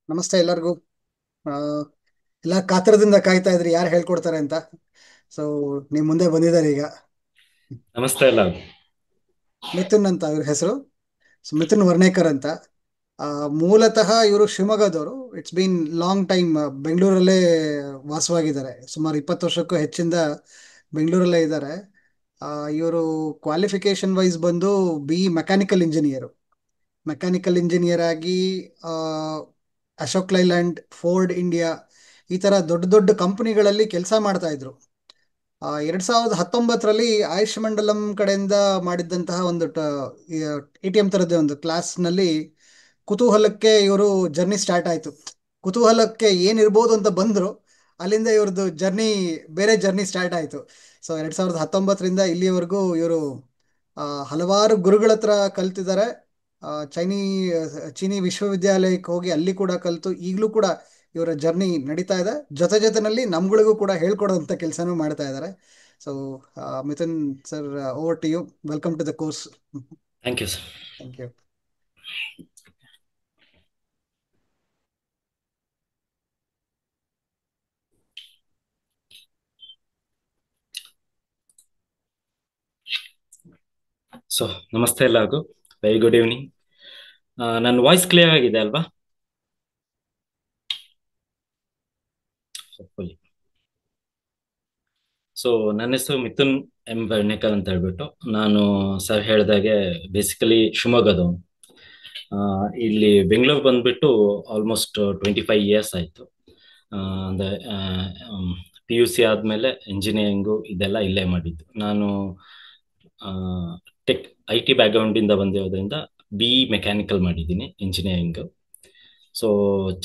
ನಮಸ್ತೆ ಎಲ್ಲರಿಗೂ. ಆ, ಎಲ್ಲ ಕಾತರದಿಂದ ಕಾಯ್ತಾ ಇದ್ರಿ ಯಾರು ಹೇಳ್ಕೊಡ್ತಾರೆ ಅಂತ. ಸೊ ನಿಮ್ ಮುಂದೆ ಬಂದಿದ್ದಾರೆ ಈಗ. ನಮಸ್ತೆ ಎಲ್ಲ. ಮಿಥುನ್ ಅಂತ ಇವ್ರ ಹೆಸರು. ಮಿಥುನ್ ವರ್ಣೇಕರ್ ಅಂತ. ಆ, ಮೂಲತಃ ಇವರು ಶಿವಮೊಗ್ಗದವರು. ಇಟ್ಸ್ ಬೀನ್ ಲಾಂಗ್ ಟೈಮ್ ಬೆಂಗಳೂರಲ್ಲೇ ವಾಸವಾಗಿದ್ದಾರೆ. ಸುಮಾರು 20 ವರ್ಷಕ್ಕೂ ಹೆಚ್ಚಿಂದ ಬೆಂಗಳೂರಲ್ಲೇ ಇದ್ದಾರೆ. ಇವರು ಕ್ವಾಲಿಫಿಕೇಶನ್ ವೈಸ್ ಬಂದು ಮೆಕ್ಯಾನಿಕಲ್ ಇಂಜಿನಿಯರ್. ಮೆಕ್ಯಾನಿಕಲ್ ಇಂಜಿನಿಯರ್ ಆಗಿ ಆ, ಅಶೋಕ್ ಲೈಲ್ಯಾಂಡ್, ಫೋರ್ಡ್ ಇಂಡಿಯಾ ಈ ತರ ದೊಡ್ಡ ದೊಡ್ಡ ಕಂಪನಿಗಳಲ್ಲಿ ಕೆಲಸ ಮಾಡ್ತಾ ಇದ್ರು. 2019ರಲ್ಲಿ ಆಯುಷ್ ಮಂಡಲಂ ಕಡೆಯಿಂದ ಮಾಡಿದ್ದಂತಹ ಒಂದು ATM ತರದೇ ಒಂದು ಕ್ಲಾಸ್ನಲ್ಲಿ ಕುತೂಹಲಕ್ಕೆ ಇವರು ಜರ್ನಿ ಸ್ಟಾರ್ಟ್ ಆಯ್ತು. ಕುತೂಹಲಕ್ಕೆ ಏನಿರ್ಬೋದು ಅಂತ ಬಂದ್ರು. ಅಲ್ಲಿಂದ ಇವ್ರದ್ದು ಜರ್ನಿ, ಬೇರೆ ಜರ್ನಿ ಸ್ಟಾರ್ಟ್ ಆಯ್ತು. ಸೊ 2019ರಿಂದ ಇಲ್ಲಿವರೆಗೂ ಇವರು ಹಲವಾರು ಗುರುಗಳ ಹತ್ರ ಕಲ್ತಿದ್ದಾರೆ. ಆ, ಚೈನೀ ಚೀನಿ ವಿಶ್ವವಿದ್ಯಾಲಯಕ್ಕೆ ಹೋಗಿ ಅಲ್ಲಿ ಕೂಡ ಕಲ್ತು ಈಗಲೂ ಕೂಡ ಇವರ ಜರ್ನಿ ನಡೀತಾ ಇದೆ. ಜೊತೆ ಜೊತೆನಲ್ಲಿ ನಮ್ಗಳಿಗೂ ಕೂಡ ಹೇಳ್ಕೊಡೋಂಥ ಕೆಲಸನೂ ಮಾಡ್ತಾ ಇದ್ದಾರೆ. So Mithun sir, over to you. Welcome to the course. Thank you sir. Thank you. So ನಮಸ್ತೆ ಎಲ್ಲರಿಗೂ. Very good evening. ನನ್ನ ವಾಯ್ಸ್ ಕ್ಲಿಯರ್ ಆಗಿದೆ ಅಲ್ವಾ? ಸೊ ನನ್ನ ಹೆಸರು ಮಿಥುನ್ ಎಂ ವರ್ಣೇಕರ್ ಅಂತ ಹೇಳ್ಬಿಟ್ಟು. ನಾನು ಸರ್ ಹೇಳಿದಾಗೆ ಬೇಸಿಕಲಿ ಶಿವಮೊಗ್ಗದವನು. ಇಲ್ಲಿ ಬೆಂಗಳೂರು ಬಂದ್ಬಿಟ್ಟು ಆಲ್ಮೋಸ್ಟ್ 25 ಇಯರ್ಸ್ ಆಯಿತು. ಅಂದರೆ PUC ಆದಮೇಲೆ ಇಂಜಿನಿಯರಿಂಗು ಇದೆಲ್ಲ ಇಲ್ಲೇ ಮಾಡಿದ್ದು. ನಾನು ಟೆಕ್ IT ಬ್ಯಾಕ್ಗ್ರೌಂಡಿಂದ ಬಂದಿರೋದ್ರಿಂದ ಮೆಕ್ಯಾನಿಕಲ್ ಮಾಡಿದ್ದೀನಿ ಇಂಜಿನಿಯರಿಂಗ್. ಸೊ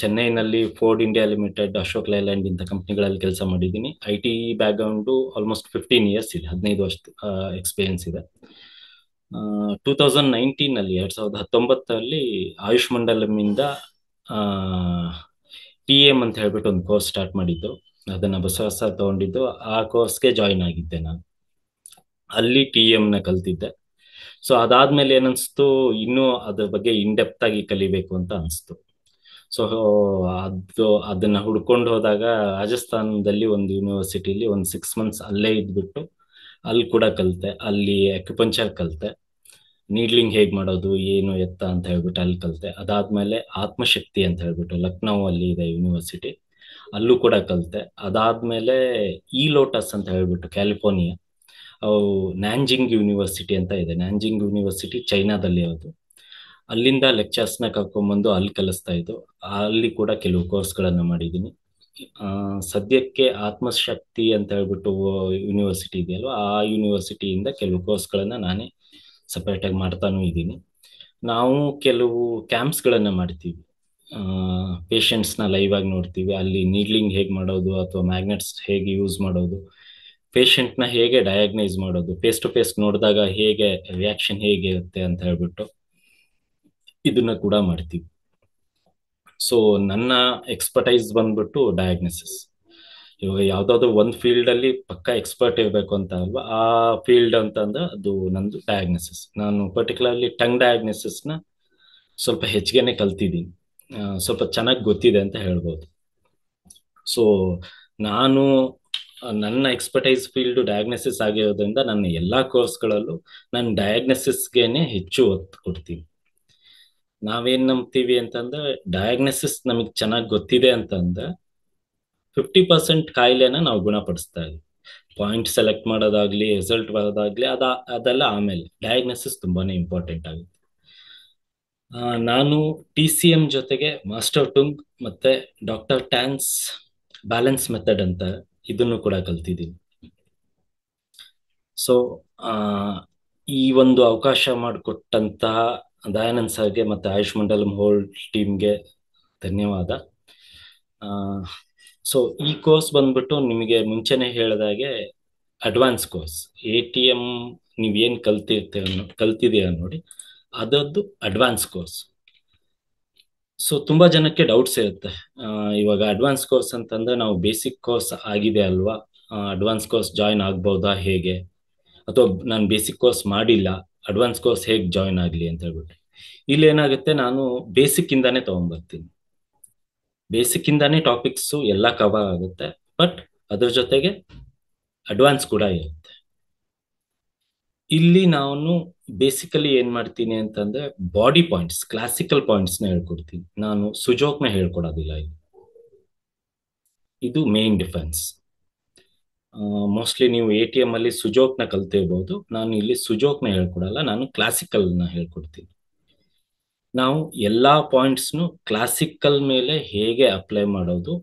ಚೆನ್ನೈನಲ್ಲಿ Ford India limited, Ashok Leyland ಇಂಥ ಕಂಪ್ನಿಗಳಲ್ಲಿ ಕೆಲಸ ಮಾಡಿದ್ದೀನಿ. IT ಬ್ಯಾಕ್ಗ್ರೌಂಡು ಆಲ್ಮೋಸ್ಟ್ 15 ಇಯರ್ಸ್ ಇದೆ, 15 ವರ್ಷ ಎಕ್ಸ್ಪೀರಿಯನ್ಸ್ ಇದೆ. 2019ನಲ್ಲಿ 2019ರಲ್ಲಿ ಆಯುಷ್ ಮಂಡಲಮಿಂದ TM ಅಂತ ಹೇಳ್ಬಿಟ್ಟು ಒಂದು ಕೋರ್ಸ್ ಸ್ಟಾರ್ಟ್ ಮಾಡಿದ್ದು. ಅದನ್ನ ಬಸವರಾಜ್ ಸರ್ ತಗೊಂಡಿದ್ದು. ಆ ಕೋರ್ಸ್ಗೆ ಜಾಯಿನ್ ಆಗಿದ್ದೆ ನಾನು. ಅಲ್ಲಿ TM ನ ಕಲ್ತಿದ್ದೆ. ಸೊ ಅದಾದ್ಮೇಲೆ ಏನನ್ಸ್ತು, ಇನ್ನೂ ಅದ್ರ ಬಗ್ಗೆ ಡೆಪ್ತ್ ಆಗಿ ಕಲಿಬೇಕು ಅಂತ ಅನಿಸ್ತು. ಸೊ ಅದನ್ನ ಹುಡ್ಕೊಂಡು ಹೋದಾಗ ರಾಜಸ್ಥಾನದಲ್ಲಿ ಒಂದು ಯೂನಿವರ್ಸಿಟಿಲಿ ಒಂದು 6 ಮಂತ್ಸ್ ಅಲ್ಲೇ ಇದ್ಬಿಟ್ಟು ಅಲ್ಲಿ ಕೂಡ ಕಲಿತೆ. ಅಲ್ಲಿ ಅಕ್ಯುಪಂಚರ್ ಕಲಿತೆ. ನೀಡ್ಲಿಂಗ್ ಹೇಗ್ ಮಾಡೋದು, ಏನು ಎತ್ತ ಅಂತ ಹೇಳ್ಬಿಟ್ಟು ಅಲ್ಲಿ ಕಲಿತೆ. ಅದಾದ್ಮೇಲೆ ಆತ್ಮಶಕ್ತಿ ಅಂತ ಹೇಳ್ಬಿಟ್ಟು ಲಕ್ನೋ ಅಲ್ಲಿ ಇದೆ ಯೂನಿವರ್ಸಿಟಿ, ಅಲ್ಲೂ ಕೂಡ ಕಲಿತೆ. ಅದಾದ್ಮೇಲೆ ಲೋಟಸ್ ಅಂತ ಹೇಳ್ಬಿಟ್ಟು ಕ್ಯಾಲಿಫೋರ್ನಿಯಾ, ಅವು ನ್ಯಾಂಜಿಂಗ್ ಯೂನಿವರ್ಸಿಟಿ ಅಂತ ಇದೆ. ನ್ಯಾಂಜಿಂಗ್ ಯೂನಿವರ್ಸಿಟಿ ಚೈನಾದಲ್ಲಿ ಅದು. ಅಲ್ಲಿಂದ ಲೆಕ್ಚರ್ಸ್ನ ಕರ್ಕೊಂಡ್ಬಂದು ಅಲ್ಲಿ ಕಲಿಸ್ತಾ ಇದ್ದು. ಅಲ್ಲಿ ಕೂಡ ಕೆಲವು ಕೋರ್ಸ್ಗಳನ್ನು ಮಾಡಿದ್ದೀನಿ. ಸದ್ಯಕ್ಕೆ ಆತ್ಮಶಕ್ತಿ ಅಂತ ಹೇಳ್ಬಿಟ್ಟು ಯೂನಿವರ್ಸಿಟಿ ಇದೆಯಲ್ವ, ಆ ಯೂನಿವರ್ಸಿಟಿಯಿಂದ ಕೆಲವು ಕೋರ್ಸ್ಗಳನ್ನು ನಾನೇ ಸಪ್ರೇಟಾಗಿ ಮಾಡ್ತಾನೂ ಇದ್ದೀನಿ. ನಾವು ಕೆಲವು ಕ್ಯಾಂಪ್ಸ್ಗಳನ್ನು ಮಾಡ್ತೀವಿ. ಪೇಷಂಟ್ಸ್ನ ಲೈವ್ ಆಗಿ ನೋಡ್ತೀವಿ. ಅಲ್ಲಿ ನೀಡ್ಲಿಂಗ್ ಹೇಗೆ ಮಾಡೋದು ಅಥವಾ ಮ್ಯಾಗ್ನೆಟ್ಸ್ ಹೇಗೆ ಯೂಸ್ ಮಾಡೋದು, ಪೇಷಂಟ್ನ ಹೇಗೆ ಡಯಾಗ್ನೈಸ್ ಮಾಡೋದು, ಫೇಸ್ ಟು ಫೇಸ್ ನೋಡಿದಾಗ ಹೇಗೆ ರಿಯಾಕ್ಷನ್ ಹೇಗಿರುತ್ತೆ ಅಂತ ಹೇಳ್ಬಿಟ್ಟು ಇದನ್ನ ಕೂಡ ಮಾಡ್ತೀವಿ. ಸೊ ನನ್ನ ಎಕ್ಸ್ಪರ್ಟೈಸ್ ಬಂದ್ಬಿಟ್ಟು ಡಯಾಗ್ನೋಸಿಸ್. ಇವಾಗ ಯಾವ್ದಾದ್ರು ಒಂದು ಫೀಲ್ಡ್ ಅಲ್ಲಿ ಪಕ್ಕ ಎಕ್ಸ್ಪರ್ಟ್ ಇರಬೇಕು ಅಂತ ಅಲ್ವಾ, ಆ ಫೀಲ್ಡ್ ಅಂತಂದ್ರೆ ಅದು ನಂದು ಡಯಾಗ್ನೋಸಿಸ್. ನಾನು ಪರ್ಟಿಕ್ಯುಲರ್ಲಿ ಟಂಗ್ ಡಯಾಗ್ನೋಸಿಸ್ನ ಸ್ವಲ್ಪ ಹೆಚ್ಚಿಗೆನೆ ಕಲ್ತಿದ್ದೀನಿ. ಸ್ವಲ್ಪ ಚೆನ್ನಾಗಿ ಗೊತ್ತಿದೆ ಅಂತ ಹೇಳ್ಬೋದು. ಸೊ ನಾನು ನನ್ನ ಎಕ್ಸ್ಪರ್ಟೈಸ್ ಫೀಲ್ಡ್ ಡಯಾಗ್ನೋಸಿಸ್ ಆಗಿರೋದ್ರಿಂದ ನನ್ನ ಎಲ್ಲಾ ಕೋರ್ಸ್ಗಳಲ್ಲೂ ನಾನು ಡಯಾಗ್ನೋಸಿಸ್ಗೆನೆ ಹೆಚ್ಚು ಒತ್ತು ಕೊಡ್ತೀನಿ. ನಾವೇನ್ ನಂಬ್ತೀವಿ ಅಂತಂದ್ರೆ, ಡಯಾಗ್ನೋಸಿಸ್ ನಮಗೆ ಚೆನ್ನಾಗಿ ಗೊತ್ತಿದೆ ಅಂತಂದ್ರೆ 50% ಕಾಯಿಲೆನ ನಾವು ಗುಣಪಡಿಸ್ತಾ ಇದ್ವಿ. ಪಾಯಿಂಟ್ ಸೆಲೆಕ್ಟ್ ಮಾಡೋದಾಗ್ಲಿ, ರಿಸಲ್ಟ್ ಬರೋದಾಗ್ಲಿ, ಅದೆಲ್ಲ ಆಮೇಲೆ. ಡಯಾಗ್ನೋಸಿಸ್ ತುಂಬಾನೇ ಇಂಪಾರ್ಟೆಂಟ್ ಆಗುತ್ತೆ. ನಾನು TCM ಜೊತೆಗೆ ಮಾಸ್ಟರ್ ಟುಂಗ್ ಮತ್ತೆ ಡಾಕ್ಟರ್ ಟ್ಯಾನ್ಸ್ ಬ್ಯಾಲೆನ್ಸ್ ಮೆಥಡ್ ಅಂತ ಇದನ್ನು ಕೂಡ ಕಲ್ತಿದ್ದೀನಿ. ಸೊ ಈ ಒಂದು ಅವಕಾಶ ಮಾಡಿಕೊಟ್ಟಂತಹ ದಯಾನಂದ್ ಸರ್ಗೆ ಮತ್ತೆ ಆಯುಷ್ ಮಂಡಲಂ ಹೋಲ್ ಟೀಮ್ಗೆ ಧನ್ಯವಾದ. ಸೊ ಈ ಕೋರ್ಸ್ ಬಂದ್ಬಿಟ್ಟು ನಿಮಗೆ ಮುಂಚೆನೆ ಹೇಳಿದಾಗೆ ಅಡ್ವಾನ್ಸ್ ಕೋರ್ಸ್. ATM ನೀವೇನು ಕಲ್ತಿದ್ದೀರ ನೋಡಿ, ಅದದ್ದು ಅಡ್ವಾನ್ಸ್ ಕೋರ್ಸ್. ಸೊ ತುಂಬಾ ಜನಕ್ಕೆ ಡೌಟ್ಸ್ ಇರುತ್ತೆ. ಇವಾಗ ಅಡ್ವಾನ್ಸ್ ಕೋರ್ಸ್ ಅಂತಂದ್ರೆ ನಾವು ಬೇಸಿಕ್ ಕೋರ್ಸ್ ಆಗಿದೆ ಅಲ್ವಾ, ಅಡ್ವಾನ್ಸ್ ಕೋರ್ಸ್ ಜಾಯಿನ್ ಆಗ್ಬೋದಾ ಹೇಗೆ, ಅಥವಾ ನಾನು ಬೇಸಿಕ್ ಕೋರ್ಸ್ ಮಾಡಿಲ್ಲ, ಅಡ್ವಾನ್ಸ್ ಕೋರ್ಸ್ ಹೇಗೆ ಜಾಯಿನ್ ಆಗಲಿ ಅಂತ ಹೇಳ್ಬಿಟ್ಟು. ಇಲ್ಲಿ ಏನಾಗುತ್ತೆ, ನಾನು ಬೇಸಿಕ್ ಇಂದಾನೆ ತಗೊಂಡ್ಬರ್ತೀನಿ. ಬೇಸಿಕ್ ಇಂದಾನೇ ಟಾಪಿಕ್ಸ್ ಎಲ್ಲ ಕವರ್ ಆಗುತ್ತೆ, ಬಟ್ ಅದ್ರ ಜೊತೆಗೆ ಅಡ್ವಾನ್ಸ್ ಕೂಡ ಇರುತ್ತೆ. ಇಲ್ಲಿ ನಾನು ಬೇಸಿಕಲಿ ಏನ್ ಮಾಡ್ತೀನಿ ಅಂತಂದ್ರೆ ಬಾಡಿ ಪಾಯಿಂಟ್ಸ್, ಕ್ಲಾಸಿಕಲ್ ಪಾಯಿಂಟ್ಸ್ ನ ಹೇಳ್ಕೊಡ್ತೀನಿ, ನಾನು ಸುಜೋಕ್ನ ಹೇಳ್ಕೊಡೋದಿಲ್ಲ. ಇದು ಮೇನ್ ಡಿಫರೆನ್ಸ್. ಮೋಸ್ಟ್ಲಿ ನೀವು ATM ಅಲ್ಲಿ ಸುಜೋಕ್ನ ಕಲ್ತಿರ್ಬೋದು, ನಾನು ಇಲ್ಲಿ ಸುಜೋಕ್ನ ಹೇಳ್ಕೊಡಲ್ಲ, ನಾನು ಕ್ಲಾಸಿಕಲ್ನ ಹೇಳ್ಕೊಡ್ತೀನಿ. ನಾವು ಎಲ್ಲಾ ಪಾಯಿಂಟ್ಸ್ನು ಕ್ಲಾಸಿಕಲ್ ಮೇಲೆ ಹೇಗೆ ಅಪ್ಲೈ ಮಾಡೋದು,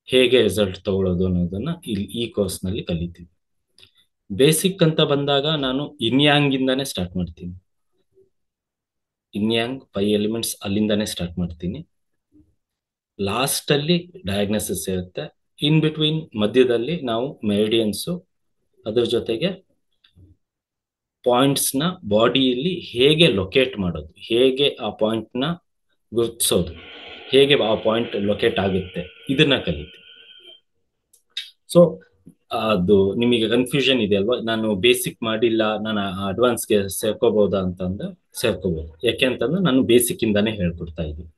ಹೇಗೆ ರಿಸಲ್ಟ್ ತಗೊಳ್ಳೋದು ಅನ್ನೋದನ್ನ ಇಲ್ಲಿ ಈ ಕೋರ್ಸ್ನಲ್ಲಿ ಕಲಿತೀವಿ. ಬೇಸಿಕ್ ಅಂತ ಬಂದಾಗ ನಾನು ಇನ್ಯಾಂಗ್ ಇಂದಾನೆ ಸ್ಟಾರ್ಟ್ ಮಾಡ್ತೀನಿ. ಇನ್ಯಾಂಗ್ 5 ಎಲಿಮೆಂಟ್ಸ್ ಅಲ್ಲಿಂದಾನೆ ಸ್ಟಾರ್ಟ್ ಮಾಡ್ತೀನಿ. ಲಾಸ್ಟ್ ಅಲ್ಲಿ ಡಯಾಗ್ನೋಸಿಸ್ ಇರುತ್ತೆ. ಇನ್ ಬಿಟ್ವೀನ್ ಮಧ್ಯದಲ್ಲಿ ನಾವು ಮೆರಿಡಿಯನ್ಸು, ಅದ್ರ ಜೊತೆಗೆ ಪಾಯಿಂಟ್ಸ್ ನ ಬಾಡಿಯಲ್ಲಿ ಹೇಗೆ ಲೊಕೇಟ್ ಮಾಡೋದು, ಹೇಗೆ ಆ ಪಾಯಿಂಟ್ ನ ಗುರುತಿಸೋದು, ಹೇಗೆ ಆ ಪಾಯಿಂಟ್ ಲೊಕೇಟ್ ಆಗುತ್ತೆ, ಇದನ್ನ ಕಲಿತೀವಿ. ಸೊ ಅದು ನಿಮಗೆ ಕನ್ಫ್ಯೂಷನ್ ಇದೆ ಅಲ್ವಾ, ನಾನು ಬೇಸಿಕ್ ಮಾಡಿಲ್ಲ, ನಾನು ಅಡ್ವಾನ್ಸ್ಗೆ ಸೇರ್ಕೋಬಹುದಾ ಅಂತಂದ್ರೆ ಸೇರ್ಕೋಬಹುದು. ಯಾಕೆ ಅಂತಂದ್ರೆ ನಾನು ಬೇಸಿಕ್ ಇಂದಾನೆ ಹೇಳ್ಕೊಡ್ತಾ ಇದ್ದೀನಿ.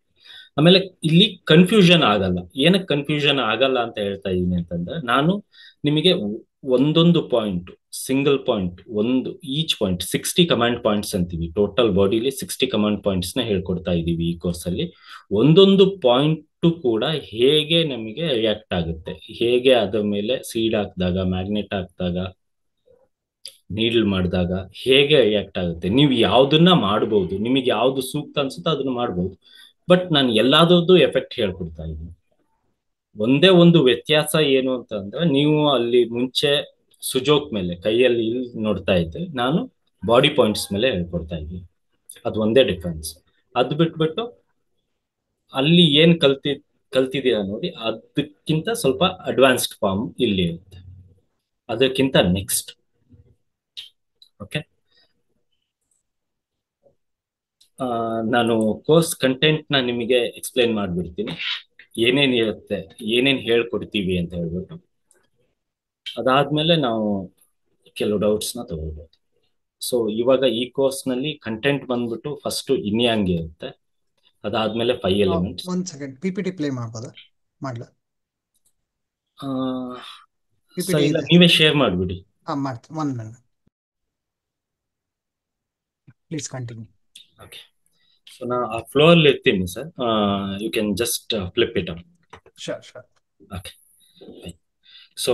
ಆಮೇಲೆ ಇಲ್ಲಿ ಕನ್ಫ್ಯೂಷನ್ ಆಗಲ್ಲ. ಏನಕ್ಕೆ ಕನ್ಫ್ಯೂಷನ್ ಆಗಲ್ಲ ಅಂತ ಹೇಳ್ತಾ ಇದ್ದೀನಿ ಅಂತಂದ್ರೆ, ನಾನು ನಿಮಗೆ ಒಂದೊಂದು ಪಾಯಿಂಟ್, ಸಿಂಗಲ್ ಪಾಯಿಂಟ್, ಒಂದು ಈಚ್ ಪಾಯಿಂಟ್ 60 ಕಮಾಂಡ್ ಪಾಯಿಂಟ್ಸ್ ಅಂತೀವಿ. ಟೋಟಲ್ ಬಾಡಿಲಿ 60 ಕಮಾಂಡ್ ಪಾಯಿಂಟ್ಸ್ ನ ಹೇಳ್ಕೊಡ್ತಾ ಇದೀವಿ ಈ ಕೋರ್ಸ್ ಅಲ್ಲಿ. ಒಂದೊಂದು ಪಾಯಿಂಟ್ ಕೂಡ ಹೇಗೆ ನಮಗೆ ರಿಯಾಕ್ಟ್ ಆಗುತ್ತೆ, ಹೇಗೆ ಅದರ ಮೇಲೆ ಸೀಡ್ ಹಾಕಿದಾಗ, ಮ್ಯಾಗ್ನೆಟ್ ಹಾಕಿದಾಗ, ನೀಡಲ್ ಮಾಡಿದಾಗ ಹೇಗೆ ರಿಯಾಕ್ಟ್ ಆಗುತ್ತೆ. ನೀವು ಯಾವ್ದನ್ನ ಮಾಡಬಹುದು, ನಿಮಗೆ ಯಾವ್ದು ಸೂಕ್ತ ಅನ್ಸುತ್ತೋ ಅದನ್ನ ಮಾಡಬಹುದು. ಬಟ್ ನಾನು ಎಲ್ಲಾದ್ರದ್ದು ಎಫೆಕ್ಟ್ ಹೇಳ್ಕೊಡ್ತಾ ಇದ್ದೀನಿ. ಒಂದೇ ಒಂದು ವ್ಯತ್ಯಾಸ ಏನು ಅಂತಂದ್ರೆ, ನೀವು ಅಲ್ಲಿ ಮುಂಚೆ ಸುಜೋಕ್ ಮೇಲೆ ಕೈಯಲ್ಲಿ ಇಲ್ಲಿ ನೋಡ್ತಾ ಇದ್ದೆ, ನಾನು ಬಾಡಿ ಪಾಯಿಂಟ್ಸ್ ಮೇಲೆ ಹೇಳ್ಕೊಡ್ತಾ ಇದ್ದೀನಿ. ಅದು ಒಂದೇ ಡಿಫ್ರೆನ್ಸ್. ಅದು ಬಿಟ್ಬಿಟ್ಟು ಅಲ್ಲಿ ಏನ್ ಕಲ್ತಿದ್ದೀರಾ ನೋಡಿ, ಅದಕ್ಕಿಂತ ಸ್ವಲ್ಪ ಅಡ್ವಾನ್ಸ್ಡ್ ಫಾರ್ಮ್ ಇಲ್ಲಿ ಇರುತ್ತೆ, ಅದಕ್ಕಿಂತ ನೆಕ್ಸ್ಟ್. ಓಕೆ, ನಾನು ಕೋರ್ಸ್ ಕಂಟೆಂಟ್ ನ ನಿಮಗೆ ಎಕ್ಸ್ಪ್ಲೈನ್ ಮಾಡ್ಬಿಡ್ತೀನಿ, ಏನೇನ್ ಇರುತ್ತೆ, ಏನೇನ್ ಹೇಳ್ಕೊಡ್ತೀವಿ ಅಂತ ಹೇಳ್ಬಿಟ್ಟು. ಅದಾದ್ಮೇಲೆ ನಾವು ಕೆಲವು ಡೌಟ್ಸ್ ನ ತಗೊಳ್ಬೋದು. ಸೊ ಇವಾಗ ಈ ಕೋರ್ಸ್ ನಲ್ಲಿ ಕಂಟೆಂಟ್ ಬಂದ್ಬಿಟ್ಟು ಫಸ್ಟ್ ಇನ್ಯಾಂಗ್ ಇರುತ್ತೆ, ಅದಾದ್ಮೇಲೆ 5 ಎಲಿಮೆಂಟ್ಸ್. ಒಂದ್ ಸೆಕೆಂಡ್, PPT ಪ್ಲೇ ಮಾಡ್ಬೋದಾ? ಮಾಡ್ಲಾ? PPT ಇಲ್ಲ, ಇದೆ, ನೀವೇ ಶೇರ್ ಮಾಡ್ಬಿಡಿ. ಮಾಡ್ತೀನಿ. 1 minute, please continue. Okay, so ನಾ ಆ ಫ್ಲೋ ಅಲ್ಲಿ ಇರ್ತೀನಿ sir, you can just flip it up. Sure sure. Okay, so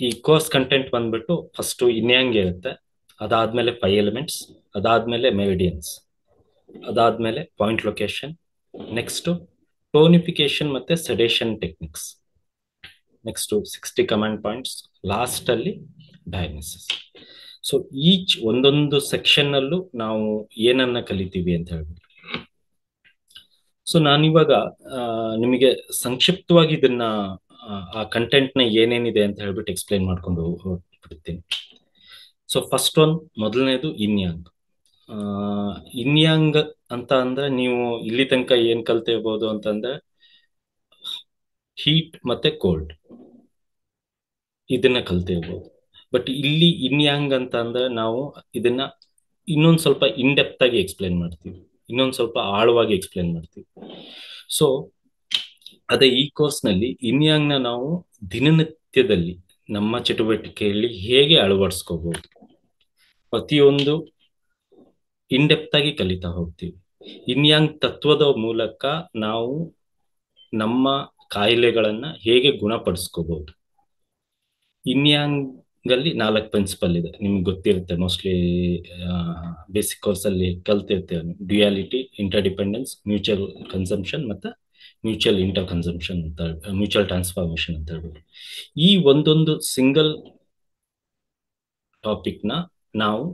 ಈ ಕೋರ್ಸ್ ಕಂಟೆಂಟ್ ಬಂದ್ಬಿಟ್ಟು ಫಸ್ಟ್ ಇನ್ಯಾಂಗ್ ಇರುತ್ತೆ, ಅದಾದ್ಮೇಲೆ 5 ಎಲಿಮೆಂಟ್ಸ್, ಅದಾದ್ಮೇಲೆ ಮೆರಿಡಿಯನ್ಸ್, ಅದಾದ್ಮೇಲೆ ಪಾಯಿಂಟ್ ಲೊಕೇಶನ್, ನೆಕ್ಸ್ಟ್ ಟೋನಿಫಿಕೇಶನ್ ಮತ್ತೆ sedation techniques, next 60 command points, last ಅಲ್ಲಿ ಡಯಾಗ್ನೋಸಿಸ್. ಸೊ ಈಚ್ ಒಂದೊಂದು ಸೆಕ್ಷನ್ ಅಲ್ಲೂ ನಾವು ಏನನ್ನ ಕಲಿತೀವಿ ಅಂತ ಹೇಳ್ಬಿಟ್ಟು. ಸೊ ನಾನಿವಾಗ ನಿಮಗೆ ಸಂಕ್ಷಿಪ್ತವಾಗಿ ಇದನ್ನ ಆ ಕಂಟೆಂಟ್ ನ ಏನೇನಿದೆ ಅಂತ ಹೇಳ್ಬಿಟ್ಟು ಎಕ್ಸ್ಪ್ಲೈನ್ ಮಾಡ್ಕೊಂಡು ಹೋಗ್ಬಿಡ್ತೀನಿ. ಸೊ ಫಸ್ಟ್ ಒನ್, ಮೊದಲನೇದು ಇನ್ಯಾಂಗ್. ಇನ್ಯಾಂಗ್ ಅಂತ ಅಂದ್ರೆ ನೀವು ಇಲ್ಲಿ ತನಕ ಏನ್ ಕಲ್ತಿರ್ಬೋದು ಅಂತಂದ್ರೆ ಹೀಟ್ ಮತ್ತೆ ಕೋಲ್ಡ್, ಇದನ್ನ ಕಲ್ತಿರ್ಬೋದು. ಬಟ್ ಇಲ್ಲಿ ಇನ್ಯಾಂಗ್ ಅಂತ ಅಂದ್ರೆ ನಾವು ಇದನ್ನ ಇನ್ನೊಂದ್ ಸ್ವಲ್ಪ ಇನ್ಡೆಪ್ತ್ ಆಗಿ ಎಕ್ಸ್ಪ್ಲೈನ್ ಮಾಡ್ತೀವಿ, ಇನ್ನೊಂದ್ ಸ್ವಲ್ಪ ಆಳವಾಗಿ ಎಕ್ಸ್ಪ್ಲೈನ್ ಮಾಡ್ತೀವಿ. ಸೊ ಅದೇ ಈ ಕೋರ್ಸ್ ನಲ್ಲಿ ಇನ್ಯಾಂಗ್ ನ ನಾವು ದಿನನಿತ್ಯದಲ್ಲಿ ನಮ್ಮ ಚಟುವಟಿಕೆಯಲ್ಲಿ ಹೇಗೆ ಅಳವಡಿಸ್ಕೋಬಹುದು, ಪ್ರತಿಯೊಂದು ಇನ್ಡೆಪ್ತ್ ಆಗಿ ಕಲಿತಾ ಹೋಗ್ತೀವಿ. ಇನ್ಯಾಂಗ್ ತತ್ವದ ಮೂಲಕ ನಾವು ನಮ್ಮ ಕಾಯಿಲೆಗಳನ್ನ ಹೇಗೆ ಗುಣಪಡಿಸ್ಕೋಬಹುದು. ಇನ್ಯಾಂಗ್ ಅಲ್ಲಿ 4 ಪ್ರಿನ್ಸಿಪಲ್ ಇದೆ, ನಿಮ್ಗೆ ಗೊತ್ತಿರುತ್ತೆ, ಮೋಸ್ಟ್ಲಿ ಬೇಸಿಕ್ ಕೋರ್ಸ್ ಅಲ್ಲಿ ಕಲ್ತಿರ್ತೇವೆ. ಡ್ಯುಯಾಲಿಟಿ, ಇಂಟರ್ಡಿಪೆಂಡೆನ್ಸ್, ಮ್ಯೂಚುವಲ್ ಕನ್ಸಂಪ್ಷನ್ ಮತ್ತೆ ಮ್ಯೂಚುವಲ್ ಇಂಟರ್ ಕನ್ಸಂಪ್ಷನ್ ಅಂತ, ಮ್ಯೂಚುವಲ್ ಟ್ರಾನ್ಸ್ಫಾರ್ಮೇಶನ್ ಅಂತ ಹೇಳ್ಬಿಟ್ಟು. ಈ ಒಂದೊಂದು ಸಿಂಗಲ್ ಟಾಪಿಕ್ ನ ನಾವು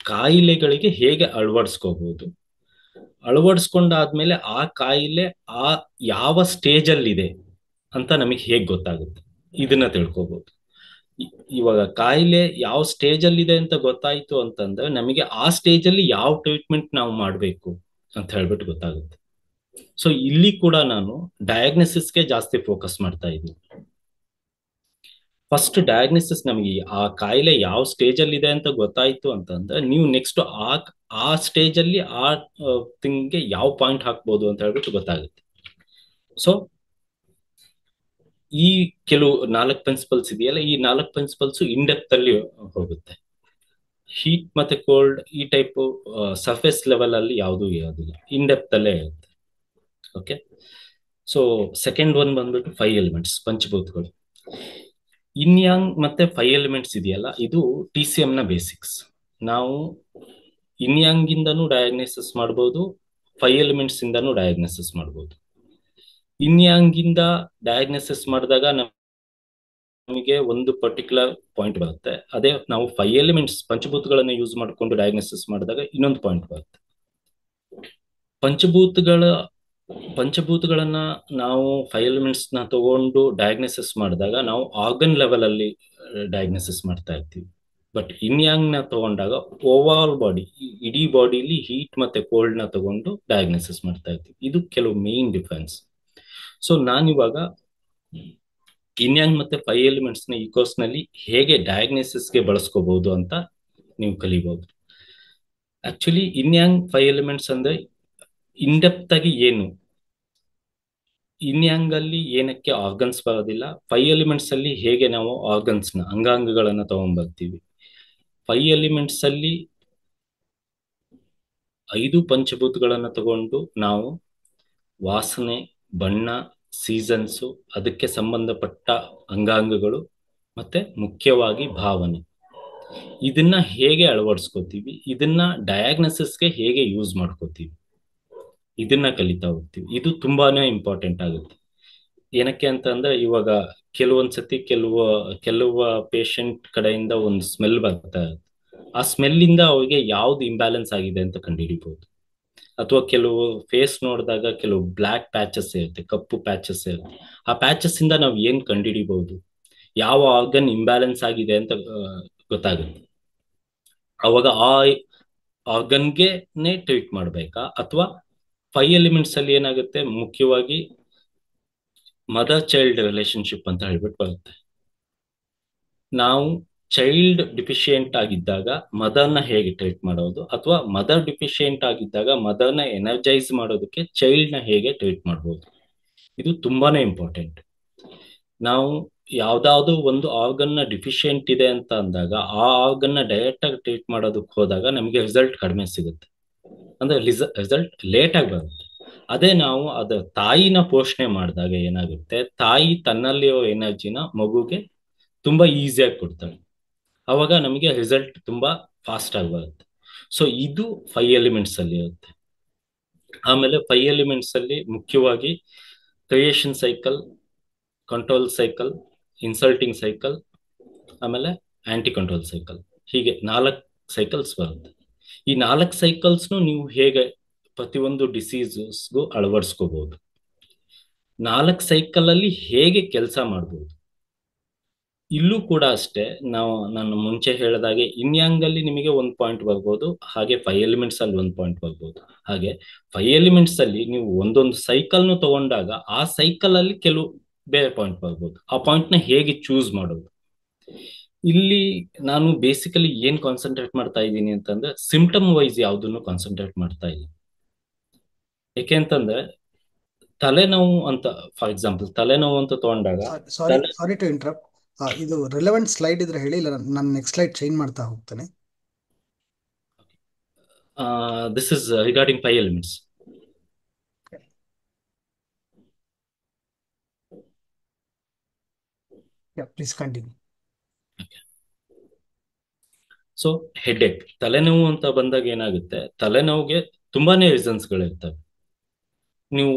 ಕಾಯಿಲೆಗಳಿಗೆ ಹೇಗೆ ಅಳವಡಿಸ್ಕೋಬಹುದು, ಅಳವಡಿಸ್ಕೊಂಡಾದ್ಮೇಲೆ ಆ ಕಾಯಿಲೆ ಆ ಯಾವ ಸ್ಟೇಜ್ ಅಲ್ಲಿ ಇದೆ ಅಂತ ನಮಗೆ ಹೇಗೆ ಗೊತ್ತಾಗುತ್ತೆ, ಇದನ್ನ ತಿಳ್ಕೊಬಹುದು. ಇವಾಗ ಕಾಯಿಲೆ ಯಾವ ಸ್ಟೇಜ್ ಅಲ್ಲಿ ಇದೆ ಅಂತ ಗೊತ್ತಾಯ್ತು ಅಂತಂದ್ರೆ ನಮಗೆ ಆ ಸ್ಟೇಜ್ ಅಲ್ಲಿ ಯಾವ ಟ್ರೀಟ್ಮೆಂಟ್ ನಾವು ಮಾಡಬೇಕು ಅಂತ ಹೇಳ್ಬಿಟ್ಟು ಗೊತ್ತಾಗುತ್ತೆ. ಸೊ ಇಲ್ಲಿ ಕೂಡ ನಾನು ಡಯಾಗ್ನೋಸಿಸ್ಗೆ ಜಾಸ್ತಿ ಫೋಕಸ್ ಮಾಡ್ತಾ ಇದ್ದೀನಿ. ಫಸ್ಟ್ ಡಯಾಗ್ನೋಸಿಸ್, ನಮಗೆ ಆ ಕಾಯಿಲೆ ಯಾವ ಸ್ಟೇಜ್ ಅಲ್ಲಿ ಇದೆ ಅಂತ ಗೊತ್ತಾಯ್ತು ಅಂತಂದ್ರೆ ನೀವು ನೆಕ್ಸ್ಟ್ ಆ ಸ್ಟೇಜ್ ಅಲ್ಲಿ ಆ ಥಿಂಗ್ಗೆ ಯಾವ ಪಾಯಿಂಟ್ ಹಾಕ್ಬೋದು ಅಂತ ಹೇಳ್ಬಿಟ್ಟು ಗೊತ್ತಾಗುತ್ತೆ. ಸೊ ಈ ಕೆಲವು 4 ಪ್ರಿನ್ಸಿಪಲ್ಸ್ ಇದೆಯಲ್ಲ, ಈ 4 ಪ್ರಿನ್ಸಿಪಲ್ಸ್ ಇನ್ ಡೆಪ್ತ್ ಅಲ್ಲಿ ಹೋಗುತ್ತೆ. ಹೀಟ್ ಮತ್ತೆ ಕೋಲ್ಡ್ ಈ ಟೈಪ್ ಸರ್ಫೇಸ್ ಲೆವೆಲ್ ಅಲ್ಲಿ ಯಾವುದೂ ಇರೋದಿಲ್ಲ, ಇನ್ ಡೆಪ್ತ್ ಅಲ್ಲೇ ಇರುತ್ತೆ. ಓಕೆ. ಸೊ ಸೆಕೆಂಡ್ ಒನ್ ಬಂದ್ಬಿಟ್ಟು 5 ಎಲಿಮೆಂಟ್ಸ್, ಪಂಚಭೂತಗಳು. ಇನ್ಯಾಂಗ್ ಮತ್ತೆ 5 ಎಲಿಮೆಂಟ್ಸ್ ಇದೆಯಲ್ಲ, ಇದು TCM ನ ಬೇಸಿಕ್ಸ್. ನಾವು ಇನ್ಯಾಂಗ್ ಇಂದನೂ ಡಯಾಗ್ನೋಸಿಸ್ ಮಾಡ್ಬೋದು, 5 ಎಲಿಮೆಂಟ್ಸ್ ಇಂದನೂ ಡಯಾಗ್ನೋಸಿಸ್ ಮಾಡ್ಬೋದು. ಇನ್ಯಾಂಗ್ ಇಂದ ಡಯಾಗ್ನೋಸಿಸ್ ಮಾಡಿದಾಗ ನಮಗೆ ಒಂದು ಪರ್ಟಿಕ್ಯುಲರ್ ಪಾಯಿಂಟ್ ಬರುತ್ತೆ. ಅದೇ ನಾವು 5 ಎಲಿಮೆಂಟ್ಸ್ ಪಂಚಭೂತಗಳನ್ನು ಯೂಸ್ ಮಾಡಿಕೊಂಡು ಡಯಾಗ್ನೋಸಿಸ್ ಮಾಡಿದಾಗ ಇನ್ನೊಂದು ಪಾಯಿಂಟ್ ಬರುತ್ತೆ. ಪಂಚಭೂತಗಳನ್ನ ನಾವು 5 ಎಲಿಮೆಂಟ್ಸ್ ನ ತಗೊಂಡು ಡಯಾಗ್ನೋಸಿಸ್ ಮಾಡಿದಾಗ ನಾವು ಆರ್ಗನ್ ಲೆವೆಲ್ ಅಲ್ಲಿ ಡಯಾಗ್ನೋಸಿಸ್ ಮಾಡ್ತಾ ಇರ್ತೀವಿ. ಬಟ್ ಇನ್ಯಾಂಗ್ ನ ತಗೊಂಡಾಗ ಓವರ್ ಆಲ್ ಬಾಡಿ, ಇಡೀ ಬಾಡಿಲಿ ಹೀಟ್ ಮತ್ತೆ ಕೋಲ್ಡ್ ನ ತಗೊಂಡು ಡಯಾಗ್ನೋಸಿಸ್ ಮಾಡ್ತಾ ಇರ್ತೀವಿ. ಇದು ಕೆಲವು ಮೇನ್ ಡಿಫರೆನ್ಸ್. ಸೊ ನಾನಿವಾಗ ಇನ್ಯಾಂಗ್ ಮತ್ತೆ 5 ಎಲಿಮೆಂಟ್ಸ್ ನ ಈ ಕೋರ್ಸ್ ನಲ್ಲಿ ಹೇಗೆ ಡಯಾಗ್ನೋಸಿಸ್ಗೆ ಬಳಸ್ಕೋಬಹುದು ಅಂತ ನೀವು ಕಲಿಬಹುದು. ಆಕ್ಚುಲಿ ಇನ್ಯಾಂಗ್ 5 ಎಲಿಮೆಂಟ್ಸ್ ಅಂದ್ರೆ ಇನ್ ಡೆಪ್ತ್ ಆಗಿ ಏನು, ಇನ್ಯಾಂಗ್ ಅಲ್ಲಿ ಏನಕ್ಕೆ ಆರ್ಗನ್ಸ್ ಬರೋದಿಲ್ಲ, 5 ಎಲಿಮೆಂಟ್ಸ್ ಅಲ್ಲಿ ಹೇಗೆ ನಾವು ಆರ್ಗನ್ಸ್ ನ ಅಂಗಾಂಗಗಳನ್ನ ತಗೊಂಡ್ಬರ್ತೀವಿ, 5 ಎಲಿಮೆಂಟ್ಸ್ ಅಲ್ಲಿ 5 ಪಂಚಭೂತಗಳನ್ನ ತಗೊಂಡು ನಾವು ವಾಸನೆ, ಬಣ್ಣ, ಸೀಸನ್ಸು, ಅದಕ್ಕೆ ಸಂಬಂಧಪಟ್ಟ ಅಂಗಾಂಗಗಳು ಮತ್ತೆ ಮುಖ್ಯವಾಗಿ ಭಾವನೆ, ಇದನ್ನ ಹೇಗೆ ಅಳವಡಿಸ್ಕೋತೀವಿ, ಇದನ್ನ ಡಯಾಗ್ನೋಸಿಸ್ಗೆ ಹೇಗೆ ಯೂಸ್ ಮಾಡ್ಕೋತೀವಿ, ಇದನ್ನ ಕಲಿತಾ ಹೋಗ್ತೀವಿ. ಇದು ತುಂಬಾನೇ ಇಂಪಾರ್ಟೆಂಟ್ ಆಗುತ್ತೆ. ಏನಕ್ಕೆ ಅಂತ ಅಂದ್ರೆ ಇವಾಗ ಕೆಲವೊಂದ್ಸತಿ ಕೆಲವು ಪೇಷಂಟ್ ಕಡೆಯಿಂದ ಒಂದು ಸ್ಮೆಲ್ ಬರ್ತಾ ಇರುತ್ತೆ. ಆ ಸ್ಮೆಲ್ ಇಂದ ಅವ್ರಿಗೆ ಯಾವ್ದು ಇಂಬ್ಯಾಲೆನ್ಸ್ ಆಗಿದೆ ಅಂತ ಕಂಡುಹಿಡಿಬಹುದು. ಅಥವಾ ಕೆಲವು ಫೇಸ್ ನೋಡಿದಾಗ ಕೆಲವು ಬ್ಲ್ಯಾಕ್ ಪ್ಯಾಚಸ್ ಇರುತ್ತೆ, ಕಪ್ಪು ಪ್ಯಾಚಸ್ ಇರುತ್ತೆ. ಆ ಪ್ಯಾಚಸ್ ಇಂದ ನಾವು ಏನ್ ಕಂಡುಹಿಡಿಬಹುದು, ಯಾವ ಆರ್ಗನ್ ಇಂಬ್ಯಾಲೆನ್ಸ್ ಆಗಿದೆ ಅಂತ ಗೊತ್ತಾಗುತ್ತೆ. ಅವಾಗ ಆ ಆರ್ಗನ್ಗೆ ಟ್ರೀಟ್ ಮಾಡ್ಬೇಕಾ, ಅಥವಾ 5 ಎಲಿಮೆಂಟ್ಸ್ ಅಲ್ಲಿ ಏನಾಗುತ್ತೆ, ಮುಖ್ಯವಾಗಿ ಮದರ್ ಚೈಲ್ಡ್ ರಿಲೇಶನ್ಶಿಪ್ ಅಂತ ಹೇಳ್ಬಿಟ್ಟು ಬರುತ್ತೆ. ನಾವು ಚೈಲ್ಡ್ ಡಿಫಿಷಿಯೆಂಟ್ ಆಗಿದ್ದಾಗ ಮದರ್ನ ಹೇಗೆ ಟ್ರೀಟ್ ಮಾಡೋದು, ಅಥವಾ ಮದರ್ ಡಿಫಿಷಿಯೆಂಟ್ ಆಗಿದ್ದಾಗ ಮದರ್ನ ಎನರ್ಜೈಸ್ ಮಾಡೋದಕ್ಕೆ ಚೈಲ್ಡ್ನ ಹೇಗೆ ಟ್ರೀಟ್ ಮಾಡ್ಬೋದು, ಇದು ತುಂಬಾನೇ ಇಂಪಾರ್ಟೆಂಟ್. ನಾವು ಯಾವ್ದಾದ್ರು ಒಂದು ಆರ್ಗನ್ನ ಡಿಫಿಷಿಯೆಂಟ್ ಇದೆ ಅಂತ ಅಂದಾಗ ಆ ಆರ್ಗನ್ನ ಡೈರೆಕ್ಟ್ ಆಗಿ ಟ್ರೀಟ್ ಮಾಡೋದಕ್ಕೆ ಹೋದಾಗ ನಮಗೆ ರಿಸಲ್ಟ್ ಕಡಿಮೆ ಸಿಗುತ್ತೆ, ಅಂದ್ರೆ ರಿಸಲ್ಟ್ ಲೇಟ್ ಆಗಿ ಬರುತ್ತೆ. ಅದೇ ನಾವು ಅದ ತಾಯಿನ ಪೋಷಣೆ ಮಾಡಿದಾಗ ಏನಾಗುತ್ತೆ, ತಾಯಿ ತನ್ನಲ್ಲಿರೋ ಎನರ್ಜಿನ ಮಗುಗೆ ತುಂಬಾ ಈಸಿಯಾಗಿ ಕೊಡ್ತಾಳೆ. ಅವಾಗ ನಮಗೆ ರಿಸಲ್ಟ್ ತುಂಬಾ ಫಾಸ್ಟ್ ಆಗಿ ಬರುತ್ತೆ. ಸೊ ಇದು 5 ಎಲಿಮೆಂಟ್ಸ್ ಅಲ್ಲಿ ಇರುತ್ತೆ. ಆಮೇಲೆ 5 ಎಲಿಮೆಂಟ್ಸ್ ಅಲ್ಲಿ ಮುಖ್ಯವಾಗಿ creation cycle, control cycle, insulting cycle, ಆಮೇಲೆ ಆಂಟಿ ಕಂಟ್ರೋಲ್ ಸೈಕಲ್, ಹೀಗೆ 4 ಸೈಕಲ್ಸ್ ಬರುತ್ತೆ. ಈ 4 ಸೈಕಲ್ಸ್ನು ನೀವು ಹೇಗೆ ಪ್ರತಿಯೊಂದು ಡಿಸೀಸ್ಗೂ ಅಳವಡಿಸ್ಕೋಬಹುದು, 4 ಸೈಕಲ್ ಅಲ್ಲಿ ಹೇಗೆ ಕೆಲಸ ಮಾಡ್ಬೋದು, ಇಲ್ಲೂ ಕೂಡ ಅಷ್ಟೇ. ನಾನು ಮುಂಚೆ ಹೇಳಿದಾಗೆ ಇನ್ಯಾಂಗ್ ಅಲ್ಲಿ ನಿಮಗೆ ಒಂದು ಪಾಯಿಂಟ್ ಬರ್ಬೋದು, ಹಾಗೆ 5 ಎಲಿಮೆಂಟ್ಸ್ ಅಲ್ಲಿ ಒಂದು ಪಾಯಿಂಟ್ ಬರ್ಬೋದು. ಹಾಗೆ 5 ಎಲಿಮೆಂಟ್ಸ್ ಅಲ್ಲಿ ನೀವು ಒಂದೊಂದು ಸೈಕಲ್ನು ತಗೊಂಡಾಗ ಆ ಸೈಕಲ್ ಅಲ್ಲಿ ಕೆಲವು ಬೇರೆ ಪಾಯಿಂಟ್ ಬರ್ಬೋದು. ಆ ಪಾಯಿಂಟ್ ನ ಹೇಗೆ ಚೂಸ್ ಮಾಡೋದು, ಇಲ್ಲಿ ನಾನು ಬೇಸಿಕಲಿ ಏನ್ ಕಾನ್ಸಂಟ್ರೇಟ್ ಮಾಡ್ತಾ ಇದ್ದೀನಿ ಅಂತಂದ್ರೆ ಸಿಂಪ್ಟಮ್ ವೈಸ್ ಯಾವ್ದನ್ನು ಕಾನ್ಸಂಟ್ರೇಟ್ ಮಾಡ್ತಾ ಇಲ್ಲ. ಯಾಕೆ ಅಂತಂದ್ರೆ ತಲೆನೋವು ಅಂತ, ಫಾರ್ ಎಕ್ಸಾಂಪಲ್ ತಲೆನೋವು ಅಂತ ತಗೊಂಡಾಗ ಸಾರಿ ಸಾರಿ ಟು ಇಂಟರಪ್ಟ್. ಇದು ರಿಲೆವೆಂಟ್ ಸ್ಲೈಡ್ ಇದ್ರೆ ಹೇಳಿ, ಇಲ್ಲ ನಾನು ನೆಕ್ಸ್ಟ್ ಸ್ಲೈಡ್ ಚೇಂಜ್ ಮಾಡ್ತಾ ಹೋಗ್ತೇನೆ. This is regarding 5 elements. Please continue. So headache, ತಲೆನೋವು ಅಂತ ಬಂದಾಗ ಏನಾಗುತ್ತೆ, ತಲೆನೋವಿಗೆ ತುಂಬಾನೇ ರೀಸನ್ಸ್ ಗಳಿರ್ತವೆ. ನೀವು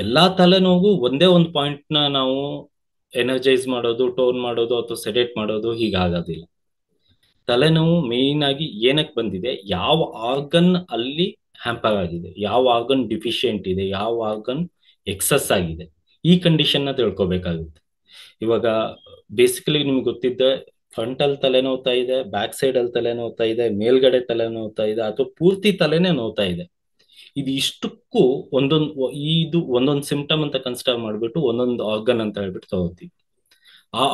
ಎಲ್ಲಾ ತಲೆನೋವು ಒಂದೇ ಒಂದು ಪಾಯಿಂಟ್ ನ ನಾವು ಎನರ್ಜೈಸ್ ಮಾಡೋದು, ಟೋನ್ ಮಾಡೋದು ಅಥವಾ ಸೆಡೇಟ್ ಮಾಡೋದು ಹೀಗಾಗೋದಿಲ್ಲ. ತಲೆನೋವು ಮೇನ್ ಆಗಿ ಏನಕ್ಕೆ ಬಂದಿದೆ, ಯಾವ ಆರ್ಗನ್ ಅಲ್ಲಿ ಹ್ಯಾಂಪರ್ ಆಗಿದೆ, ಯಾವ ಆರ್ಗನ್ ಡಿಫಿಷಿಯೆಂಟ್ ಇದೆ, ಯಾವ ಆರ್ಗನ್ ಎಕ್ಸಸ್ ಆಗಿದೆ, ಈ ಕಂಡೀಷನ್ ನ ತಿಳ್ಕೊಬೇಕಾಗುತ್ತೆ. ಇವಾಗ ಬೇಸಿಕಲಿ ನಿಮ್ಗೆ ಗೊತ್ತಿದ್ದೆ, ಫ್ರಂಟಲ್ ತಲೆ ನೋವ್ತಾ ಇದೆ, ಬ್ಯಾಕ್ ಸೈಡ್ ಅಲ್ಲಿ ತಲೆ ನೋವ್ತಾ ಇದೆ, ಮೇಲ್ಗಡೆ ತಲೆ ನೋವ್ತಾ ಇದೆ, ಅಥವಾ ಪೂರ್ತಿ ತಲೆನೇ ನೋವ್ತಾ ಇದೆ. ಇದು ಇಷ್ಟಕ್ಕೂ ಇದು ಒಂದೊಂದು ಸಿಂಪ್ಟಮ್ ಅಂತ ಕನ್ಸಿಡರ್ ಮಾಡ್ಬಿಟ್ಟು ಒಂದೊಂದು ಆರ್ಗನ್ ಅಂತ ಹೇಳ್ಬಿಟ್ಟು ತಗೋತೀವಿ. ಆ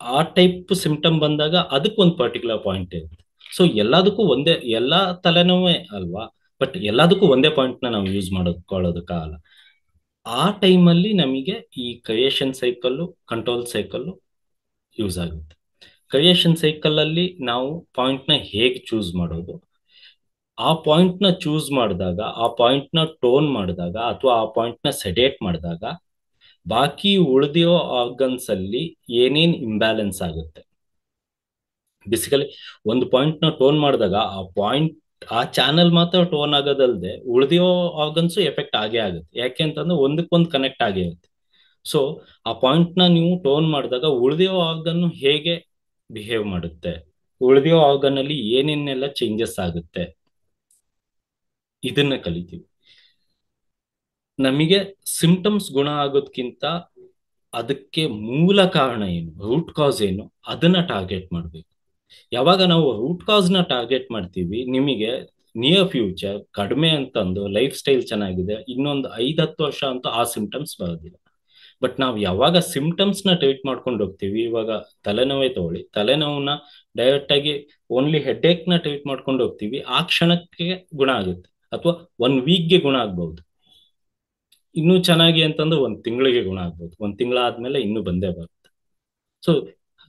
ಆ ಟೈಪ್ ಸಿಂಪ್ಟಮ್ ಬಂದಾಗ ಅದಕ್ಕೊಂದು ಪರ್ಟಿಕ್ಯುಲರ್ ಪಾಯಿಂಟ್ ಇರುತ್ತೆ. ಸೊ ಎಲ್ಲದಕ್ಕೂ ಎಲ್ಲಾ ತಲೆನೋವೇ ಅಲ್ವಾ, ಬಟ್ ಎಲ್ಲದಕ್ಕೂ ಒಂದೇ ಪಾಯಿಂಟ್ ನ ನಾವು ಯೂಸ್ ಮಾಡೋದಕ್ಕಾಗಲ್ಲ. ಆ ಟೈಮಲ್ಲಿ ನಮಗೆ ಈ creation cycle, control cycle use ಆಗುತ್ತೆ. ಕ್ರಿಯೇಷನ್ ಸೈಕಲ್ ಅಲ್ಲಿ ನಾವು ಪಾಯಿಂಟ್ ನ ಹೇಗೆ ಚೂಸ್ ಮಾಡೋದು, ಆ ಪಾಯಿಂಟ್ ನ ಚೂಸ್ ಮಾಡಿದಾಗ, ಆ ಪಾಯಿಂಟ್ ನ ಟೋನ್ ಮಾಡಿದಾಗ, ಅಥವಾ ಆ ಪಾಯಿಂಟ್ ನ ಸೆಡೇಟ್ ಮಾಡಿದಾಗ, ಬಾಕಿ ಉಳಿದಿರೋ ಆರ್ಗನ್ಸ್ ಅಲ್ಲಿ ಏನೇನ್ ಇಂಬ್ಯಾಲೆನ್ಸ್ ಆಗುತ್ತೆ. ಬೇಸಿಕಲಿ ಒಂದು ಪಾಯಿಂಟ್ ನ ಟೋನ್ ಮಾಡಿದಾಗ ಆ ಚಾನೆಲ್ ಮಾತ್ರ ಟೋನ್ ಆಗೋದಲ್ಲದೆ ಉಳಿದಿರೋ ಆರ್ಗನ್ಸ್ ಎಫೆಕ್ಟ್ ಆಗೇ ಆಗುತ್ತೆ. ಯಾಕೆ ಅಂತಂದ್ರೆ ಒಂದಕ್ಕೊಂದು ಕನೆಕ್ಟ್ ಆಗೇ ಇರುತ್ತೆ. ಸೊ ಆ ಪಾಯಿಂಟ್ ನ ನೀವು ಟೋನ್ ಮಾಡಿದಾಗ ಉಳಿದಿರೋ ಆರ್ಗನ್ ಹೇಗೆ ಬಿಹೇವ್ ಮಾಡುತ್ತೆ, ಉಳಿದಿರೋ ಆರ್ಗನ್ ಅಲ್ಲಿ ಏನೇನೆಲ್ಲ ಚೇಂಜಸ್ ಆಗುತ್ತೆ, ಇದನ್ನ ಕಲಿತೀವಿ. ನಮಗೆ ಸಿಂಪ್ಟಮ್ಸ್ ಗುಣ ಆಗೋದ್ಕಿಂತ ಅದಕ್ಕೆ ಮೂಲ ಕಾರಣ ಏನು, ರೂಟ್ ಕಾಸ್ ಏನು, ಅದನ್ನ ಟಾರ್ಗೆಟ್ ಮಾಡಬೇಕು. ಯಾವಾಗ ನಾವು ರೂಟ್ ಕಾಸ್ ನ ಟಾರ್ಗೆಟ್ ಮಾಡ್ತೀವಿ, ನಿಮಗೆ ನಿಯರ್ ಫ್ಯೂಚರ್ ಕಡಿಮೆ ಅಂತಂದು ಲೈಫ್ ಸ್ಟೈಲ್ ಚೆನ್ನಾಗಿದೆ, ಇನ್ನೊಂದು 5-10 ವರ್ಷ ಅಂತೂ ಆ ಸಿಂಪ್ಟಮ್ಸ್ ಬರೋದಿಲ್ಲ. ಬಟ್ ನಾವು ಯಾವಾಗ ಸಿಂಪ್ಟಮ್ಸ್ ನ ಟ್ರೀಟ್ ಮಾಡ್ಕೊಂಡು ಹೋಗ್ತೀವಿ, ಇವಾಗ ತಲೆನೋವೇ ತಗೊಳ್ಳಿ, ತಲೆನೋವನ್ನ ಡೈರೆಕ್ಟ್ ಆಗಿ ಓನ್ಲಿ ಹೆಡ್ಏಕ್ ನ ಟ್ರೀಟ್ ಮಾಡ್ಕೊಂಡು ಹೋಗ್ತೀವಿ, ಆ ಕ್ಷಣಕ್ಕೆ ಗುಣ ಆಗುತ್ತೆ, ಅಥವಾ 1 ವೀಕ್ಗೆ ಗುಣ ಆಗ್ಬಹುದು. ಇನ್ನೂ ಚೆನ್ನಾಗಿ ಅಂತಂದ್ರೆ 1 ತಿಂಗಳಿಗೆ ಗುಣ ಆಗ್ಬೋದು, 1 ತಿಂಗಳಾದ್ಮೇಲೆ ಇನ್ನೂ ಬಂದೇ ಬರುತ್ತೆ. ಸೊ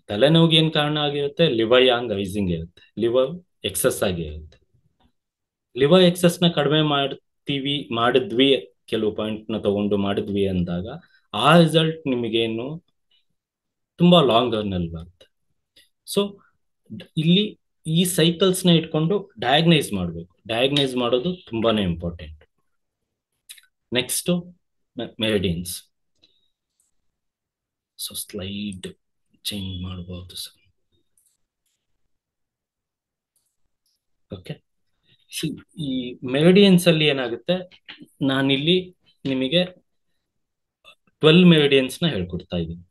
ತಲೆನೋವಿಗೆ ಏನ್ ಕಾರಣ ಆಗಿರುತ್ತೆ, ಲಿವರ್ ಯಾಂಗ್ ರೈಸಿಂಗ್ ಇರುತ್ತೆ, ಲಿವರ್ ಎಕ್ಸಸ್ ಆಗಿರುತ್ತೆ. ಲಿವರ್ ಎಕ್ಸಸ್ ನ ಕಡಿಮೆ ಮಾಡಿದ್ವಿ, ಕೆಲವು ಪಾಯಿಂಟ್ ನ ತಗೊಂಡು ಮಾಡಿದ್ವಿ ಅಂದಾಗ ಆ ರಿಸಲ್ಟ್ ನಿಮಗೇನು ತುಂಬಾ ಲಾಂಗ್ ರನ್ ಅಲ್ಲಿ ಬರುತ್ತೆ. ಸೊ ಇಲ್ಲಿ ಈ ಸೈಕಲ್ಸ್ ನ ಇಟ್ಕೊಂಡು ಡಯಾಗ್ನೈಸ್ ಮಾಡಬೇಕು. ಡಯಾಗ್ನೈಸ್ ಮಾಡೋದು ತುಂಬಾನೇ important. Next meridians. So slide change ಮಾಡಬಹುದು ಸರ್. ಓಕೆ, ಈ ಮೆರಿಡಿಯನ್ಸ್ ಅಲ್ಲಿ ಏನಾಗುತ್ತೆ, ನಾನಿಲ್ಲಿ ನಿಮಗೆ 12 ಮೆರಿಡಿಯನ್ಸ್ ನ ಹೇಳ್ಕೊಡ್ತಾ ಇದ್ದೀನಿ.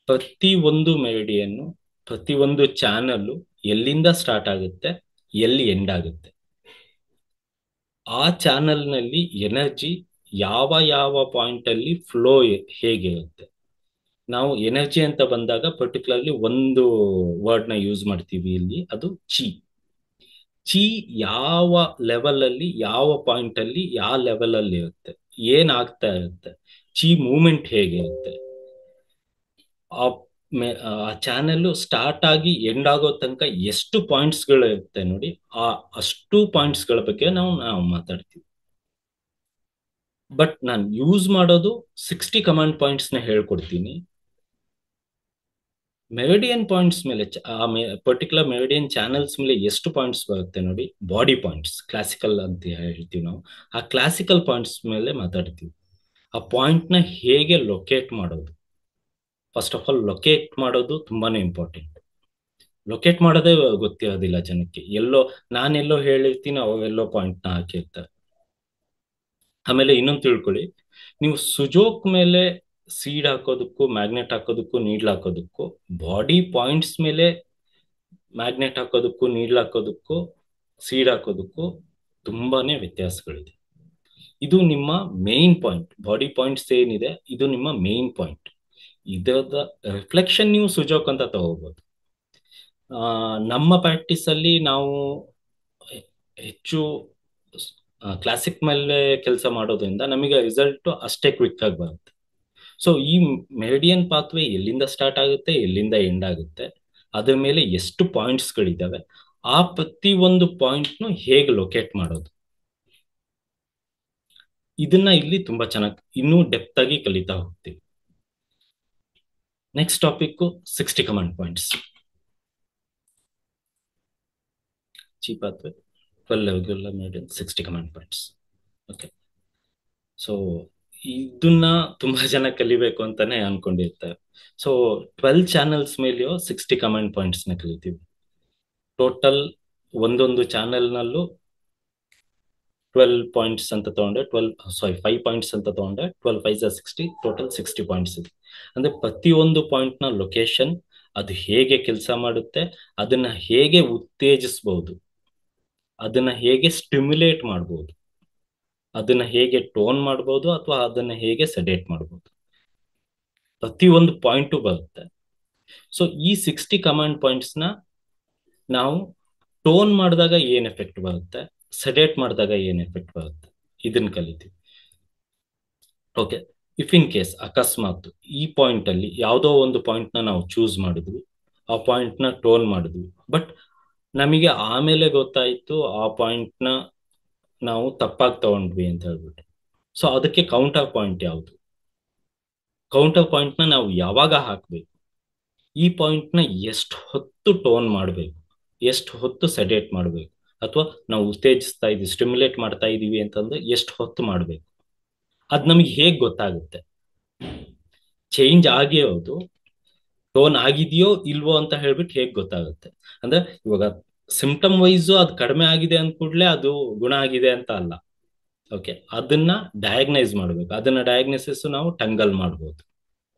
ಪ್ರತಿ ಒಂದು ಮೆರಿಡಿಯನ್ನು, ಪ್ರತಿ ಒಂದು ಚಾನಲ್ ಎಲ್ಲಿಂದ ಸ್ಟಾರ್ಟ್ ಆಗುತ್ತೆ, ಎಲ್ಲಿ ಎಂಡ್ ಆಗುತ್ತೆ, ಆ ಚಾನಲ್ ನಲ್ಲಿ ಎನರ್ಜಿ ಯಾವ ಯಾವ ಪಾಯಿಂಟ್ ಅಲ್ಲಿ ಫ್ಲೋ ಹೇಗಿರುತ್ತೆ. ನಾವು ಎನರ್ಜಿ ಅಂತ ಬಂದಾಗ ಪರ್ಟಿಕ್ಯುಲರ್ಲಿ ಒಂದು ವರ್ಡ್ ನ ಯೂಸ್ ಮಾಡ್ತೀವಿ ಇಲ್ಲಿ, ಅದು ಚಿ. ಚಿ ಯಾವ ಲೆವೆಲ್ ಅಲ್ಲಿ, ಯಾವ ಪಾಯಿಂಟ್ ಅಲ್ಲಿ, ಯಾವ ಲೆವೆಲ್ ಅಲ್ಲಿ ಇರುತ್ತೆ, ಏನಾಗ್ತಾ ಇರುತ್ತೆ, ಚಿ ಮೂವ್ಮೆಂಟ್ ಹೇಗಿರುತ್ತೆ, ಆ ಚಾನೆಲ್ ಸ್ಟಾರ್ಟ್ ಆಗಿ ಎಂಡ್ ಆಗೋ ತನಕ ಎಷ್ಟು ಪಾಯಿಂಟ್ಸ್ ಗಳು ಇರುತ್ತೆ ನೋಡಿ, ಅಷ್ಟು ಪಾಯಿಂಟ್ಸ್ ಗಳ ಬಗ್ಗೆ ನಾವು ಮಾತಾಡ್ತೀವಿ. ಬಟ್ ನಾನು ಯೂಸ್ ಮಾಡೋದು 60 ಕಮಾಂಡ್ ಪಾಯಿಂಟ್ಸ್ ನ ಹೇಳ್ಕೊಡ್ತೀನಿ. ಮೆರಿಡಿಯನ್ ಪಾಯಿಂಟ್ಸ್ ಮೇಲೆ, ಪರ್ಟಿಕ್ಯುಲರ್ ಮೆರಿಡಿಯನ್ ಚಾನೆಲ್ಸ್ ಮೇಲೆ ಎಷ್ಟು ಪಾಯಿಂಟ್ಸ್ ಬರುತ್ತೆ ನೋಡಿ, ಬಾಡಿ ಪಾಯಿಂಟ್ಸ್, ಕ್ಲಾಸಿಕಲ್ ಅಂತ ಹೇಳ್ತೀವಿ ನಾವು, ಆ ಕ್ಲಾಸಿಕಲ್ ಪಾಯಿಂಟ್ಸ್ ಮೇಲೆ ಮಾತಾಡ್ತೀವಿ. ಆ ಪಾಯಿಂಟ್ ನ ಹೇಗೆ ಲೊಕೇಟ್ ಮಾಡೋದು, ಫಸ್ಟ್ ಆಫ್ ಆಲ್ ಲೊಕೇಟ್ ಮಾಡೋದು ತುಂಬಾನೇ ಇಂಪಾರ್ಟೆಂಟ್. ಲೊಕೇಟ್ ಮಾಡೋದೇ ಗೊತ್ತಿರೋದಿಲ್ಲ ಜನಕ್ಕೆ. ನಾನೆಲ್ಲೋ ಹೇಳಿರ್ತೀನಿ, ಅವೆಲ್ಲೋ ಪಾಯಿಂಟ್ ನ ಹಾಕಿರ್ತಾರೆ. ಆಮೇಲೆ ಇನ್ನೊಂದು ತಿಳ್ಕೊಳ್ಳಿ, ನೀವು ಸುಜೋಕ್ ಮೇಲೆ ಸೀಡ್ ಹಾಕೋದಕ್ಕೂ, ಮ್ಯಾಗ್ನೆಟ್ ಹಾಕೋದಕ್ಕೂ, ನೀಡ್ಲ್ ಹಾಕೋದಕ್ಕೂ, ಬಾಡಿ ಪಾಯಿಂಟ್ಸ್ ಮೇಲೆ ಮ್ಯಾಗ್ನೆಟ್ ಹಾಕೋದಕ್ಕೂ, ನೀಡ್ಲ್ ಹಾಕೋದಕ್ಕೂ, ಸೀಡ್ ಹಾಕೋದಕ್ಕೂ ತುಂಬಾನೇ ವ್ಯತ್ಯಾಸಗಳಿದೆ. ಇದು ನಿಮ್ಮ ಮೇನ್ ಪಾಯಿಂಟ್. ಬಾಡಿ ಪಾಯಿಂಟ್ಸ್ ಏನಿದೆ, ಇದು ನಿಮ್ಮ ಮೇನ್ ಪಾಯಿಂಟ್. ಇದರ ರಿಫ್ಲೆಕ್ಷನ್ ನೀವು ಸುಜೋಕ್ ಅಂತ ತಗೋಬಹುದು. ನಮ್ಮ ಪ್ರಾಕ್ಟೀಸ್ ಅಲ್ಲಿ ನಾವು ಹೆಚ್ಚು ಕ್ಲಾಸಿಕ್ ಮೇಲೆ ಕೆಲಸ ಮಾಡೋದ್ರಿಂದ ನಮಗೆ ರಿಸಲ್ಟ್ ಅಷ್ಟೇ ಕ್ವಿಕ್ ಆಗಿ ಬರುತ್ತೆ. ಸೊ ಈ ಮೆರಿಡಿಯನ್ ಪಾತ್ವೇ ಎಲ್ಲಿಂದ ಸ್ಟಾರ್ಟ್ ಆಗುತ್ತೆ, ಎಲ್ಲಿಂದ ಎಂಡ್ ಆಗುತ್ತೆ, ಅದ್ರ ಮೇಲೆ ಎಷ್ಟು ಪಾಯಿಂಟ್ಸ್ ಗಳಿದಾವೆ, ಆ ಪ್ರತಿ ಒಂದು ಪಾಯಿಂಟ್ ಹೇಗೆ ಲೊಕೇಟ್ ಮಾಡೋದು, ಇದನ್ನ ಇಲ್ಲಿ ತುಂಬಾ ಚೆನ್ನಾಗಿ ಇನ್ನೂ ಡೆಪ್ತ್ ಆಗಿ ಕಲಿತಾ ಹೋಗ್ತೀವಿ. Next topic 60 command points. Chi pathway 12 regular meridian, 60 command points. Okay, so ಇದನ್ನ ತುಂಬಾ ಜನ ಕಲಿಬೇಕು ಅಂತಾನೆ ಅನ್ಕೊಂಡಿರ್ತಾರೆ. ಸೊ 12 ಚಾನೆಲ್ಸ್ ಮೇಲೆಯೂ 60 ಕಮಾಂಡ್ ಪಾಯಿಂಟ್ಸ್ ನ ಕಲಿತೀವಿ. ಟೋಟಲ್ ಒಂದೊಂದು ಚಾನೆಲ್ ನಲ್ಲೂ 12 ಪಾಯಿಂಟ್ಸ್ ಅಂತ ತಗೊಂಡೆ, 5 ಪಾಯಿಂಟ್ಸ್ ಅಂತ ತಗೊಂಡೆ, 12 5 60, ಟೋಟಲ್ 60 ಪಾಯಿಂಟ್ಸ್ ಇದೆ. ಅಂದ್ರೆ ಪ್ರತಿಯೊಂದು ಪಾಯಿಂಟ್ ನ ಲೊಕೇಶನ್, ಅದು ಹೇಗೆ ಕೆಲಸ ಮಾಡುತ್ತೆ, ಅದನ್ನ ಹೇಗೆ ಉತ್ತೇಜಿಸಬಹುದು, ಅದನ್ನ ಹೇಗೆ ಸ್ಟಿಮ್ಯುಲೇಟ್ ಮಾಡಬಹುದು, ಅದನ್ನ ಹೇಗೆ ಟೋನ್ ಮಾಡಬಹುದು, ಅಥವಾ ಅದನ್ನ ಹೇಗೆ ಸೆಡೇಟ್ ಮಾಡಬಹುದು, ಪ್ರತಿಯೊಂದು ಪಾಯಿಂಟು ಬರುತ್ತೆ. ಸೊ ಈ 60 ಕಮಾಂಡ್ ಪಾಯಿಂಟ್ಸ್ ನ ನಾವು ಟೋನ್ ಮಾಡಿದಾಗ ಏನ್ ಎಫೆಕ್ಟ್ ಬರುತ್ತೆ, ಸೆಡೇಟ್ ಮಾಡಿದಾಗ ಏನ್ ಎಫೆಕ್ಟ್ ಬರುತ್ತೆ, ಇದನ್ನ ಕಲಿತೀವಿ. ಓಕೆ, ಇಫ್ ಇನ್ ಕೇಸ್ ಅಕಸ್ಮಾತ್ ಈ ಪಾಯಿಂಟ್ ಅಲ್ಲಿ ಯಾವುದೋ ಒಂದು ಪಾಯಿಂಟ್ ನ ನಾವು ಚೂಸ್ ಮಾಡಿದ್ವಿ, ಆ ಪಾಯಿಂಟ್ ನ ಟೋನ್ ಮಾಡಿದ್ವಿ, ಬಟ್ ನಮಗೆ ಆಮೇಲೆ ಗೊತ್ತಾಯ್ತು ಆ ಪಾಯಿಂಟ್ ನ ನಾವು ತಪ್ಪಾಗಿ ತಗೊಂಡ್ವಿ ಅಂತ ಹೇಳ್ಬಿಟ್ಟು. ಸೊ ಅದಕ್ಕೆ ಕೌಂಟರ್ ಪಾಯಿಂಟ್ ಯಾವುದು, ಕೌಂಟರ್ ಪಾಯಿಂಟ್ ನ ನಾವು ಯಾವಾಗ ಹಾಕ್ಬೇಕು, ಈ ಪಾಯಿಂಟ್ ನ ಎಷ್ಟು ಹೊತ್ತು ಟೋನ್ ಮಾಡಬೇಕು, ಎಷ್ಟು ಹೊತ್ತು ಸೆಡೇಟ್ ಮಾಡಬೇಕು, ಅಥವಾ ನಾವು ಉತ್ತೇಜಿಸ್ತಾ ಇದೀವಿ, ಸ್ಟಿಮ್ಯುಲೇಟ್ ಮಾಡ್ತಾ ಇದೀವಿ ಅಂತಂದ್ರೆ ಎಷ್ಟು ಹೊತ್ತು ಮಾಡಬೇಕು, ಅದ್ ನಮಗೆ ಹೇಗ್ ಗೊತ್ತಾಗುತ್ತೆ? ಚೇಂಜ್ ಆಗಿರೋದು ಟೋನ್ ಆಗಿದೆಯೋ ಇಲ್ವೋ ಅಂತ ಹೇಳ್ಬಿಟ್ಟು ಹೇಗ್ ಗೊತ್ತಾಗುತ್ತೆ? ಅಂದ್ರೆ ಇವಾಗ ಸಿಂಪ್ಟಮ್ ವೈಸು ಅದು ಕಡಿಮೆ ಆಗಿದೆ ಅಂದ ಕೂಡಲೇ ಅದು ಗುಣ ಆಗಿದೆ ಅಂತ ಅಲ್ಲ. ಓಕೆ, ಅದನ್ನ ಡಯಾಗ್ನೈಸ್ ಮಾಡ್ಬೇಕು. ಅದನ್ನ ಡಯಾಗ್ನೋಸಿಸ್ ನಾವು ಟಂಗಲ್ ಮಾಡ್ಬೋದು,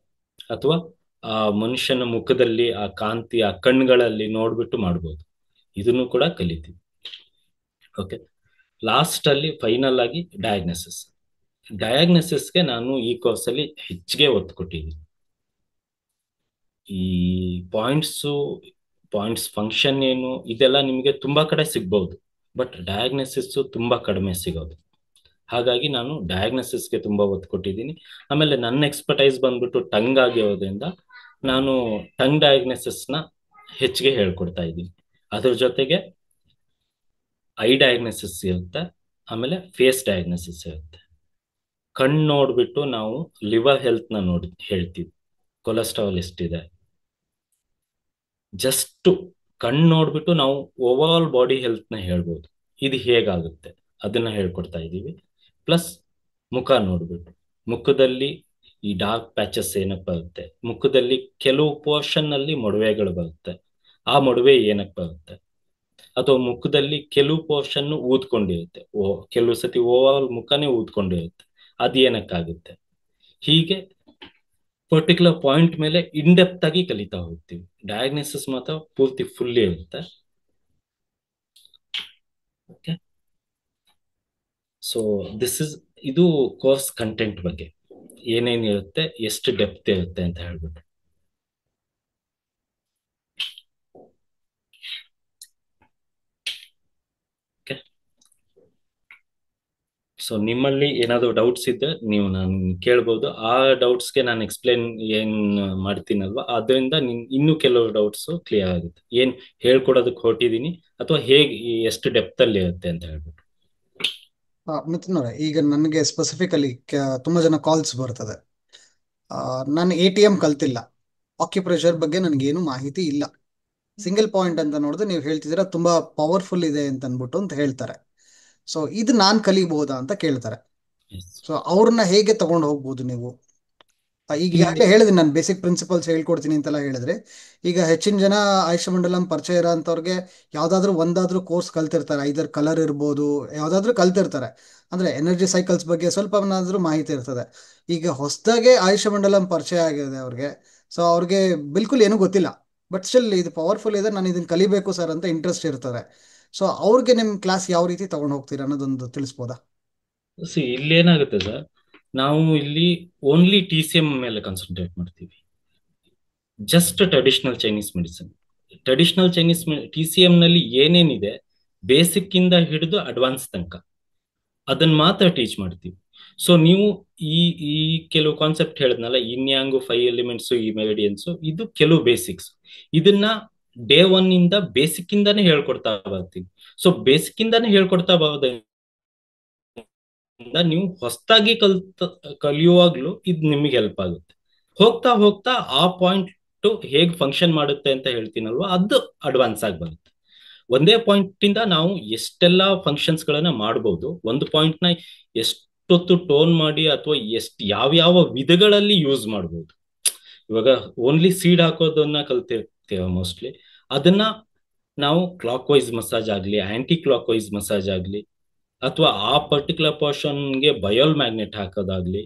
ಅಥವಾ ಆ ಮನುಷ್ಯನ ಮುಖದಲ್ಲಿ ಆ ಕಾಂತಿ ಆ ಕಣ್ಗಳಲ್ಲಿ ನೋಡ್ಬಿಟ್ಟು ಮಾಡ್ಬೋದು. ಇದನ್ನು ಕೂಡ ಕಲಿತೀವಿ. ಓಕೆ, ಲಾಸ್ಟ್ ಅಲ್ಲಿ ಫೈನಲ್ ಆಗಿ ಡಯಾಗ್ನೋಸಿಸ್. ಡಯಾಗ್ನೋಸಿಸ್ಗೆ ನಾನು ಈ ಕೋರ್ಸಲ್ಲಿ ಹೆಚ್ಚಿಗೆ ಒತ್ತು ಕೊಟ್ಟಿದ್ದೀನಿ. ಈ ಪಾಯಿಂಟ್ಸ್ ಫಂಕ್ಷನ್ ಏನು ಇದೆಲ್ಲ ನಿಮಗೆ ತುಂಬಾ ಕಡೆ ಸಿಗ್ಬಹುದು, ಬಟ್ ಡಯಾಗ್ನೋಸಿಸ್ ತುಂಬಾ ಕಡಿಮೆ ಸಿಗೋದು. ಹಾಗಾಗಿ ನಾನು ಡಯಾಗ್ನೋಸಿಸ್ಗೆ ತುಂಬಾ ಒತ್ತು ಕೊಟ್ಟಿದ್ದೀನಿ. ಆಮೇಲೆ ನನ್ನ ಎಕ್ಸ್ಪರ್ಟೈಸ್ ಬಂದ್ಬಿಟ್ಟು ಟಂಗ್ ಆಗಿರೋದ್ರಿಂದ ನಾನು ಟಂಗ್ ಡಯಾಗ್ನೋಸಿಸ್ನ ಹೆಚ್ಚಿಗೆ ಹೇಳ್ಕೊಡ್ತಾ ಇದ್ದೀನಿ. ಅದ್ರ ಜೊತೆಗೆ ಐ ಡಯಾಗ್ನೋಸಿಸ್ ಇರುತ್ತೆ, ಆಮೇಲೆ ಫೇಸ್ ಡಯಾಗ್ನೋಸಿಸ್ ಇರುತ್ತೆ. ಕಣ್ಣು ನೋಡ್ಬಿಟ್ಟು ನಾವು ಲಿವರ್ ಹೆಲ್ತ್ ನ ನೋಡಿ ಹೇಳ್ತೀವಿ, ಕೊಲೆಸ್ಟ್ರಾಲ್ ಎಷ್ಟಿದೆ. ಜಸ್ಟ್ ಕಣ್ಣು ನೋಡ್ಬಿಟ್ಟು ನಾವು ಓವರ್ ಆಲ್ ಬಾಡಿ ಹೆಲ್ತ್ ನ ಹೇಳ್ಬೋದು. ಇದು ಹೇಗಾಗುತ್ತೆ ಅದನ್ನ ಹೇಳ್ಕೊಡ್ತಾ ಇದ್ದೀವಿ. ಪ್ಲಸ್ ಮುಖ ನೋಡ್ಬಿಟ್ಟು, ಮುಖದಲ್ಲಿ ಈ ಡಾರ್ಕ್ ಪ್ಯಾಚಸ್ ಏನಕ್ಕೆ ಬರುತ್ತೆ, ಮುಖದಲ್ಲಿ ಕೆಲವು ಪೋರ್ಷನ್ ಅಲ್ಲಿ ಮೊಡವೆಗಳು ಬರುತ್ತೆ, ಆ ಮೊಡವೆ ಏನಕ್ಕೆ ಬರುತ್ತೆ, ಅಥವಾ ಮುಖದಲ್ಲಿ ಕೆಲವು ಪೋರ್ಷನ್ ಊದ್ಕೊಂಡಿರುತ್ತೆ, ಕೆಲವು ಸತಿ ಓವರ್ ಆಲ್ ಮುಖನೇ ಊದ್ಕೊಂಡಿರುತ್ತೆ, ಅದು ಏನಕ್ಕಾಗುತ್ತೆ. ಹೀಗೆ ಪರ್ಟಿಕ್ಯುಲರ್ ಪಾಯಿಂಟ್ ಮೇಲೆ ಇನ್ಡೆಪ್ತ್ ಆಗಿ ಕಲಿತಾ ಹೋಗ್ತೀವಿ. ಡಯಾಗ್ನೋಸಿಸ್ ಮಾತ್ರ ಪೂರ್ತಿ ಫುಲ್ಲಿ ಇರುತ್ತೆ. ಓಕೆ, ಸೊ ಇದು ಕೋರ್ಸ್ ಕಂಟೆಂಟ್ ಬಗ್ಗೆ ಏನೇನಿರುತ್ತೆ, ಎಷ್ಟು ಡೆಪ್ತ್ ಇರುತ್ತೆ ಅಂತ ಹೇಳ್ಬಿಟ್ಟು. ಓಕೆ, ಸೊ ನಿಮ್ಮಲ್ಲಿ ಏನಾದ್ರು ಡೌಟ್ಸ್ ಇದ್ದರೆ ನೀವು ನಾನು ಕೇಳ್ಬೋದು. ಆ ಡೌಟ್ಸ್ಗೆ ನಾನು ಎಕ್ಸ್ಪ್ಲೇನ್ ಏನ್ ಮಾಡ್ತೀನಲ್ವಾ, ಅದರಿಂದ ಇನ್ನೂ ಕೆಲವು ಡೌಟ್ಸ್ ಕ್ಲಿಯರ್ ಆಗುತ್ತೆ. ಏನ್ ಹೇಳ್ಕೊಡೋದಕ್ಕೆ ಹೊರಟಿದ್ದೀನಿ, ಅಥವಾ ಹೇಗೆ ಎಷ್ಟು ಡೆಪ್ತ್ ಅಲ್ಲಿ ಇರುತ್ತೆ ಅಂತ ಹೇಳ್ಬಿಟ್ಟು. ಮಿಥುನ್ ಅವರೇ, ಈಗ ನನಗೆ ಸ್ಪೆಸಿಫಿಕಲಿ ತುಂಬಾ ಜನ ಕಾಲ್ಸ್ ಬರ್ತದೆ. ನಾನು ATM ಕಲ್ತಿಲ್ಲ, ಆಕ್ಯುಪ್ರೆಷರ್ ಬಗ್ಗೆ ನನಗೇನು ಮಾಹಿತಿ ಇಲ್ಲ. ಸಿಂಗಲ್ ಪಾಯಿಂಟ್ ಅಂತ ನೋಡಿದ್ರೆ ನೀವು ಹೇಳ್ತಿದ್ದೀರಾ ತುಂಬಾ ಪವರ್ಫುಲ್ ಇದೆ ಅಂತ ಅನ್ಬಿಟ್ಟು ಅಂತ ಹೇಳ್ತಾರೆ. ಸೊ ಇದು ನಾನು ಕಲಿಬಹುದಾ ಅಂತ ಕೇಳ್ತಾರೆ. Yes. ಸೊ ಅವ್ರನ್ನ ಹೇಗೆ ತಗೊಂಡು ಹೋಗ್ಬೋದು ನೀವು? ಈಗ ಇಲ್ಲಿ ಈಗಾಗಲೇ ಹೇಳಿದೆ ನಾನು ಬೇಸಿಕ್ ಪ್ರಿನ್ಸಿಪಲ್ಸ್ ಹೇಳ್ಕೊಡ್ತೀನಿ ಅಂತೆಲ್ಲ ಹೇಳಿದ್ರೆ, ಈಗ ಹೆಚ್ಚಿನ ಜನ ಆಯುಷ ಮಂಡಲಂ ಪರಿಚಯ ಇರೋ ಅಂಥವ್ರಿಗೆ ಯಾವ್ದಾದ್ರು ಒಂದಾದ್ರೂ ಕೋರ್ಸ್ ಕಲ್ತಿರ್ತಾರೆ, ಐದರ್ ಕಲರ್ ಇರ್ಬೋದು, ಯಾವ್ದಾದ್ರು ಕಲ್ತಿರ್ತಾರೆ. ಅಂದ್ರೆ ಎನರ್ಜಿ ಸೈಕಲ್ಸ್ ಬಗ್ಗೆ ಸ್ವಲ್ಪನಾದ್ರೂ ಮಾಹಿತಿ ಇರ್ತದೆ. ಈಗ ಹೊಸದಾಗೆ ಆಯುಷ ಮಂಡಲಂ ಪರಿಚಯ ಆಗಿದೆ ಅವ್ರಿಗೆ. ಸೊ ಅವ್ರಿಗೆ ಬಿಲ್ಕುಲ್ ಏನೂ ಗೊತ್ತಿಲ್ಲ, ಬಟ್ ಸ್ಟಿಲ್ ಇದು ಪವರ್ಫುಲ್ ಇದೆ, ನಾನು ಇದನ್ನ ಕಲಿಬೇಕು ಸರ್ ಅಂತ ಇಂಟ್ರೆಸ್ಟ್ ಇರ್ತದೆ. ಸೊ ಅವ್ರಿಗೆ ನಿಮ್ ಕ್ಲಾಸ್ ಯಾವ ರೀತಿ ತಗೊಂಡು ಹೋಗ್ತೀರಾ ಅನ್ನೋದೊಂದು ತಿಳಿಸ್ಬೋದಾ? ಇಲ್ಲೇನಾಗುತ್ತೆ ಸರ್, ನಾವು ಇಲ್ಲಿ ಓನ್ಲಿ TCM ಮೇಲೆ ಕಾನ್ಸಂಟ್ರೇಟ್ ಮಾಡ್ತೀವಿ. Just traditional Chinese medicine. Traditional Chinese TCM ನಲ್ಲಿ ಏನೇನಿದೆ, ಬೇಸಿಕ್ ಇಂದ ಹಿಡಿದು ಅಡ್ವಾನ್ಸ್ ತನಕ ಅದನ್ನ ಮಾತ್ರ ಟೀಚ್ ಮಾಡ್ತೀವಿ. ಸೊ ನೀವು ಈ ಈ ಕೆಲವು ಕಾನ್ಸೆಪ್ಟ್ ಹೇಳಿದ್ನಲ್ಲ, ಇನ್ಯಾಂಗು 5 ಎಲಿಮೆಂಟ್ಸ್, ಈ ಮೆರಿಡಿಯನ್ಸ್, ಇದು ಕೆಲವು ಬೇಸಿಕ್ಸ್. ಇದನ್ನ ಡೇ 1 ಇಂದ ಬೇಸಿಕ್ ಇಂದಾನೇ ಹೇಳ್ಕೊಡ್ತಾ ಬರ್ತೀವಿ. ಸೊ ಬೇಸಿಕ್ ಇಂದಾನೇ ಹೇಳ್ಕೊಡ್ತಾ ಬರೋದ್ರಿಂದ ನೀವು ಹೊಸದಾಗಿ ಕಲಿಯುವಾಗ್ಲೂ ಇದು ನಿಮಗೆ ಹೆಲ್ಪ್ ಆಗುತ್ತೆ. ಹೋಗ್ತಾ ಹೋಗ್ತಾ ಆ ಪಾಯಿಂಟ್ ಹೇಗ್ ಫಂಕ್ಷನ್ ಮಾಡುತ್ತೆ ಅಂತ ಹೇಳ್ತೀನಲ್ವಾ, ಅದು ಅಡ್ವಾನ್ಸ್ ಆಗಿ ಬರುತ್ತೆ. ಒಂದೇ ಪಾಯಿಂಟ್ ಇಂದ ನಾವು ಎಷ್ಟೆಲ್ಲಾ ಫಂಕ್ಷನ್ಸ್ ಗಳನ್ನ ಮಾಡಬಹುದು, ಒಂದು ಪಾಯಿಂಟ್ ನ ಎಷ್ಟೊತ್ತು ಟೋನ್ ಮಾಡಿ, ಅಥವಾ ಯಾವ್ಯಾವ ವಿಧಗಳಲ್ಲಿ ಯೂಸ್ ಮಾಡಬಹುದು. ಇವಾಗ ಓನ್ಲಿ ಸೀಡ್ ಹಾಕೋದನ್ನ ಕಲ್ತಿರ್ತೀವ ಮೋಸ್ಟ್ಲಿ, ಅದನ್ನ ನಾವು ಕ್ಲಾಕ್ ವೈಸ್ ಮಸಾಜ್ ಆಗ್ಲಿ, ಆಂಟಿ ಕ್ಲಾಕ್ ವೈಸ್ ಮಸಾಜ್ ಆಗ್ಲಿ, ಅಥವಾ ಆ ಪರ್ಟಿಕ್ಯುಲರ್ ಪರ್ಸನ್ಗೆ ಬಯೋಲ್ ಮ್ಯಾಗ್ನೆಟ್ ಹಾಕೋದಾಗ್ಲಿ,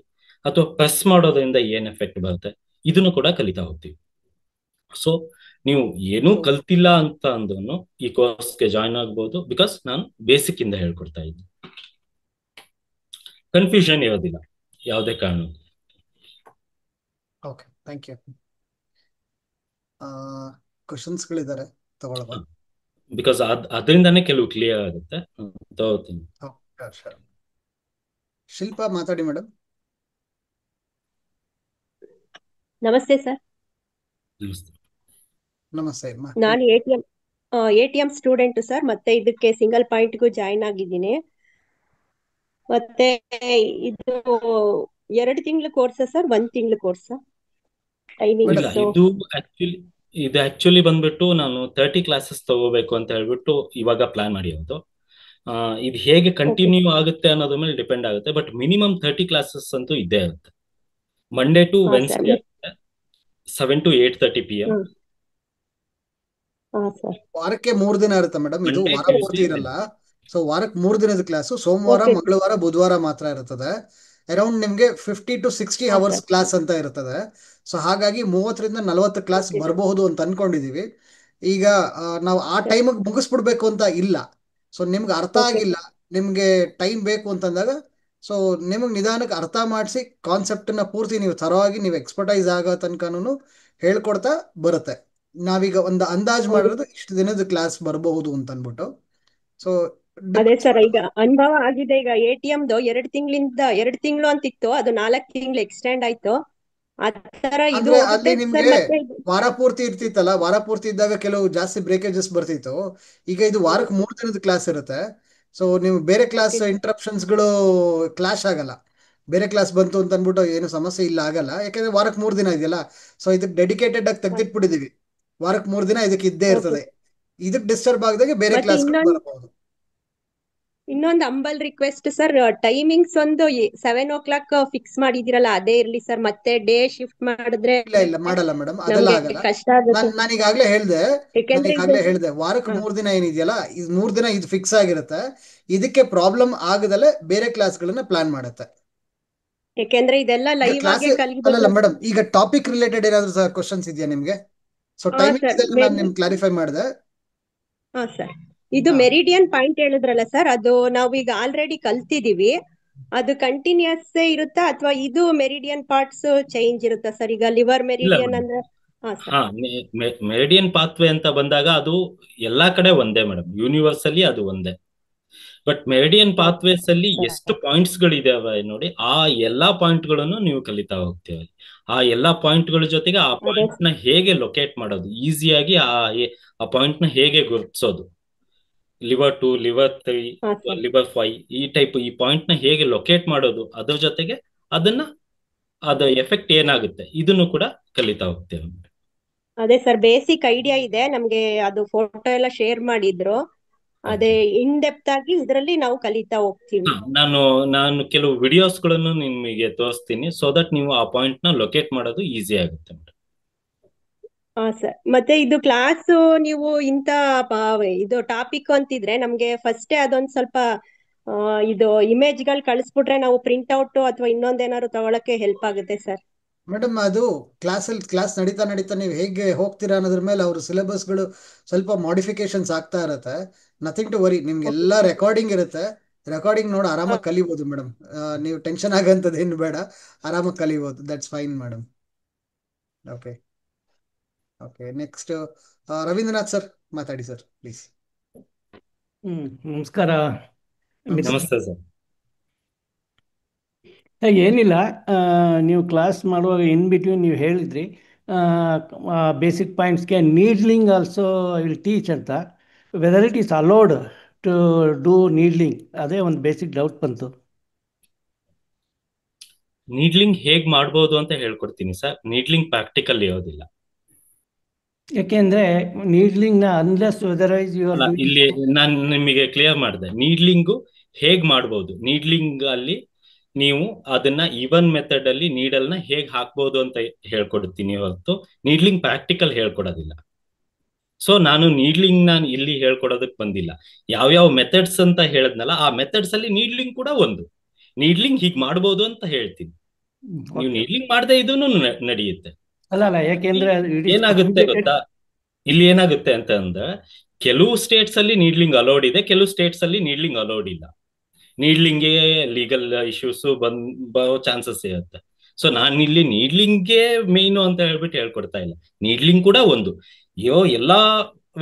ಅಥವಾ ಪ್ರೆಸ್ ಮಾಡೋದ್ರಿಂದ ಏನ್ ಎಫೆಕ್ಟ್ ಬರುತ್ತೆ, ಇದನ್ನು ಕೂಡ ಕಲಿತಾ ಹೋಗ್ತೀವಿ. ಸೊ ನೀವು ಏನೂ ಕಲ್ತಿಲ್ಲ ಅಂತ ಅಂದ್ರೂ ಈ ಕೋರ್ಸ್ಗೆ ಜಾಯ್ನ್ ಆಗ್ಬೋದು, ಬಿಕಾಸ್ ನಾನು ಬೇಸಿಕ್ ಇಂದ ಹೇಳ್ಕೊಡ್ತಾ ಇದ್ದೀನಿ. ಕನ್ಫ್ಯೂಷನ್ ಇರೋದಿಲ್ಲ ಯಾವುದೇ ಕಾರಣ. Okay, thank you. ಕ್ವಶನ್ಸ್ಗಳಿದ್ದಾರೆ, ತಗೊಳ್ಳುವ? ಬಿಕಾಸ್ ಅದರಿಂದಾನೇ ಕೆಲವು ಕ್ಲಿಯರ್ ಆಗುತ್ತೆ. ತಗೋತೀನಿ. ಶಿಲ್ಪಾ ಮಾತಾಡಿ ಮೇಡಮ್. ನಮಸ್ತೆ ಸರ್. ನಮಸ್ತೆ. ನಮಸ್ತೆ ಅಮ್ಮ. ನಾನು A T M student sir. ಮತ್ತೆ ಇದಕ್ಕೆ ಸಿಂಗಲ್ ಪಾಯಿಂಟ್ಗೂ ಜಾಯಿನ್ ಆಗಿದ್ದೀನಿ. ಮತ್ತೆ ಇದು 2 ತಿಂಗಳು ಕೋರ್ಸ್ ಸರ್, 1 ತಿಂಗಳು ಕೋರ್ಸ್ ಇಲ್ಲ, ಟೈಮಿಂಗ್ಸ್? ಇದು ಆಕ್ಚುಲಿ ಬಂದ್ಬಿಟ್ಟು ನಾನು 30 ಕ್ಲಾಸಸ್ ತಗೋಬೇಕು ಅಂತ ಹೇಳ್ಬಿಟ್ಟು ಇವಾಗ ಪ್ಲಾನ್ ಮಾಡಿರೋದು. ಇದು ಹೇಗೆ ಓಕೆ ಕಂಟಿನ್ಯೂ ಆಗುತ್ತೆ ಅನ್ನೋದ್ರ ಮೇಲೆ ಡಿಪೆಂಡ್ ಆಗುತ್ತೆ, ಬಟ್ ಮಿನಿಮಮ್ 30 ಕ್ಲಾಸಸ್ ಅಂತೂ ಇದ್ದೇ ಇರುತ್ತೆ. ಮಂಡೇ ಟು ಹಾ ಸರ್. ವೆನ್ಸ್ಡೇ ಆಗುತ್ತೆ, 7 to 8:30 PM. ಹಾ ಸರ್. ವಾರಕ್ಕೆ 3 ದಿನ ಇರುತ್ತೆ ಮೇಡಮ್, ಇದು ಮಂಡೇ ವಾರ ಪೂರ್ತಿ ಟ್ಯೂಸ್ಡೇ ಇರಲ್ಲ. ಸೊ ವಾರಕ್ಕೆ 3 ದಿನದ ಕ್ಲಾಸು, ಸೋಮವಾರ ಓಕೆ ಮಂಗಳವಾರ ಬುಧವಾರ ಮಾತ್ರ ಇರುತ್ತದೆ. ಅರೌಂಡ್ ನಿಮ್ಗೆ 50 to 60 ಹಾ ಅವರ್ಸ್ ಸರ್. ಕ್ಲಾಸ್ ಅಂತ ಇರ್ತದೆ. ಸೊ ಹಾಗಾಗಿ 30 ರಿಂದ 40 ಕ್ಲಾಸ್ ಓಕೆ ಬರಬಹುದು ಅಂತ ಅನ್ಕೊಂಡಿದೀವಿ. ಈಗ ನಾವು ಆ ಸರ್. ಟೈಮಿಗೆ ಮುಗಿಸ್ಬಿಡ್ಬೇಕು ಅಂತ ಇಲ್ಲ. ಸೊ ನಿಮ್ಗೆ ಅರ್ಥ ಓಕೆ ಆಗಿಲ್ಲ, ನಿಮ್ಗೆ ಟೈಮ್ ಬೇಕು ಅಂತಂದಾಗ, ಸೊ ನಿಮಗೆ ನಿಧಾನಕ್ಕೆ ಅರ್ಥ ಮಾಡಿಸಿ ಕಾನ್ಸೆಪ್ಟನ್ನ ಪೂರ್ತಿ ನೀವು ತರವಾಗಿ ನೀವು ಎಕ್ಸ್ಪರ್ಟೈಸ್ ಆಗೋ ತನಕನೂ ಹೇಳ್ಕೊಡ್ತಾ ಬರುತ್ತೆ. ನಾವೀಗ ಒಂದು ಅಂದಾಜು ಹೌದು. ಮಾಡಿರೋದು ಇಷ್ಟು ದಿನದ ಕ್ಲಾಸ್ ಬರಬಹುದು ಅಂತ ಅನ್ಬಿಟ್ಟು. ಸೊ ಅದೇ ಡಿಪೆಂಡ್ಸ್. ಸರ್, ಈಗ ಅನುಭವ ಆಗಿದೆ. ಈಗ ಎ.ಟಿ.ಎಮ್ದು 2 ತಿಂಗಳು ಅಂತಿತ್ತು, ಅದು 4 ತಿಂಗಳು ಎಕ್ಸ್ಟೆಂಡ್ ಆಯ್ತು. ಆ ತರ ಇದು ಅಂದ್ರೆ ಹೋಗುತ್ತೆ ಅಲ್ಲಿ ಸರ್. ನಿಮ್ಗೆ ಮತ್ತೆ ಇದು ವಾರ ಪೂರ್ತಿ ಇರ್ತಿತ್ತಲ್ಲ, ವಾರ ಪೂರ್ತಿ ಇದ್ದಾಗ ಕೆಲವು ಜಾಸ್ತಿ ಬ್ರೇಕೇಜಸ್ ಬರ್ತಿತ್ತು. ಈಗ ಇದು ವಾರಕ್ಕೆ 3 ದಿನದ ಕ್ಲಾಸ್ ಇರುತ್ತೆ. ಸೊ ನೀವು ಬೇರೆ ಕ್ಲಾಸ್ ಓಕೆ ಸರ್. ಇಂಟರಪ್ಷನ್ಸ್ಗಳು ಕ್ಲಾಶ್ ಆಗಲ್ಲ. ಬೇರೆ ಕ್ಲಾಸ್ ಬಂತು ಅಂತ ಅಂದ್ಬಿಟ್ಟು ಏನು ಸಮಸ್ಯೆ ಇಲ್ಲ ಆಗಲ್ಲ, ಯಾಕಂದ್ರೆ ವಾರಕ್ಕೆ 3 ದಿನ ಇದೆಯಲ್ಲ. ಸೊ ಇದಕ್ಕೆ ಡೆಡಿಕೇಟೆಡ್ ಆಗಿ ತೆಗ್ದಿಟ್ಬಿಟ್ಟಿದೀವಿ. ವಾರಕ್ಕೆ 3 ದಿನ ಇದಕ್ಕೆ ಇದ್ದೇ ಓಕೆ. ಇರ್ತದೆ. ಇದಕ್ಕೆ ಡಿಸ್ಟರ್ಬ್ ಆಗದಾಗೆ ಬೇರೆ ಮತ್ತೆ ಕ್ಲಾಸ್ಗಳು ಬರಬಹುದು. ಇನ್ನೊಂದು ಅಂಬಲ್ ರಿಕ್ವೆಸ್ಟ್ ಸರ್, ಟೈಮಿಂಗ್ಸ್ ಒಂದು 7 o'clock ಫಿಕ್ಸ್ ಮಾಡಿದಿರಲ್ಲ, ಅದೇ ಇರ್ಲಿ ಸರ್. ಮತ್ತೆ ಡೇ ಶಿಫ್ಟ್ ಮಾಡಿದ್ರೆ ಇಲ್ಲ ಇಲ್ಲ, ಮಾಡಲ್ಲ ಮೇಡಮ್, ಅದೆಲ್ಲ ನಮ್ಗೆ ಆಗಲ್ಲ. ಕಷ್ಟ ಆಗುತ್ತೆ. ನಾನೀಗಾಗ್ಲೇ ಹೇಳ್ದೆ, ಯಾಕೆಂದ್ರೆ ಇದು ವಾರಕ್ಕೆ ಹಾ 3 ದಿನ ಏನಿದೆಯಲ್ಲ, ಇದು 3 ದಿನ ಇದು ಫಿಕ್ಸ್ ಆಗಿರುತ್ತೆ. ಇದಕ್ಕೆ ಪ್ರಾಬ್ಲಮ್ ಆಗದಲ್ಲೇ ಬೇರೆ ಕ್ಲಾಸ್ಗಳನ್ನ ಪ್ಲಾನ್ ಮಾಡುತ್ತೆ. ಯಾಕೆಂದ್ರೆ ಇದೆಲ್ಲ ಈಗ ಲೈವ್ ಕ್ಲಾಸ್ ಆಗೇ ಅಲ್ಲಲ್ಲ ಕಲಿಬೇಕು. ಮೇಡಮ್, ಈಗ ಟಾಪಿಕ್ ರಿಲೇಟೆಡ್ ಏನಾದ್ರು ಕ್ವಶನ್ಸ್ ಇದೆಯಾ ನಿಮ್ಗೆ? ಸೊ ಹಾ ಟೈಮಿಂಗ್ಸ್ ಸರ್. ಎಲ್ಲ ನಾನು ನಿಮ್ಗೆ ಕ್ಲಾರಿಫೈ ಮಾಡಿದೆ. ಹಾ ಸರ್, ಇದು ಹಾ ಮೆರಿಡಿಯನ್ ಪಾಯಿಂಟ್ ಹೇಳಿದ್ರಲ್ಲ ಸರ್, ಅದು ನಾವು ಈಗ ಆಲ್ರೆಡಿ ಕಲ್ತಿದೀವಿ. ಅದು ಕಂಟಿನ್ಯೂಸ್ ಇರುತ್ತಾ ಅಥವಾ ಇದು ಮೆರಿಡಿಯನ್ ಪಾರ್ಟ್ಸ್ ಚೇಂಜ್ ಇರುತ್ತಾ ಸರ್? ಈಗ ಲಿವರ್ ಇಲ್ಲ ಮೆರಿಡಿಯನ್ ಮೇಡಮ್. ಅಂದ್ರೆ ಹಾ ಸರ್. ಹಾ, ಮೆರಿಡಿಯನ್ ಪಾತ್ವೆ ಅಂತ ಬಂದಾಗ ಅದು ಎಲ್ಲಾ ಕಡೆ ಒಂದೇ ಮೇಡಮ್, ಯೂನಿವರ್ಸಲಿ ಅದು ಒಂದೇ. ಬಟ್ ಮೆರಿಡಿಯನ್ ಪಾತ್ವೇಸ್ ಅಲ್ಲಿ ಸರ್ ಎಷ್ಟು ಪಾಯಿಂಟ್ಸ್ ಗಳಿದಾವೆ ನೋಡಿ, ಆ ಎಲ್ಲಾ ಪಾಯಿಂಟ್ ಗಳನ್ನು ನೀವು ಕಲಿತಾ ಹೋಗ್ತೀವಿ. ಆ ಎಲ್ಲಾ ಪಾಯಿಂಟ್ ಗಳ ಜೊತೆಗೆ ಆ ಅದೇ ಪಾಯಿಂಟ್ ನ ಹೇಗೆ ಲೊಕೇಟ್ ಮಾಡೋದು, ಈಸಿಯಾಗಿ ಆ ಪಾಯಿಂಟ್ ನ ಹೇಗೆ ಗುರುತಿಸೋದು, ಲಿವರ್ 2, ಲಿವರ್ 3, ಹಾ ಸರ್. ಲಿವರ್ 5, ಈ ಟೈಪ್ ಈ ಪಾಯಿಂಟ್ ನ ಹೇಗೆ ಲೊಕೇಟ್ ಮಾಡೋದು, ಅದ್ರ ಜೊತೆಗೆ ಅದನ್ನ ಅದ ಎಫೆಕ್ಟ್ ಏನಾಗುತ್ತೆ ಇದನ್ನು ಕೂಡ ಕಲಿತಾ ಹೋಗ್ತೇವೆ. ಅದೇ ಸರ್, ಬೇಸಿಕ್ ಐಡಿಯಾ ಇದೆ ನಮ್ಗೆ. ಅದು ಫೋಟೋ ಎಲ್ಲ ಶೇರ್ ಮಾಡಿದ್ರು. ಅದೇ ಇನ್ ಡೆಪ್ತ್ ಆಗಿ ಇದರಲ್ಲಿ ನಾವು ಕಲಿತಾ ಹೋಗ್ತೀವಿ. ನಾನು ನಾನು ಕೆಲವು ವಿಡಿಯೋಸ್ಗಳನ್ನು ನಿಮಗೆ ತೋರಿಸ್ತೀನಿ, ಸೊ ದಟ್ ನೀವು ಆ ಪಾಯಿಂಟ್ ನ ಲೊಕೇಟ್ ಮಾಡೋದು ಈಸಿ ಆಗುತ್ತೆ. ಹಾ ಸರ್. ಮತ್ತೆ ಇದು ಕ್ಲಾಸ್ ನೀವು ಇಂತ ಇದು ಟಾಪಿಕ್ ಅಂತಿದ್ರೆ ನಮ್ಗೆ ಫಸ್ಟೇ ಅದೊಂದ್ ಸ್ವಲ್ಪ ಇದು ಇಮೇಜ್ಗಳು ಕಳಿಸ್ಬಿಟ್ರೆ ನಾವು ಪ್ರಿಂಟ್ ಔಟ್ ಅಥವಾ ಇನ್ನೊಂದೇನಾದ್ರು ತಗೊಳಕ್ಕೆ ಹೆಲ್ಪ್ ಆಗುತ್ತೆ ಸರ್. ಮೇಡಮ್, ಅದು ಕ್ಲಾಸ್ ನಡೀತಾ ನಡೀತಾ ನೀವು ಹೇಗೆ ಹೋಗ್ತೀರಾ ಅನ್ನೋದ್ರ ಮೇಲೆ ಅವ್ರ ಸಿಲೆಬಸ್ಗಳು ಸ್ವಲ್ಪ ಮಾಡಿಫಿಕೇಶನ್ಸ್ ಆಗ್ತಾ ಇರತ್ತೆ. Nothing to worry, okay. ನಿಮ್ಗೆಲ್ಲ ರೆಕಾರ್ಡಿಂಗ್ ಇರುತ್ತೆ. ರೆಕಾರ್ಡಿಂಗ್ ನೋಡಿ ಆರಾಮಾಗಿ ಕಲಿಬೋದು ಮೇಡಮ್. ನೀವು ಟೆನ್ಷನ್ ಆಗಂತದ್ದು ಏನು ಬೇಡ, ಆರಾಮಾಗಿ ಕಲಿಬೋದು. That's fine madam. Okay okay, next Ravindranath sir ಮಾತಾಡಿ ಸರ್ ಪ್ಲೀಸ್. ನಮಸ್ಕಾರ ಮಿಸ್. ನಮಸ್ತೆ ಸರ್. ಏನಿಲ್ಲ, ನೀವು ಕ್ಲಾಸ್ ಮಾಡುವಾಗ ಇನ್ ಬಿಟ್ವೀನ್ ನೀವು ಹೇಳಿದ್ರಿ ಬೇಸಿಕ್ ಪಾಯಿಂಟ್ಸ್ಗೆ ನೀಡ್ಲಿಂಗ್ ಆಲ್ಸೋ ವಿಲ್ ಟೀಚ್ ಅಂತ. Whether it is allowed to do needling, ಅದೇ ಒಂದು ಬೇಸಿಕ್ ಡೌಟ್ ಬಂತು. ನೀಡ್ಲಿಂಗ್ ಹೇಗ್ ಮಾಡ್ಬೋದು ಅಂತ ಹೇಳ್ಕೊಡ್ತೀನಿ ಸರ್. ನೀಡ್ಲಿಂಗ್ ಪ್ರಾಕ್ಟಿಕಲ್ ಇರೋದಿಲ್ಲ. ಯಾಕೆಂದರೆ ನೀಡ್ಲಿಂಗ್ನ ಅನ್ಲೆಸ್ ವೆದರೈಸ್ ಯು ಆರ್ ಅಲ್ಲ, ಡೂಯಿಂಗ್. ಇಲ್ಲಿ ನಾನು ನಿಮಗೆ ಕ್ಲಿಯರ್ ಮಾಡಿದೆ. ನೀಡ್ಲಿಂಗು ಹೇಗ್ ಮಾಡ್ಬೋದು, ನೀಡ್ಲಿಂಗ್ ಅಲ್ಲಿ ನೀವು ಅದನ್ನ ಇವನ್ ಮೆಥಡ್ ಅಲ್ಲಿ ನೀಡಲ್ ನ ಹೇಗ್ ಹಾಕ್ಬೋದು ಅಂತ ಹೇಳ್ಕೊಡ್ತೀನಿ ಹೊರತು ನೀಡ್ಲಿಂಗ್ ಪ್ರಾಕ್ಟಿಕಲ್ ಹೇಳ್ಕೊಡೋದಿಲ್ಲ. ಸೊ ನಾನು ನೀಡ್ಲಿಂಗ್ ನಾನು ಇಲ್ಲಿ ಹೇಳ್ಕೊಡೋದಕ್ಕೆ ಬಂದಿಲ್ಲ. ಯಾವ್ಯಾವ ಮೆಥಡ್ಸ್ ಅಂತ ಹೇಳದ್ನಲ್ಲ, ಆ ಮೆಥಡ್ಸ್ ಅಲ್ಲಿ ನೀಡ್ಲಿಂಗ್ ಕೂಡ ಒಂದು. ನೀಡ್ಲಿಂಗ್ ಹೀಗ್ ಮಾಡ್ಬೋದು ಅಂತ ಹೇಳ್ತೀನಿ. ನೀವು ನೀಡ್ಲಿಂಗ್ ಮಾಡದೆ ಇದನ್ನು ನಡೆಯುತ್ತೆ. ಅಲ್ಲ, ಯಾಕೆಂದ್ರೆ ಏನಾಗುತ್ತೆ ಗೊತ್ತಾ, ಇಲ್ಲಿ ಏನಾಗುತ್ತೆ ಅಂತ ಅಂದ್ರೆ, ಕೆಲವು ಸ್ಟೇಟ್ಸ್ ಅಲ್ಲಿ ನೀಡ್ಲಿಂಗ್ ಅಲೌಡ್ ಇದೆ, ಕೆಲವು ಸ್ಟೇಟ್ಸ್ ಅಲ್ಲಿ ನೀಡ್ಲಿಂಗ್ ಅಲೌಡ್ ಇಲ್ಲ. ನೀಡ್ಲಿಂಗ್ಗೆ ಲೀಗಲ್ ಇಶ್ಯೂಸ್ ಬರೋ ಚಾನ್ಸಸ್ ಇರುತ್ತೆ. ಸೊ ನಾನು ಇಲ್ಲಿ ನೀಡ್ಲಿಂಗ್ಗೆ ಮೇಯ್ನು ಅಂತ ಹೇಳ್ಬಿಟ್ಟು ಹೇಳ್ಕೊಡ್ತಾ ಇಲ್ಲ. ನೀಡ್ಲಿಂಗ್ ಕೂಡ ಒಂದು ಎಲ್ಲಾ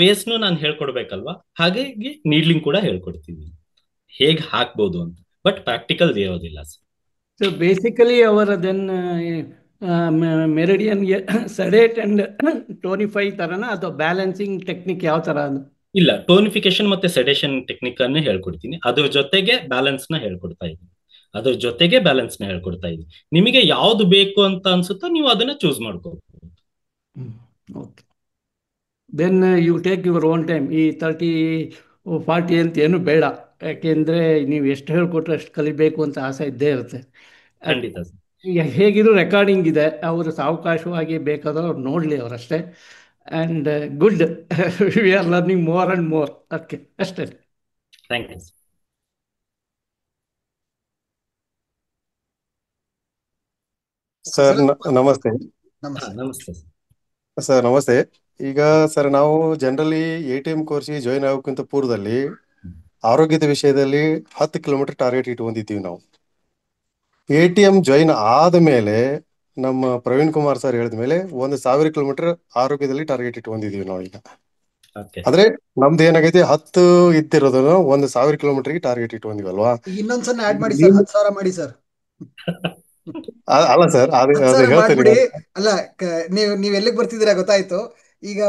ವೇಸ್ನು ನಾನು ಹೇಳ್ಕೊಡ್ಬೇಕಲ್ವಾ, ಹಾಗಾಗಿ ನೀಡ್ಲಿಂಗ್ ಕೂಡ ಹೇಳ್ಕೊಡ್ತೀವಿ ಹೇಗ್ ಹಾಕ್ಬೋದು ಅಂತ. ಬಟ್ ಪ್ರಾಕ್ಟಿಕಲ್ ಇರೋದಿಲ್ಲ sir. So basically our then ಮೆರಿಡಿಯನ್ಗೆ ಸೆಡೇಟ್ ಆ್ಯಂಡ್ ಟೋನಿಫೈ ಥರನ ಅಥವಾ ಬ್ಯಾಲೆನ್ಸಿಂಗ್ ಟೆಕ್ನಿಕ್ ಯಾವ ಥರ ಅದು? ಇಲ್ಲ, ಟೋನಿಫಿಕೇಶನ್ ಮತ್ತೆ ಸೆಡೇಷನ್ ಟೆಕ್ನಿಕ್ ಅನ್ನೇ ಹೇಳ್ಕೊಡ್ತೀನಿ, ಅದ್ರ ಜೊತೆಗೆ ಬ್ಯಾಲೆನ್ಸ್ ನ ಹೇಳ್ಕೊಡ್ತಾ ಇದ್ದೀನಿ. ಅದ್ರ ಜೊತೆಗೆ ಬ್ಯಾಲೆನ್ಸ್ ನ ಹೇಳ್ಕೊಡ್ತಾ ಇದ್ದೀನಿ. ನಿಮಗೆ ಯಾವ್ದು ಬೇಕು ಅಂತ ಅನ್ಸುತ್ತೋ ನೀವು ಅದನ್ನ ಚೂಸ್ ಮಾಡ್ಕೋಬಹುದು. Okay, then you take your own time. ಈ 30-40 ಅಂತ ಏನು ಬೇಡ, ಯಾಕೆಂದರೆ ನೀವು ಎಷ್ಟು ಹೇಳ್ಕೊಟ್ರೆ ಅಷ್ಟು ಕಲಿಬೇಕು ಅಂತ ಆಸೆ ಇದ್ದೇ ಇರುತ್ತೆ. ಖಂಡಿತ ಸರ್. ಈಗ ಹೇಗಿರೋ ರೆಕಾರ್ಡಿಂಗ್ ಇದೆ, ಅವರು ಸಾವಕಾಶವಾಗಿ ಬೇಕಾದ್ರೆ ಅವ್ರು ನೋಡಲಿ ಅವರಷ್ಟೇ. And good, we are learning more and more. ಅದಕ್ಕೆ ಅಷ್ಟೇ. Thank you sir. ನಮಸ್ತೆ. ನಮಸ್ತೆ ಸರ್ ನಮಸ್ತೆ. ಈಗ ಸರ್, ನಾವು ಜನರಲಿ ATM ಕೋರ್ಸ್ಗೆ ಜಾಯಿನ್ ಆಗೋಕ್ಕಿಂತ ಪೂರ್ವದಲ್ಲಿ ಆರೋಗ್ಯದ ವಿಷಯದಲ್ಲಿ 10 ಕಿಲೋಮೀಟರ್ ಟಾರ್ಗೆಟ್ ಇಟ್ಕೊಂಡಿದ್ದೀವಿ ನಾವು. ATM ಜಾಯಿನ್ ಆದ ಮೇಲೆ ನಮ್ಮ ಪ್ರವೀಣ್ ಕುಮಾರ್ ಸರ್ ಹೇಳಿದ ಮೇಲೆ 1,000 ಕಿಲೋಮೀಟರ್ ಆರೋಗ್ಯದಲ್ಲಿ ಟಾರ್ಗೆಟ್ ಇಟ್ಕೊಂಡಿದೀವಿ ನಾವು ಈಗ. ಆದ್ರೆ ನಮ್ದು ಏನಾಗೈತೆ, 10 ಇದ್ದಿರೋದನ್ನ 1,000 ಕಿಲೋಮೀಟರ್ಗೆ ಟಾರ್ಗೆಟ್ ಇಟ್ಕೊಂಡಿವಲ್ವಾ? ಇನ್ನೊಂದ್ಸಲ ಆಡ್ ಮಾಡಿ ಸರ್, 10,000 ಮಾಡಿ ಸರ್. ಅಲ್ಲ ಸರ್, ಅದು ಹೇಳ್ತೇನೆ. ಅಲ್ಲ, ನೀವ್ ಎಲ್ಲಿಗೆ ಬರ್ತಿದ್ದೀರಾ ಗೊತ್ತಾಯ್ತು. ಈಗ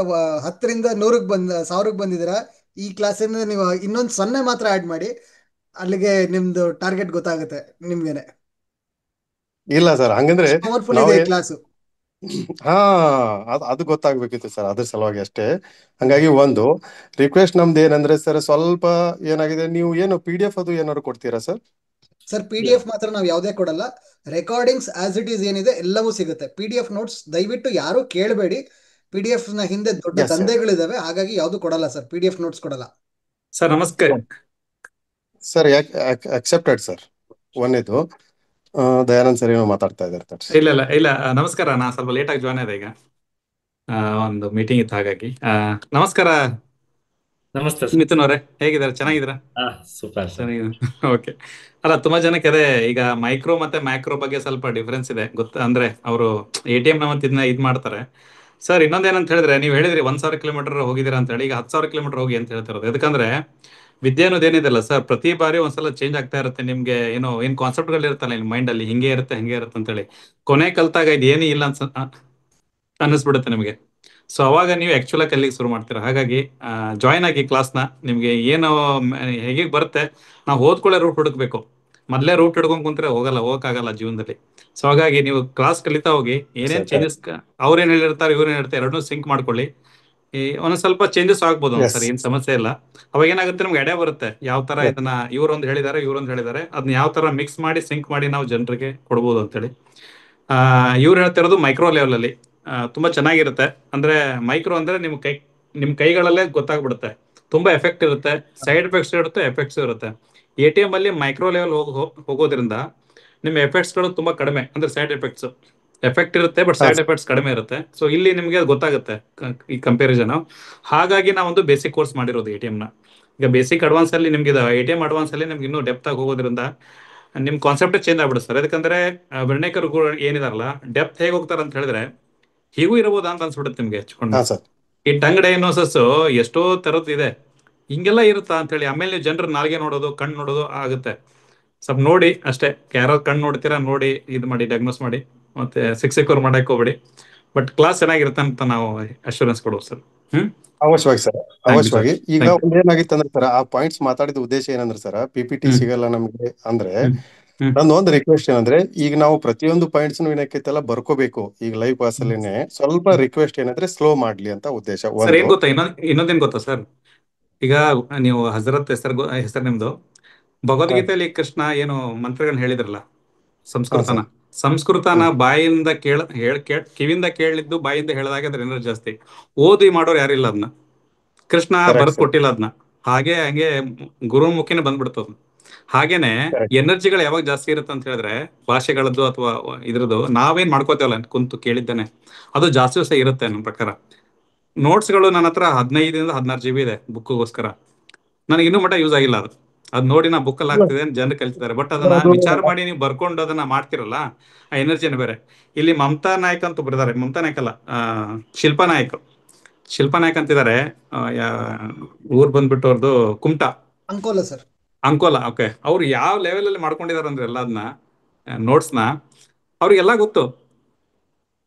10ರಿಂದ 100ಕ್ಕೆ 1,000ಕ್ಕೆ ಬಂದಿದ್ದೀರಾ. ಈ ಕ್ಲಾಸಿಂದ ನೀವು ಇನ್ನೊಂದು 0 ಮಾತ್ರ ಆಡ್ ಮಾಡಿ, ಅಲ್ಲಿಗೆ ನಿಮ್ದು ಟಾರ್ಗೆಟ್ ಗೊತ್ತಾಗುತ್ತೆ ನಿಮ್ಗೆನೆ. ಇಲ್ಲ ಸರ್, ಹಂಗಂದ್ರೆ ಪವರ್ಫುಲ್ ಇದೆ ಕ್ಲಾಸ್. ಹಾ, ಅದು ಗೊತ್ತಾಗ್ಬೇಕಿತ್ತು ಸರ್, ಅದ್ರ ಸಲುವಾಗಿ ಅಷ್ಟೇ. ಹಂಗಾಗಿ ಒಂದು ರಿಕ್ವೆಸ್ಟ್ ನಮ್ದು ಏನಂದ್ರೆ ಸರ್, ಸ್ವಲ್ಪ ಏನಾಗಿದೆ, ನೀವು ಏನು PDF ಅದು ಏನಾದ್ರು ಕೊಡ್ತೀರಾ ಸರ್? ಸರ್, PDF ಮಾತ್ರ ನಾವು ಯಾವುದೇ ಕೊಡಲ್ಲ. ರೆಕಾರ್ಡಿಂಗ್ಸ್ ಆಸ್ ಇಟ್ ಈಸ್ ಏನಿದೆ ಎಲ್ಲವೂ ಸಿಗುತ್ತೆ. PDF ನೋಟ್ಸ್ ದಯವಿಟ್ಟು ಯಾರು ಕೇಳಬೇಡಿ. PDF ನ ಹಿಂದೆ ದೊಡ್ಡ ದಂಧೆಗಳಿದಾವೆ, ಹಾಗಾಗಿ ಯಾವ್ದು ಕೊಡಲ್ಲ ಸರ್. PDF ನೋಟ್ಸ್ ಕೊಡಲ್ಲ ಸರ್. ನಮಸ್ಕಾರ ಸರ್. Accepted sir. ಒಂದೇದು ದಯಾನಂದ್ ಸರ್ ಏನೋ ಮಾತಾಡ್ತಾ ಇದ್ದಾರೆ. ಇಲ್ಲ ಇಲ್ಲ ಇಲ್ಲ, ನಮಸ್ಕಾರ. ನಾ ಸ್ವಲ್ಪ ಲೇಟ್ ಆಗಿ ಜಾಯ್ನ್ ಆದೆ, ಈಗ ಒಂದು ಮೀಟಿಂಗ್ ಇತ್ತು, ಹಾಗಾಗಿ. ನಮಸ್ಕಾರ. ನಮಸ್ತೆ ಮಿಥುನ್ ಅವರೇ, ಹೇಗಿದ್ದಾರೆ? ಚೆನ್ನಾಗಿದ್ದೀರಾ? Super sir. ಓಕೆ. ಅಲ್ಲ, ತುಂಬಾ ಜನಕ್ಕೆ ಅದೇ ಈಗ ಮೈಕ್ರೋ ಮತ್ತೆ ಮ್ಯಾಕ್ರೋ ಬಗ್ಗೆ ಸ್ವಲ್ಪ ಡಿಫ್ರೆನ್ಸ್ ಇದೆ ಅಂದ್ರೆ ಅವರು ATM ನ ಮತ್ತೆ ಇದನ್ನ ಇದು ಮಾಡ್ತಾರೆ. ಸರ್, ಇನ್ನೊಂದೇನಂತ ಹೇಳಿದ್ರೆ, ನೀವು ಹೇಳಿದ್ರಿ 1,000 ಕಿಲೋಮೀಟರ್ ಹೋಗಿದ್ದೀರಾ ಅಂತ ಹೇಳಿ. ಈಗ 10,000 ಕಿಲೋಮೀಟರ್ ಹೋಗಿ ಅಂತ ಹೇಳ್ತಿರೋದು. ಯಾಕಂದ್ರೆ ವಿದ್ಯೆ ಅನ್ನೋದೇನಿದೆಲ್ಲ ಸರ್, ಪ್ರತಿ ಬಾರಿ ಒಂದ್ಸಲ ಚೇಂಜ್ ಆಗ್ತಾ ಇರುತ್ತೆ. ನಿಮ್ಗೆ ಏನ್ ಕಾನ್ಸೆಪ್ಟ್ಗಳು ಇರುತ್ತಲ್ಲ ನಿಮ್ ಮೈಂಡ್ ಅಲ್ಲಿ, ಹಿಂಗೆ ಇರುತ್ತೆ ಹಿಂಗೆ ಇರುತ್ತೆ ಅಂತ ಹೇಳಿ, ಕೊನೆ ಕಲ್ತಾಗ ಇದು ಏನೂ ಇಲ್ಲ ಅನ್ನಿಸ್ಬಿಡುತ್ತೆ ನಿಮಗೆ. ಸೊ ಅವಾಗ ನೀವು ಆಕ್ಚುಲ್ ಆಗಿ ಕಲಿಗೆ ಶುರು ಮಾಡ್ತೀರಾ. ಹಾಗಾಗಿ ಜಾಯ್ನ್ ಆಗಿ ಕ್ಲಾಸ್ನ. ನಿಮ್ಗೆ ಏನು ಹೇಗೆ ಬರುತ್ತೆ, ನಾವು ಓದ್ಕೊಳ್ಳೋ ರೂಟ್ ಹುಡುಕ್ಬೇಕು. ಮೊದಲೇ ರೂಟ್ ಹಿಡ್ಕೊಂಡ್ ಕುಂತ್ರೆ ಹೋಗಕ್ಕಾಗಲ್ಲ ಜೀವನದಲ್ಲಿ. ಸೊ ಹಾಗಾಗಿ ನೀವು ಕ್ಲಾಸ್ ಕಲಿತಾ ಹೋಗಿ, ಏನೇನ್ ಚೇಂಜಸ್ ಅವ್ರೇನ್ ಹೇಳಿರ್ತಾರೆ ಇವ್ರೇನ್ ಹೇಳ್ತಾರೆ ಎರಡನ್ನೂ ಸಿಂಕ್ ಮಾಡ್ಕೊಳ್ಳಿ. ಒಂದೊಂದ್ ಸ್ವಲ್ಪ ಚೇಂಜಸ್ ಆಗ್ಬೋದು ಒಂದ್ಸರಿ, ಏನ್ ಸಮಸ್ಯೆ ಇಲ್ಲ. ಅವಾಗ ಏನಾಗುತ್ತೆ, ನಮ್ಗೆ ಎಡೆ ಬರುತ್ತೆ ಯಾವ ತರ ಇದನ್ನ ಇವ್ರೊಂದು ಹೇಳಿದ್ದಾರೆ ಅದನ್ನ ಯಾವ ತರ ಮಿಕ್ಸ್ ಮಾಡಿ ಸಿಂಕ್ ಮಾಡಿ ನಾವು ಜನರಿಗೆ ಕೊಡ್ಬೋದು ಅಂತೇಳಿ. ಇವ್ರು ಹೇಳ್ತಿರೋದು ಮೈಕ್ರೋ ಲೆವೆಲ್ ಅಲ್ಲಿ ತುಂಬಾ ಚೆನ್ನಾಗಿರುತ್ತೆ. ಅಂದ್ರೆ ಮೈಕ್ರೋ ಅಂದ್ರೆ ನಿಮ್ ಕೈಗಳಲ್ಲೇ ಗೊತ್ತಾಗ್ಬಿಡುತ್ತೆ. ತುಂಬಾ ಎಫೆಕ್ಟ್ ಇರುತ್ತೆ, ಸೈಡ್ ಎಫೆಕ್ಟ್ಸ್ ಇರುತ್ತೆ, ಎಫೆಕ್ಟ್ಸ್ ಇರುತ್ತೆ. ATM ಅಲ್ಲಿ ಮೈಕ್ರೋ ಲೆವೆಲ್ ಹೋಗೋದ್ರಿಂದ ನಿಮ್ಮ ಎಫೆಕ್ಟ್ಸ್ ಗಳು ತುಂಬಾ ಕಡಿಮೆ. ಅಂದ್ರೆ ಸೈಡ್ ಎಫೆಕ್ಟ್ ಇರುತ್ತೆ, ಬಟ್ ಸೈಡ್ ಎಫೆಕ್ಟ್ಸ್ ಕಡಿಮೆ ಇರುತ್ತೆ. ಸೊ ಇಲ್ಲಿ ನಿಮ್ಗೆ ಗೊತ್ತಾಗುತ್ತೆ ಈ ಕಂಪ್ಯಾರಿಸನ್. ಹಾಗಾಗಿ ನಾವೊಂದು ಬೇಸಿಕ್ ಕೋರ್ಸ್ ಮಾಡಿರೋದು ATM ನ. ಈಗ ಬೇಸಿಕ್ ಅಡ್ವಾನ್ಸ್ ಅಲ್ಲಿ ನಿಮ್ಗೆ ATM ಅಡ್ವಾನ್ಸ್ ಅಲ್ಲಿ ನಿಮ್ಗೆ ಇನ್ನೂ ಡೆಪ್ತ್ ಆಗಿ ಹೋಗೋದ್ರಿಂದ ನಿಮ್ ಕಾನ್ಸೆಪ್ಟ್ ಚೇಂಜ್ ಆಗ್ಬಿಡುತ್ತೆ ಸರ್. ಯಾಕಂದ್ರೆ ವರ್ಣೇಕರ್ ಏನಿದಾರಲ್ಲ, ಡೆಪ್ತ್ ಹೇಗೆ ಹೋಗ್ತಾರ ಅಂತ ಹೇಳಿದ್ರೆ, ಹೀಗೂ ಇರಬಹುದಾ ಅಂತ ಅನ್ಸ್ಬಿಡುತ್ತೆ ನಿಮ್ಗೆ ಹಚ್ಕೊಂಡು. ಈ ಟಂಗ್ ಡಯಾಗ್ನೋಸಿಸ್ ಎಷ್ಟೋ ತರದ್ದು ಇದೆ, ಹಿಂಗೆಲ್ಲ ಇರುತ್ತಾ ಅಂತ ಹೇಳಿ. ಆಮೇಲೆ ನೀವು ಜನರ ನಾಲ್ಗೆ ನೋಡೋದು, ಕಣ್ಣು ನೋಡೋದು ಆಗುತ್ತೆ. ಸ್ವಲ್ಪ ನೋಡಿ ಅಷ್ಟೇ, ಯಾರೋ ಕಣ್ಣು ನೋಡ್ತೀರಾ ನೋಡಿ ಇದು ಮಾಡಿ ಡಯಾಗ್ನೋಸ್ ಮಾಡಿ, ಮತ್ತೆ ಸಿಕ್ಸೆಕ್ಯೂರ್ ಮಾಡಕ್ ಹೋಗ್ಬೇಡಿ. ಬಟ್ ಕ್ಲಾಸ್ ಚೆನ್ನಾಗಿರುತ್ತೆ ಅಂತ ನಾವು ಅಶ್ಯೂರೆನ್ಸ್ ಕೊಡುವ ಸರ್. ಅವಶ್ಯವಾಗಿ ಸರ್, ಅವಶ್ಯವಾಗಿ. ಈಗ ಒಂದೇನಾಗಿತ್ತು ಅಂದ್ರೆ ಸರ್, ಆ ಪಾಯಿಂಟ್ಸ್ ಮಾತಾಡಿದ ಉದ್ದೇಶ ಏನಂದ್ರೆ ಸರ್, PPT ಸಿಗಲ್ಲ ನಮ್ಗೆ ಅಂದ್ರೆ, ನಂದು ಒಂದು ರಿಕ್ವೆಸ್ಟ್ ಏನಂದ್ರೆ, ಈಗ ನಾವು ಪ್ರತಿಯೊಂದು ಪಾಯಿಂಟ್ಸ್ ಏನಕ್ಕೆಲ್ಲ ಬರ್ಕೋಬೇಕು. ಈಗ ಲೈವ್ ಕ್ಲಾಸ್ ಅಲ್ಲಿನೇ ಸ್ವಲ್ಪ ರಿಕ್ವೆಸ್ಟ್ ಏನಂದ್ರೆ ಸ್ಲೋ ಮಾಡ್ಲಿ ಅಂತ ಉದ್ದೇಶ. ಏನ್ ಗೊತ್ತಾ, ಇನ್ನೊಂದೇನ್ ಗೊತ್ತಾ ಸರ್, ಈಗ ನೀವು ಹಜರತ್ ಹೆಸರು ನಿಮ್ದು, ಭಗವದ್ಗೀತೆಯಲ್ಲಿ ಕೃಷ್ಣ ಏನು ಮಂತ್ರಗಳನ್ನ ಹೇಳಿದ್ರಲ್ಲ, ಸಂಸ್ಕೃತನ ಬಾಯಿಂದ ಕಿವಿಯಿಂದ ಕೇಳಿದ್ದು ಬಾಯಿಂದ ಹೇಳಿದಾಗ ಅದ್ರ ಏನಾದ್ರು ಜಾಸ್ತಿ. ಓದಿ ಮಾಡೋರು ಯಾರಿಲ್ಲ ಅದನ್ನ, ಕೃಷ್ಣ ಬರ್ದ್ ಕೊಟ್ಟಿಲ್ಲ ಅದನ್ನ. ಹಂಗೆ ಗುರುಮುಖಿನ ಬಂದ್ಬಿಡ್ತದ. ಹಾಗೇನೆ ಎನರ್ಜಿಗಳು ಯಾವಾಗ ಜಾಸ್ತಿ ಇರುತ್ತೆ ಅಂತ ಹೇಳಿದ್ರೆ, ಭಾಷೆಗಳದ್ದು ಅಥವಾ ಇದ್ರದ್ದು ನಾವೇನ್ ಮಾಡ್ಕೋತೇವಲ್ಲ ಕುಂತು ಕೇಳಿದ್ದೇನೆ, ಅದು ಜಾಸ್ತಿ ವರ್ಷ ಇರುತ್ತೆ ನನ್ನ ಪ್ರಕಾರ. ನೋಟ್ಸ್ಗಳು ನನ್ನ ಹತ್ರ 15ರಿಂದ 16 GB ಇದೆ ಬುಕ್ಗೋಸ್ಕರ. ನನಗೆ ಇನ್ನೂ ಮಟ್ಟ ಯೂಸ್ ಆಗಿಲ್ಲ ಅದು ನೋಡಿ ನಾ ಬುಕ್ಕಲ್ಲಿ ಆಗ್ತಿದೆ ಜನರು ಕಲ್ತಿದ್ದಾರೆ. ಬಟ್ ಅದನ್ನ ವಿಚಾರ ಮಾಡಿ ನೀವು ಬರ್ಕೊಂಡು ಅದನ್ನ ಮಾಡ್ತಿರಲ್ಲ, ಆ ಎನರ್ಜಿನ ಬೇರೆ. ಇಲ್ಲಿ ಮಮತಾ ನಾಯಕ್ ಅಂತ ಬರೆದಾರೆ, ಮಮತಾ ನಾಯಕ್ ಅಲ್ಲ, ಶಿಲ್ಪಾ ನಾಯಕ್ ಅಂತಿದ್ದಾರೆ. ಊರ್ ಬಂದ್ಬಿಟ್ಟು ಅವ್ರದ್ದು ಕುಮಟಾ, ಅಂಕೋಲಾ. ಓಕೆ. ಅವ್ರು ಯಾವ ಲೆವೆಲ್ ಅಲ್ಲಿ ಮಾಡ್ಕೊಂಡಿದಾರೆ ಅಂದ್ರೆ ಎಲ್ಲ ಅದನ್ನ ನೋಟ್ಸ್ನ ಅವ್ರಿಗೆಲ್ಲ ಗೊತ್ತು.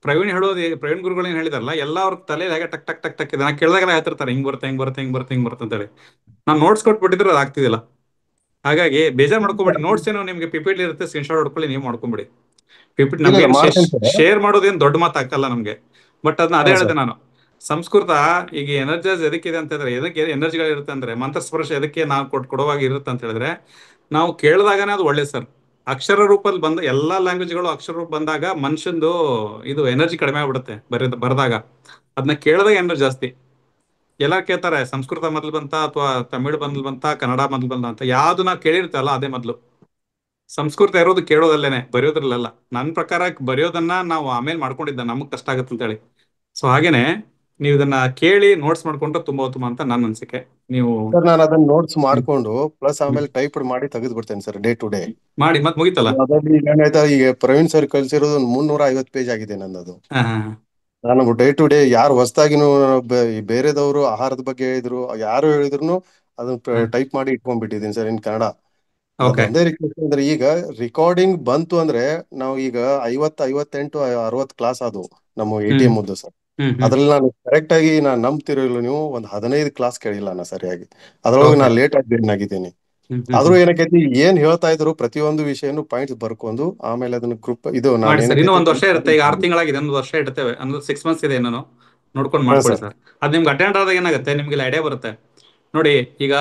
ಪ್ರವೀಣ್ ಗುರುಗಳು ಏನ್ ಹೇಳಿದಾರಲ್ಲ, ಎಲ್ಲ ಅವ್ರ ತಲೆಯಲ್ಲಿ ಹಾಗೆ ಟಕ್ ಟಕ್ ಟಕ್ ಟಕ್ ಇದೆ. ನಾನು ಕೇಳಿದಾಗ ಹೇಳ್ತಿರ್ತಾರೆ ಹಿಂಗ್ ಬರುತ್ತೆ ಹಿಂಗ್ ಬರುತ್ತೆ ಹಿಂಗ್ ಬರುತ್ತೆ ಹಿಂಗ್ ಬರುತ್ತೆ ಅಂತೇಳಿ. ನಾನು ನೋಟ್ಸ್ ಕೊಟ್ಬಿಟ್ಟಿದ್ರೆ ಅದು ಆಗ್ತಿದಿಲ್ಲ. ಹಾಗಾಗಿ ಬೇಜಾರ್ ಮಾಡ್ಕೊಂಬಿಡಿ. ನೋಟ್ಸ್ ಏನೋ ನಿಮ್ಗೆ ಪಿಪಿಟಿ ಇರುತ್ತೆ, ಸ್ಕ್ರೀನ್ ಶಾಟ್ ಹೊಡ್ಕೊಳ್ಳಿ, ನೀವು ಮಾಡ್ಕೊಂಬಿಡಿ. ಪಿಪಿಟಿ ಇಲ್ಲ ನಮ್ಗೇನು ಮಾಡ್ತೇನೆ ಸರ್. ಶೇರ್ ಮಾಡೋದೇನು ದೊಡ್ಡ ಮಾತಾಗಲ್ಲ ನಮ್ಗೆ. ಬಟ್ ಅದನ್ನ ಅದೇ ಹಾ ಹೇಳಿದೆ ಸರ್. ನಾನು. ಸಂಸ್ಕೃತ ಈಗ ಎನರ್ಜೈಸ್ ಎದಕ್ಕಿದೆ ಅಂತ ಹೇಳಿದ್ರೆ, ಎದಕ್ಕೆ ಎನರ್ಜಿಗಳಿರುತ್ತೆ ಅಂದ್ರೆ, ಮಂತ್ರಸ್ಪರ್ಶ ಎದಕ್ಕೆ ನಾವು ಕೊಡುವಾಗ ಇರುತ್ತೆ ಅಂತ ಹೇಳಿದ್ರೆ, ನಾವು ಕೇಳಿದಾಗನೇ ಅದು ಒಳ್ಳೇದು ಸರ್. ಅಕ್ಷರ ರೂಪದಲ್ಲಿ ಬಂದ ಎಲ್ಲಾ ಲ್ಯಾಂಗ್ವೇಜ್ಗಳು ಅಕ್ಷರ ರೂಪ ಬಂದಾಗ ಮನುಷ್ಯಂದು ಇದು ಎನರ್ಜಿ ಕಡಿಮೆ ಆಗ್ಬಿಡುತ್ತೆ ಬರೆದಾಗ. ಅದನ್ನ ಕೇಳಿದಾಗ ಎನರ್ಜಿ ಜಾಸ್ತಿ. ಎಲ್ಲ ಕೇಳ್ತಾರೆ ಸಂಸ್ಕೃತ ಮೊದಲು ಬಂತ ಅಥವಾ ತಮಿಳು ಮೊದಲು ಬಂತ ಕನ್ನಡ ಮೊದಲು ಬಂತ ಅಂತ. ಯಾವ್ದು ನಾವು ಕೇಳಿರ್ತಲ್ಲ ಅದೇ ಮೊದಲು. ಸಂಸ್ಕೃತ ಇರೋದು ಕೇಳೋದಲ್ಲೇನೆ, ಬರೆಯೋದ್ರಲ್ಲ. ನನ್ನ ಪ್ರಕಾರ ಬರೆಯೋದನ್ನ ನಾವು ಆಮೇಲೆ ಮಾಡ್ಕೊಂಡಿದ್ದ, ನಮಗ್ ಕಷ್ಟ ಆಗುತ್ತೆ ಅಂತೇಳಿ. ಸೊ ಹಾಗೇನೆ ನೀವು ಇದನ್ನ ಕೇಳಿ ನೋಟ್ಸ್ ಮಾಡ್ಕೊಂಡ್ರೆ ತುಂಬಾ ಉತ್ತಮ ಅಂತ ನನ್ನ ಅನ್ಸಿಕೆ. ನೀವು ಸರ್ ನಾನು ಅದನ್ನ ನೋಟ್ಸ್ ಮಾಡ್ಕೊಂಡು ಪ್ಲಸ್ ಆಮೇಲೆ ಟೈಪ್ ಮಾಡಿ ತೆಗೆದು ಬಿಡ್ತೇನೆ ಸರ್, ಡೇ ಟು ಡೇ ಮಾಡಿ ಮತ್ ಮುಗಿತಲ್ಲ. ಅದ್ರಲ್ಲಿ ಈಗ ಏನಾಯ್ತಾ, ಈಗ ಪ್ರವೀಣ್ ಸರ್ ಕಳ್ಸಿರೋದು ಒಂದು 350 ಪೇಜ್ ಆಗಿದೆ ನನ್ನದು. ನಾನು ಡೇ ಟು ಡೇ ಯಾರು ಹೊಸದಾಗಿನೂ ಬೇರೆದವರು ಆಹಾರದ ಬಗ್ಗೆ ಹೇಳಿದ್ರು, ಯಾರು ಹೇಳಿದ್ರು ಅದನ್ನ ಟೈಪ್ ಮಾಡಿ ಇಟ್ಕೊಂಡ್ಬಿಟ್ಟಿದ್ದೀನಿ ಸರ್ ಇನ್ ಕನ್ನಡ. ಓಕೆ ಒಂದೇ ರಿಕ್ವೆಸ್ಟ್ ಅಂದ್ರೆ, ಈಗ ರಿಕಾರ್ಡಿಂಗ್ ಬಂತು ಅಂದ್ರೆ ನಾವು ಈಗ 50, 58, 60 ಕ್ಲಾಸ್ ಆದವು ನಮ್ಮ ATM ಮುದ್ದು ಸರ್. ಅದ್ರಲ್ಲಿ ನಾನು ಕರೆಕ್ಟ್ ಆಗಿ ನಾನು ನಂಬ್ತಿರಲಿಲ್ಲ, ನೀವು ಒಂದು 15 ಕ್ಲಾಸ್ ಕೇಳಿಲ್ಲ ನಾ ಸರಿಯಾಗಿ. ಅದ್ರೊಳಗೆ ನಾನು ಲೇಟ್ ಆಗಿ ಜಾಯ್ನ್ ಆಗಿದ್ದೀನಿ. ಆದ್ರೂ ಏನಕ್ಕೈತಿ, ಏನ್ ಹೇಳ್ತಾ ಇದ್ರು ಪ್ರತಿಯೊಂದು ವಿಷಯನು ಪಾಯಿಂಟ್ಸ್ ಬರ್ಕೊಂಡು ಆಮೇಲೆ ಅದನ್ನ ಗ್ರೂಪ್ ಇದು ನಾನು ಮಾಡಿ ಸರ್. ಇನ್ನೂ ಏನಕ್ಕೈತಿ ಒಂದು ವರ್ಷ ಇರುತ್ತೆ. ಈಗ 6 ತಿಂಗಳಾಗಿದೆ, ಒಂದು ವರ್ಷ ಇಡ್ತೇವೆ ಅಂದ್ರೆ 6 ಮಂತ್ಸ್ ಇದೆ. ನಾನು ನೋಡ್ಕೊಂಡು ಹಾ ಮಾಡ್ಕೊಳ್ಳಿ ಸರ್. ಸರ್. ಅದು ನಿಮ್ಗೆ ಅಟೆಂಡ್ ಆದಾಗ ಏನಾಗುತ್ತೆ, ನಿಮ್ಗೆ ಐಡಿಯಾ ಬರುತ್ತೆ ನೋಡಿ. ಈಗ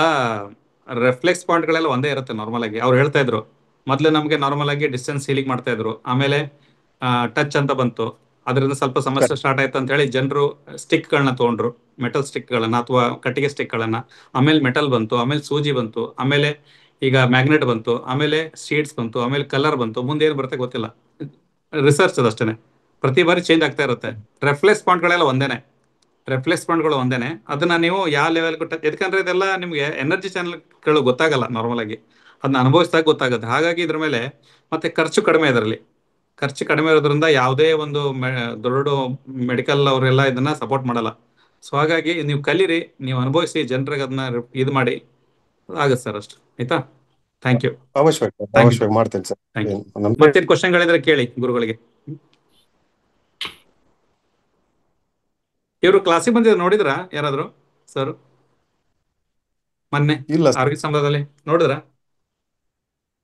ರೆಫ್ಲೆಕ್ಸ್ ಪಾಯಿಂಟ್ಗಳೆಲ್ಲ ಒಂದೇ ಇರುತ್ತೆ ನಾರ್ಮಲ್ ಆಗಿ. ಅವ್ರು ಹೇಳ್ತಾ ಇದ್ರು ಮೊದಲು ನಮಗೆ ನಾರ್ಮಲ್ ಆಗಿ ಡಿಸ್ಟೆನ್ಸ್ ಹೀಲಿಂಗ್ ಮಾಡ್ತಾ ಇದ್ರು, ಆಮೇಲೆ ಟಚ್ ಅಂತ ಬಂತು. ಅದರಿಂದ ಸ್ವಲ್ಪ ಸಮಸ್ಯೆ ಸ್ಟಾರ್ಟ್ ಆಯ್ತು ಅಂತ ಹೇಳಿ ಜನರು ಸ್ಟಿಕ್ಗಳನ್ನ ತೊಗೊಂಡ್ರು, ಮೆಟಲ್ ಸ್ಟಿಕ್ಗಳನ್ನ ಅಥವಾ ಕಟ್ಟಿಗೆ ಸ್ಟಿಕ್ಗಳನ್ನ. ಆಮೇಲೆ ಮೆಟಲ್ ಬಂತು, ಆಮೇಲೆ ಸೂಜಿ ಬಂತು, ಆಮೇಲೆ ಈಗ ಮ್ಯಾಗ್ನೆಟ್ ಬಂತು, ಆಮೇಲೆ ಶೀಟ್ಸ್ ಬಂತು, ಆಮೇಲೆ ಕಲರ್ ಬಂತು. ಮುಂದೆ ಏನು ಬರುತ್ತೆ ಗೊತ್ತಿಲ್ಲ, ರಿಸರ್ಚ್ ಅದಷ್ಟೇ. ಪ್ರತಿ ಬಾರಿ ಚೇಂಜ್ ಆಗ್ತಾ ಇರುತ್ತೆ. ರೆಫ್ಲೆಕ್ಸ್ ಪಾಯಿಂಟ್ಗಳೆಲ್ಲ ಒಂದೇನೆ, ರೆಫ್ಲೆಕ್ಸ್ ಪಾಯಿಂಟ್ಗಳು ಒಂದೇನೆ. ಅದನ್ನ ನೀವು ಯಾವ ಲೆವೆಲ್ ಯಾಕಂದ್ರೆ ಇದೆಲ್ಲ ನಿಮ್ಗೆ ಎನರ್ಜಿ ಚಾನಲ್ಗಳು ಗೊತ್ತಾಗಲ್ಲ ನಾರ್ಮಲ್ ಆಗಿ, ಅದನ್ನ ಅನುಭವಿಸಿದಾಗ ಗೊತ್ತಾಗುತ್ತೆ. ಹಾಗಾಗಿ ಇದ್ರ ಮೇಲೆ ಮತ್ತೆ ಖರ್ಚು ಕಡಿಮೆ, ಇದರಲ್ಲಿ ಖರ್ಚು ಕಡಿಮೆ ಇರೋದ್ರಿಂದ ಯಾವುದೇ ಒಂದು ದೊಡ್ಡ ಮೆಡಿಕಲ್ ಅವರೆಲ್ಲ ಇದನ್ನ ಸಪೋರ್ಟ್ ಮಾಡಲ್ಲ. ಸೊ ಹಾಗಾಗಿ ನೀವು ಕಲೀರಿ, ನೀವು ಅನುಭವಿಸಿ, ಜನರಿಗೆ ಅದನ್ನ ಇದು ಮಾಡಿ, ಆಗುತ್ತೆ ಸರ್ ಅಷ್ಟು. ಆಯ್ತಾ? Thank you. ಅವಶ್ಯವಾಗಿ ಮಾಡ್ತೇನೆ ಸರ್. Thank you. ಮತ್ತೇನು ಕ್ವಶನ್ಗಳಿದ್ರೆ ಕೇಳಿ ಗುರುಗಳಿಗೆ. ಇವರು ಕ್ಲಾಸಿಗೆ ಬಂದಿದ್ರು, ನೋಡಿದ್ರಾ ಯಾರಾದ್ರು ಸರ್ ಮೊನ್ನೆ ಇಲ್ಲ ಆರೋಗ್ಯ ಸಂಘದಲ್ಲಿ? ನೋಡಿದ್ರಾ?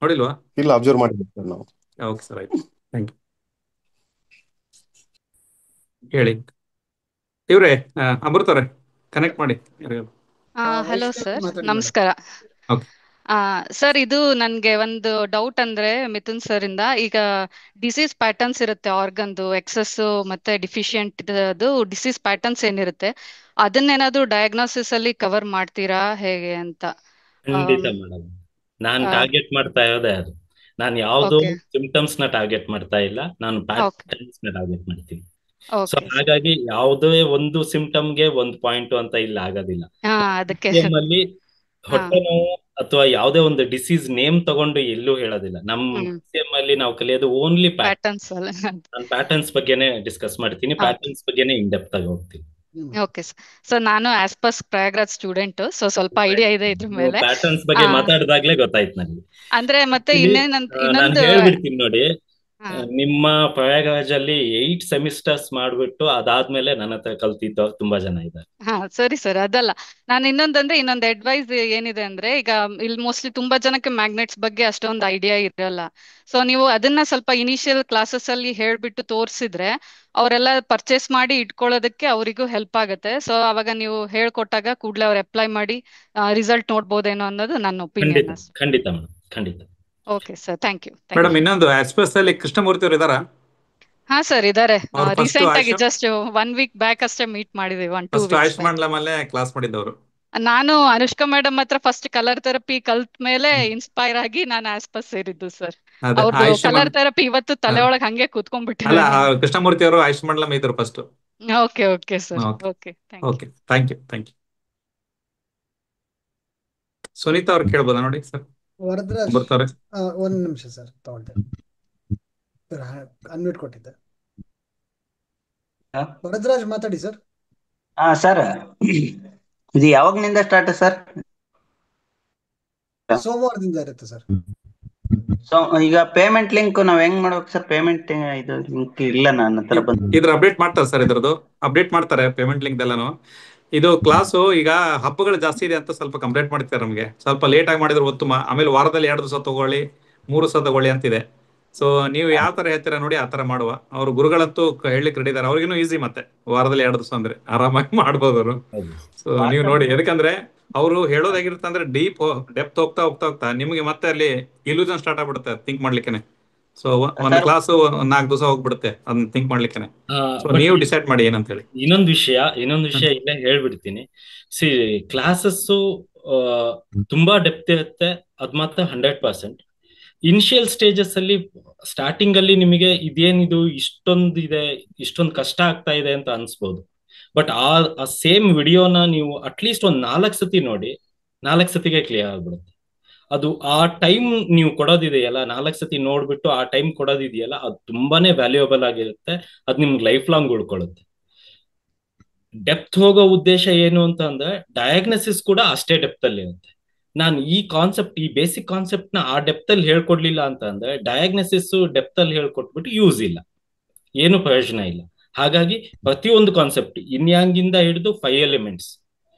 ನೋಡಿಲ್ವಾ? ಇಲ್ಲ, ಅಬ್ಸರ್ವ್ ಮಾಡಿದ್ವಿ ಸರ್ ನಾವು. ಓಕೆ ಸರ್, ಆಯ್ತು. Thank you. ಹೇಳಿ ಇವ್ರೆ, ಅಮೃತ್ ಅವರೇ, ಕನೆಕ್ಟ್ ಮಾಡಿ. ಹಲೋ ಸರ್, ನಮಸ್ಕಾರ. ಓಕೆ ಸರ್, ಇದು ನನ್ಗೆ ಒಂದು ಡೌಟ್ ಅಂದ್ರೆ ಮಿಥುನ್ ಸರ್ ಇಂದ. ಈಗ ಡಿಸೀಸ್ ಪ್ಯಾಟರ್ನ್ಸ್ ಇರುತ್ತೆ, ಆರ್ಗನ್ದು ಎಕ್ಸಸ್ ಮತ್ತೆ ಡಿಫಿಷಿಯಂಟ್ ಡಿಸೀಸ್ ಪ್ಯಾಟರ್ನ್ಸ್ ಏನಿರುತ್ತೆ, ಅದನ್ನೇನಾದ್ರೂ ಡಯಾಗ್ನೋಸಿಸ್ ಅಲ್ಲಿ ಕವರ್ ಮಾಡ್ತೀರಾ ಹೇಗೆ ಅಂತ? ಖಂಡಿತ ಮೇಡಮ್, ನಾನ್ ಟಾರ್ಗೆಟ್ ಮಾಡ್ತಾ ಇರೋದೇ ಅದು. ನಾನು ಯಾವ್ದು ಸಿಂಪ್ಟಮ್ಸ್ ನ ಟಾರ್ಗೆಟ್ ಮಾಡ್ತಾ ಇಲ್ಲ, ನಾನು ಪ್ಯಾಟರ್ನ್ಸ್ ನ ಟಾರ್ಗೆಟ್ ಮಾಡ್ತೀನಿ. ಸೊ ಹಾಗಾಗಿ ಯಾವುದೇ ಒಂದು ಸಿಂಪ್ಟಮ್ಗೆ ಒಂದು ಪಾಯಿಂಟ್ ಅಂತ ಇಲ್ಲ ಆಗೋದಿಲ್ಲ. ಅಲ್ಲಿ ಹೊಟ್ಟೆ ನೋವು ಅಥವಾ ಯಾವುದೇ ಒಂದು ಡಿಸೀಸ್ ನೇಮ್ ತಗೊಂಡು ಎಲ್ಲೂ ಹೇಳೋದಿಲ್ಲ. ನಮ್ಮ ಅಲ್ಲಿ ನಾವು ಕಲಿಯೋದು ಓನ್ಲಿ ಪ್ಯಾಟರ್ನ್ಸ್. ನಾನು ಪ್ಯಾಟರ್ನ್ಸ್ ಬಗ್ಗೆನೇ ಡಿಸ್ಕಸ್ ಮಾಡ್ತೀನಿ, ಪ್ಯಾಟರ್ನ್ಸ್ ಬಗ್ಗೆನೇ ಇನ್ ಡೆಪ್ತ್ ಆಗಿ ಹೋಗ್ತೀನಿ. ಓಕೆ ಸರ್, ನಾನು ಆಸ್ಪಸ್ ಪ್ರಯಾಗ್ರಾಜ್ ಸ್ಟೂಡೆಂಟ್, ಸೊ ಸ್ವಲ್ಪ ಐಡಿಯಾ ಇದೆ ಇದ್ರ ಮೇಲೆ. ಪ್ಯಾಟರ್ನ್ಸ್ ಬಗ್ಗೆ ಮಾತಾಡಿದಾಗ್ಲೇ ಗೊತ್ತಾಯ್ತು ನನಗೆ. ಅಂದ್ರೆ ಮತ್ತೆ ನಾನು ಹೇಳ್ಬಿಡ್ತೀನಿ ನೋಡಿ, ನಿಮ್ಮ ಪ್ರಯಾಗರಾಜಲ್ಲಿ 8 ಸೆಮಿಸ್ಟರ್ಸ್ ಮಾಡ್ಬಿಟ್ಟು ಅದಾದ್ಮೇಲೆ ನನ್ನ ಹತ್ರ ಕಲ್ತಿದ್ದವ್ರು ತುಂಬಾ ಜನ ಇದ್ದಾರೆ. ಸರಿ ಸರ್, ಅದಲ್ಲ ನಾನು ಇನ್ನೊಂದು ಅಡ್ವೈಸ್ ಏನಿದೆ ಅಂದ್ರೆ, ಈಗ ಇಲ್ಲಿ ಮೋಸ್ಟ್ಲಿ ತುಂಬಾ ಜನಕ್ಕೆ ಮ್ಯಾಗ್ನೆಟ್ಸ್ ಬಗ್ಗೆ ಅಷ್ಟೊಂದು ಐಡಿಯಾ ಇರಲ್ಲ. ಸೊ ನೀವು ಅದನ್ನ ಸ್ವಲ್ಪ ಇನಿಷಿಯಲ್ ಕ್ಲಾಸಸ್ ಅಲ್ಲಿ ಹೇಳ್ಬಿಟ್ಟು ತೋರಿಸಿದ್ರೆ ಅವರೆಲ್ಲ ಪರ್ಚೇಸ್ ಮಾಡಿ ಇಟ್ಕೊಳ್ಳೋದಕ್ಕೆ ಅವರಿಗೂ ಹೆಲ್ಪ್ ಆಗುತ್ತೆ. ಸೊ ಅವಾಗ ನೀವು ಹೇಳ್ಕೊಟ್ಟಾಗ ಕೂಡಲೇ ಅವ್ರು ಅಪ್ಲೈ ಮಾಡಿ ರಿಸಲ್ಟ್ ನೋಡ್ಬೋದೇನೋ ಅನ್ನೋದು ನನ್ನ ಒಪಿನಿಯನ್. ಖಂಡಿತ ಮೇಡಮ್, ಖಂಡಿತ. Okay sir, thank you. Madam, ಇನ್ನೊಂದು ಆಸ್ಪಸ್ ಅಲ್ಲಿ ಕೃಷ್ಣಮೂರ್ತಿ ಅವರು ಇದಾರಾ? ಹಾ ಸರ್, ಇದಾರೆ. ರೀಸೆಂಟ್ ಆಗಿ ಜಸ್ಟ್ 1 ವೀಕ್ ಬ್ಯಾಕ್ ಅಷ್ಟೇ ಮೀಟ್ ಮಾಡಿದೀವಿ. 1-2 ವೀಕ್ಸ್. ಆಯುಷ್ಮಾನ್ ಲಮಲ್ಲೇ ಕ್ಲಾಸ್ ಮಾಡಿದ್ದವರು. ನಾನು ಅನುಷ್ಕಾ ಮೇಡಮ್ ಹತ್ರ ಫಸ್ಟ್ ಕಲರ್ ಥೆರಪಿ ಕಲ್ತ ಮೇಲೆ ಇನ್ಸ್ಪೈರ್ ಆಗಿ ನಾನು ಆಸ್ಪಸ್ ಸೇರಿದ್ದು ಸರ್. ಅವ್ರದ್ದು ಕಲರ್ ಥೆರಪಿ ಇವತ್ತು ತಲೆ ಒಳಗೆ ಹಂಗೆ ಕೂತ್ಕೊಂಡ್ಬಿಟ್ಟಿದೆ. ಕೃಷ್ಣಮೂರ್ತಿ ಅವರು ಆಯುಷ್ಮಾನ್ ಲಮ್ ಇದ್ರು first. Okay okay sir, okay thank you. Sunita ಅವ್ರು ಕೇಳ್ಬೋದಾ ನೋಡಿ ಸರ್? ವರದರಾಜ್, ಒಂದು ನಿಮಿಷ ಸರ್, ತಗೊಳ್ತೇನೆ. ಅನ್ಮ್ಯೂಟ್ ಕೊಟ್ಟಿದ್ದೆ. ವರದರಾಜ್ ಮಾತಾಡಿ ಸರ್. ಸರ್, ಇದು ಯಾವಾಗನಿಂದ ಸ್ಟಾರ್ಟ್ ಸರ್? ಸೋಮವಾರದಿಂದ ಇರುತ್ತೆ ಸರ್. ಸೊ ಈಗ ಪೇಮೆಂಟ್ ಲಿಂಕ್ ನಾವ್ ಹೆಂಗ್ ಮಾಡ್ಬೇಕು ಸರ್? ಪೇಮೆಂಟ್ ಇದು ಲಿಂಕ್ ಇಲ್ಲ ನನ್ನ ಹತ್ರ ಬಂದು. ಇದ್ರ ಅಪ್ಡೇಟ್ ಮಾಡ್ತಾರೆ ಸರ್, ಇದ್ರದ್ದು ಅಪ್ಡೇಟ್ ಮಾಡ್ತಾರೆ ಪೇಮೆಂಟ್ ಲಿಂಕ್ ಎಲ್ಲಾನು. ಇದು ಕ್ಲಾಸು ಈಗ ಹಬ್ಬಗಳು ಜಾಸ್ತಿ ಇದೆ ಅಂತ ಸ್ವಲ್ಪ ಕಂಪ್ಲೇಂಟ್ ಮಾಡ್ತಾರೆ ನಮಗೆ. ಸ್ವಲ್ಪ ಲೇಟ್ ಆಗಿ ಮಾಡಿದ್ರೆ ಉತ್ತಮ. ಆಮೇಲೆ ವಾರದಲ್ಲಿ 2 ದಿವಸ ತಗೊಳ್ಳಿ, 3 ದಿವಸ ತಗೊಳ್ಳಿ ಅಂತಿದೆ. ಸೊ ನೀವು ಯಾವ ತರ ಹೇಳ್ತೀರಾ ನೋಡಿ, ಆ ತರ ಮಾಡುವ. ಅವ್ರು ಗುರುಗಳಂತೂ ಹೇಳಲಿಕ್ಕೆ ರೆಡಿ ಇದಾರೆ. ಅವ್ರಿಗೂ ಈಸಿ, ಮತ್ತೆ ವಾರದಲ್ಲಿ 2 ದಿವಸ ಅಂದ್ರೆ ಆರಾಮಾಗಿ ಮಾಡ್ಬೋದು ಅವರು. ಸೊ ನೀವು ನೋಡಿ, ಯಾಕಂದ್ರೆ ಅವರು ಹೇಳೋದಾಗಿರುತ್ತೆ ಅಂದ್ರೆ ಡೆಪ್ತ್ ಹೋಗ್ತಾ ಹೋಗ್ತಾ ಹೋಗ್ತಾ ನಿಮಗೆ ಮತ್ತೆ ಅಲ್ಲಿ ಇಲ್ಯೂಷನ್ ಸ್ಟಾರ್ಟ್ ಆಗ್ಬಿಡುತ್ತೆ ಥಿಂಕ್ ಮಾಡ್ಲಿಕ್ಕೆ. ಸೊ ಒಂದು ಕ್ಲಾಸ್ 4 ದಿವಸ ಹೋಗ್ಬಿಡುತ್ತೆ ಅದನ್ನ ಥಿಂಕ್ ಮಾಡ್ಲಿಕ್ಕೆ. ಸೊ ನೀವು ಡಿಸೈಡ್ ಮಾಡಿ ಏನಂತ ಹೇಳಿ. ಇನ್ನೊಂದು ವಿಷಯ ಇಲ್ಲೇ ಹೇಳ್ಬಿಡ್ತೀನಿ. ಸಿ, ಕ್ಲಾಸಸ್ ತುಂಬಾ ಡೆಪ್ತ್ ಇರುತ್ತೆ, ಅದ್ ಮಾತ್ರ 100%. ಇನಿಷಿಯಲ್ ಸ್ಟೇಜಸ್ ಅಲ್ಲಿ, ಸ್ಟಾರ್ಟಿಂಗ್ ಅಲ್ಲಿ ನಿಮಗೆ ಇದೇನಿದು ಇಷ್ಟೊಂದು ಇದೆ, ಇಷ್ಟೊಂದು ಕಷ್ಟ ಆಗ್ತಾ ಇದೆ ಅಂತ ಅನ್ಸ್ಬೋದು. ಬಟ್ ಆ ಸೇಮ್ ವಿಡಿಯೋನ ನೀವು ಅಟ್ಲೀಸ್ಟ್ 4 ಸತಿ ನೋಡಿ, 4 ಸತಿಗೆ ಕ್ಲಿಯರ್ ಆಗ್ಬಿಡುತ್ತೆ. ಅದು ಆ ಟೈಮ್ ನೀವು ಕೊಡೋದಿದೆಯಲ್ಲ, 4 ಸತಿ ನೋಡ್ಬಿಟ್ಟು ಆ ಟೈಮ್ ಕೊಡೋದಿದೆಯಲ್ಲ, ಅದು ತುಂಬಾನೇ ವ್ಯಾಲ್ಯೂಯಬಲ್ ಆಗಿರುತ್ತೆ. ಅದು ನಿಮ್ಗೆ ಲೈಫ್ ಲಾಂಗ್ ಉಳ್ಕೊಳ್ಳುತ್ತೆ. ಡೆಪ್ತ್ ಹೋಗೋ ಉದ್ದೇಶ ಏನು ಅಂತ ಅಂದ್ರೆ, ಡಯಾಗ್ನೋಸಿಸ್ ಕೂಡ ಅಷ್ಟೇ ಡೆಪ್ತ್ ಅಲ್ಲಿ ಇರುತ್ತೆ. ನಾನು ಈ ಬೇಸಿಕ್ ಕಾನ್ಸೆಪ್ಟ್ ನ ಆ ಡೆಪ್ತ್ ಅಲ್ಲಿ ಹೇಳ್ಕೊಡ್ಲಿಲ್ಲ ಅಂತ ಅಂದ್ರೆ, ಡಯಾಗ್ನೋಸಿಸ್ ಡೆಪ್ತ್ ಅಲ್ಲಿ ಹೇಳ್ಕೊಟ್ಬಿಟ್ಟು ಯೂಸ್ ಇಲ್ಲ, ಏನು ಪ್ರಯೋಜನ ಇಲ್ಲ. ಹಾಗಾಗಿ ಪ್ರತಿಯೊಂದು ಕಾನ್ಸೆಪ್ಟ್, ಇನ್ಯಾಂಗಿಂದ ಹಿಡಿದು 5 ಎಲಿಮೆಂಟ್ಸ್,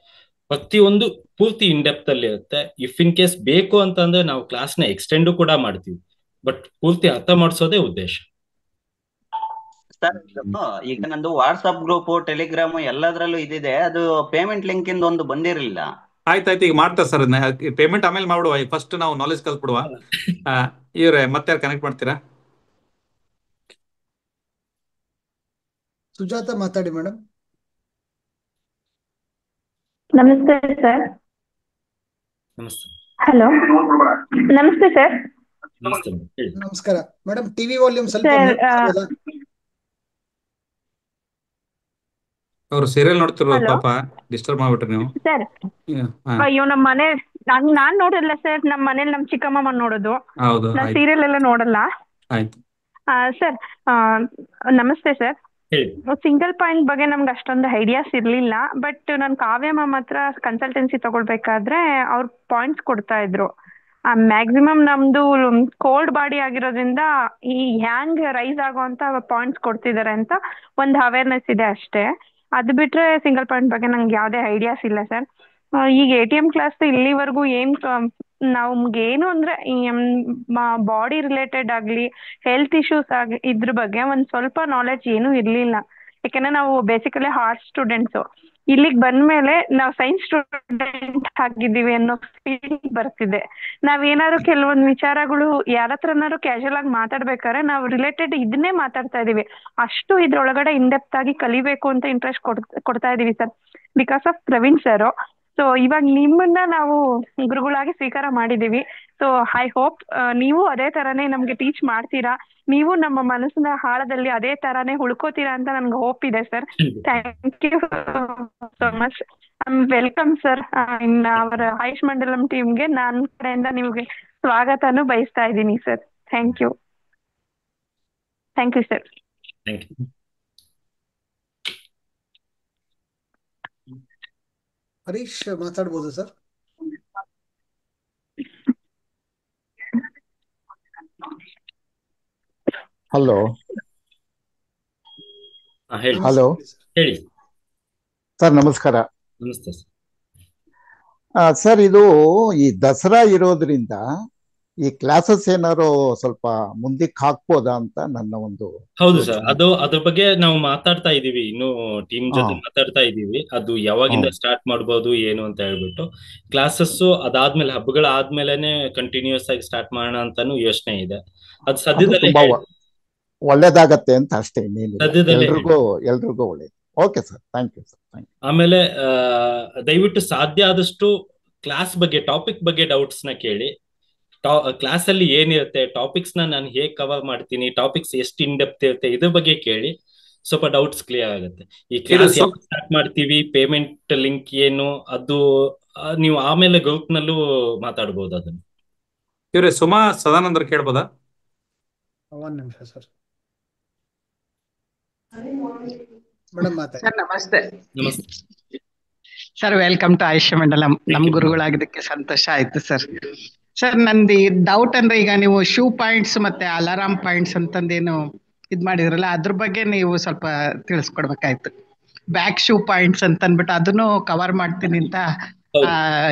ಪ್ರತಿಯೊಂದು ಪೂರ್ತಿ ಇನ್ ಡೆಪ್ತ್ ಅಲ್ಲಿ ಇರುತ್ತೆ. ಇಫ್ ಇನ್ ಕೇಸ್ ಬೇಕು ಅಂತಂದ್ರೆ ನಾವು ಕ್ಲಾಸ್ ನ ಎಕ್ಸ್ಟೆಂಡ್ ಕೂಡ ಮಾಡ್ತೀವಿ, ಬಟ್ ಪೂರ್ತಿ ಅರ್ಥ ಮಾಡಿಸೋದೇ ಉದ್ದೇಶ. ಸರ್, ಈಗ ನಂದು ವಾಟ್ಸ್ಆಪ್ ಗ್ರೂಪ್, ಟೆಲಿಗ್ರಾಮ್ ಎಲ್ಲದರಲ್ಲೂ ಇದಿದೆ. ಅದು ಪೇಮೆಂಟ್ ಲಿಂಕ್ ಇಂದ ಒಂದು ಬಂದಿರಲಿಲ್ಲ. ಆಯ್ತಾಯ್ತು, ಈಗ ಮಾಡ್ತಾರೆ ಸರ್. ಪೇಮೆಂಟ್ ಆಮೇಲೆ ಮಾಡುವ, ಫಸ್ಟ್ ನಾವು ನಾಲೆಜ್ ಕಲ್ತ್ಬಿಡುವ. ಇವ್ರೆ ಮತ್ತೆ ಯಾರು ಕನೆಕ್ಟ್ ಮಾಡ್ತೀರಾ? ಸುಜಾತ ಮಾತಾಡಿ ಮೇಡಮ್. ನಮಸ್ತೆ ಸರ್. ನಮಸ್ತೆ. ಹಲೋ, ನಮಸ್ತೆ ಸರ್. ನಮಸ್ತೆ. ನಮಸ್ಕಾರ ಮೇಡಮ್. ಟಿವಿ ವಾಲ್ಯೂಮ್ ಸ್ವಲ್ಪ ಸರ್, mute ಮಾಡ್ಬೋದಾ? ಅವ್ರು ಸೀರಿಯಲ್ ನೋಡ್ತಿರೋ ಪಾಪ, ಡಿಸ್ಟರ್ಬ್ ಮಾಡ್ಬಿಟ್ರಿ ನೀವು. ಸರ್, ಅಯ್ಯೋ ನಮ್ಮ ಮನೆ ನಾನ್ ನೋಡಲ್ಲ ಸರ್. ನಮ್ಮ ಮನೇಲಿ ನಮ್ ಚಿಕ್ಕಮ್ಮ ನೋಡೋದು. ಹೌದು, ನಾನ್ ಸೀರಿಯಲ್ ಎಲ್ಲ ನೋಡಲ್ಲ. ಆಯ್ತು ಸರ್, ನಮಸ್ತೆ ಸರ್. ಸಿಂಗಲ್ ಪಾಯಿಂಟ್ ಬಗ್ಗೆ ನಮ್ಗೆ ಅಷ್ಟೊಂದು ಐಡಿಯಾಸ್ ಇರ್ಲಿಲ್ಲ. ಬಟ್ ನಾನು ಕಾವ್ಯ ಮ್ಯಾಮ್ ಹತ್ರ ಕನ್ಸಲ್ಟೆನ್ಸಿ ತಗೊಳ್ಬೇಕಾದ್ರೆ ಅವ್ರ ಪಾಯಿಂಟ್ಸ್ ಕೊಡ್ತಾ ಇದ್ರು. ಮ್ಯಾಕ್ಸಿಮಮ್ ನಮ್ದು ಕೋಲ್ಡ್ ಬಾಡಿ ಆಗಿರೋದ್ರಿಂದ ಈ ಹ್ಯಾಂಗ್ ರೈಸ್ ಆಗುವಂತ ಪಾಯಿಂಟ್ಸ್ ಕೊಡ್ತಿದ್ದಾರೆ ಅಂತ ಒಂದು ಅವೇರ್ನೆಸ್ ಇದೆ ಅಷ್ಟೇ. ಅದು ಬಿಟ್ರೆ ಸಿಂಗಲ್ ಪಾಯಿಂಟ್ ಬಗ್ಗೆ ನಂಗೆ ಯಾವುದೇ ಐಡಿಯಾಸ್ ಇಲ್ಲ ಸರ್. ಈಗ ATM ಕ್ಲಾಸ್ ಇಲ್ಲಿವರೆಗೂ ನಮ್ಗೆ ಏನು ಅಂದ್ರೆ ಬಾಡಿ ರಿಲೇಟೆಡ್ ಆಗ್ಲಿ, ಹೆಲ್ತ್ ಇಶ್ಯೂಸ್ ಆಗ್ಲಿ, ಇದ್ರ ಬಗ್ಗೆ ಒಂದ್ ಸ್ವಲ್ಪ ನಾಲೆಡ್ಜ್ ಏನೂ ಇರ್ಲಿಲ್ಲ. ಯಾಕಂದ್ರೆ ನಾವು ಬೇಸಿಕಲಿ ಆರ್ಟ್ಸ್ ಸ್ಟೂಡೆಂಟ್ಸು. ಇಲ್ಲಿಗೆ ಬಂದ್ಮೇಲೆ ನಾವು ಸೈನ್ಸ್ ಸ್ಟೂಡೆಂಟ್ ಆಗಿದ್ದೀವಿ ಅನ್ನೋ ಫೀಲಿಂಗ್ ಬರ್ತಿದೆ. ನಾವೇನಾದ್ರು ಕೆಲವೊಂದು ವಿಚಾರಗಳು ಯಾರ ಹತ್ರನಾದ್ರು ಕ್ಯಾಶುಯಲ್ ಆಗಿ ಮಾತಾಡ್ಬೇಕಾದ್ರೆ ನಾವು ರಿಲೇಟೆಡ್ ಇದನ್ನೇ ಮಾತಾಡ್ತಾ ಇದೀವಿ. ಅಷ್ಟು ಇದ್ರೊಳಗಡೆ ಇನ್ಡೆಪ್ತ್ ಆಗಿ ಕಲಿಬೇಕು ಅಂತ ಇಂಟ್ರೆಸ್ಟ್ ಕೊಡ್ತಾ ಇದೀವಿ sir, because of Praveen sir. So ಇವಾಗ ನಿಮ್ಮನ್ನ ನಾವು ಗುರುಗಳಾಗಿ ಸ್ವೀಕಾರ ಮಾಡಿದೀವಿ. ಸೊ ಐ ಹೋಪ್ ನೀವು ಅದೇ ತರಾನೇ ನಮ್ಗೆ ಟೀಚ್ ಮಾಡ್ತೀರಾ, ನೀವು ನಮ್ಮ ಮನಸ್ಸಿನ ಆಳದಲ್ಲಿ ಅದೇ ತರಾನೇ ಉಳ್ಕೋತೀರಾ ಅಂತ ನನ್ಗೆ ಹೋಪ್ ಇದೆ sir. Thank you so much. Welcome sir in our Ayush Mandalam ಟೀಮ್ಗೆ. ನನ್ನ ಕಡೆಯಿಂದ ನಿಮಗೆ ಸ್ವಾಗತನೂ ಬಯಸ್ತಾ ಇದ್ದೀನಿ sir. Thank you sir. Harish ಮಾತಾಡ್ಬೋದು ಸರ್? ಹಲೋ ಹಲೋ ಹೇಳಿ ಸರ್. ನಮಸ್ಕಾರ. ನಮಸ್ತೆ ಸರ್, ಇದು ಈ ದಸರಾ ಇರೋದ್ರಿಂದ ಈ ಕ್ಲಾಸಸ್ ಏನಾರು ಸ್ವಲ್ಪ ಮುಂದಕ್ಕೆ ಹಾಕ್ಬೋದಾ ಅಂತ ನನ್ನ ಒಂದು. ಹೌದು ಸರ್, ಅದ್ರ ಬಗ್ಗೆ ನಾವು ಮಾತಾಡ್ತಾ ಇದೀವಿ, ಇನ್ನು ಟೀಮ್ ಜೊತೆ ಮಾತಾಡ್ತಾ ಇದೀವಿ. ಅದು ಯಾವಾಗಿಂದ ಸ್ಟಾರ್ಟ್ ಮಾಡ್ಬೋದು ಏನು ಅಂತ ಹೇಳ್ಬಿಟ್ಟು. ಕ್ಲಾಸಸ್ ಅದಾದ್ಮೇಲೆ, ಹಬ್ಬಗಳಾದ್ಮೇಲೆನೆ ಕಂಟಿನ್ಯೂಸ್ ಆಗಿ ಸ್ಟಾರ್ಟ್ ಮಾಡೋಣ ಅಂತಾನು ಯೋಚನೆ ಇದೆ. ಅದು ಸದ್ಯದಲ್ಲೇ ಒಳ್ಳೇದಾಗತ್ತೆ ಅಂತ ಅಷ್ಟೇ. ಎಲ್ರಿಗೂ ಒಳ್ಳೇದು. Okay sir, thank you sir. ಆಮೇಲೆ ದಯವಿಟ್ಟು ಸಾಧ್ಯ ಆದಷ್ಟು ಕ್ಲಾಸ್ ಬಗ್ಗೆ, ಟಾಪಿಕ್ ಬಗ್ಗೆ ಡೌಟ್ಸ್ ನ ಕೇಳಿ. ಕ್ಲಾಸ್ ಅಲ್ಲಿ ಏನಿರುತ್ತೆ, ಟಾಪಿಕ್ಸ್ ನಾನು ಹೇಗ್ ಕವರ್ ಮಾಡ್ತೀನಿ, ಟಾಪಿಕ್ಸ್ ಎಷ್ಟು ಇನ್ ಡೆಪ್ತ್ ಇರುತ್ತೆ, ಇದ್ರ ಬಗ್ಗೆ ಕೇಳಿ. ಸ್ವಲ್ಪ ಡೌಟ್ಸ್ ಕ್ಲಿಯರ್ ಆಗುತ್ತೆ. ಈ ಕ್ಲಾಸ್ ಸ್ಟಾರ್ಟ್ ಮಾಡ್ತೀವಿ, ಪೇಮೆಂಟ್ ಲಿಂಕ್ ಏನು, ಅದು ನೀವು ಆಮೇಲೆ ಗ್ರೂಪ್ ನಲ್ಲೂ ಮಾತಾಡ್ಬೋದು ಅದನ್ನ. ಇವ್ರೆ ಸುಮಾ ಸದಾನಂದ್ರ ಕೇಳ್ಬೋದಾ? ಒಂದ್ ನಿಮಿಷ ಸರ್. ಮೇಡಮ್ ಮಾತಾಡಿ. ಸರ್ ನಮಸ್ತೆ. ನಮಸ್ತೆ ಸರ್, ವೆಲ್ಕಮ್ ಟು ಆಯುಷ್ಯ ಮಂಡಲಂ. ನಮ್ ಗುರುಗಳಾಗಿದ್ದಕ್ಕೆ ಸಂತೋಷ ಆಯ್ತು ಸರ್. ಸರ್ ನಂದು ಡೌಟ್ ಅಂದ್ರೆ ಈಗ ನೀವು ಶೂ ಪಾಯಿಂಟ್ಸ್ ಮತ್ತೆ ಅಲಾರಾಮ್ ಪಾಯಿಂಟ್ಸ್ ಅಂತಂದೇನು ಇದ್ ಮಾಡಿದ್ರಲ್ಲ ಅದ್ರ ಬಗ್ಗೆ ನೀವು ಸ್ವಲ್ಪ ತಿಳಿಸ್ಕೊಡ್ಬೇಕಾಯ್ತು. ಬ್ಯಾಕ್ ಶೂ ಪಾಯಿಂಟ್ಸ್ ಅಂತ ಅಂದ್ಬಿಟ್ಟು ಅದನ್ನು ಕವರ್ ಮಾಡ್ತೀನಿ ಅಂತ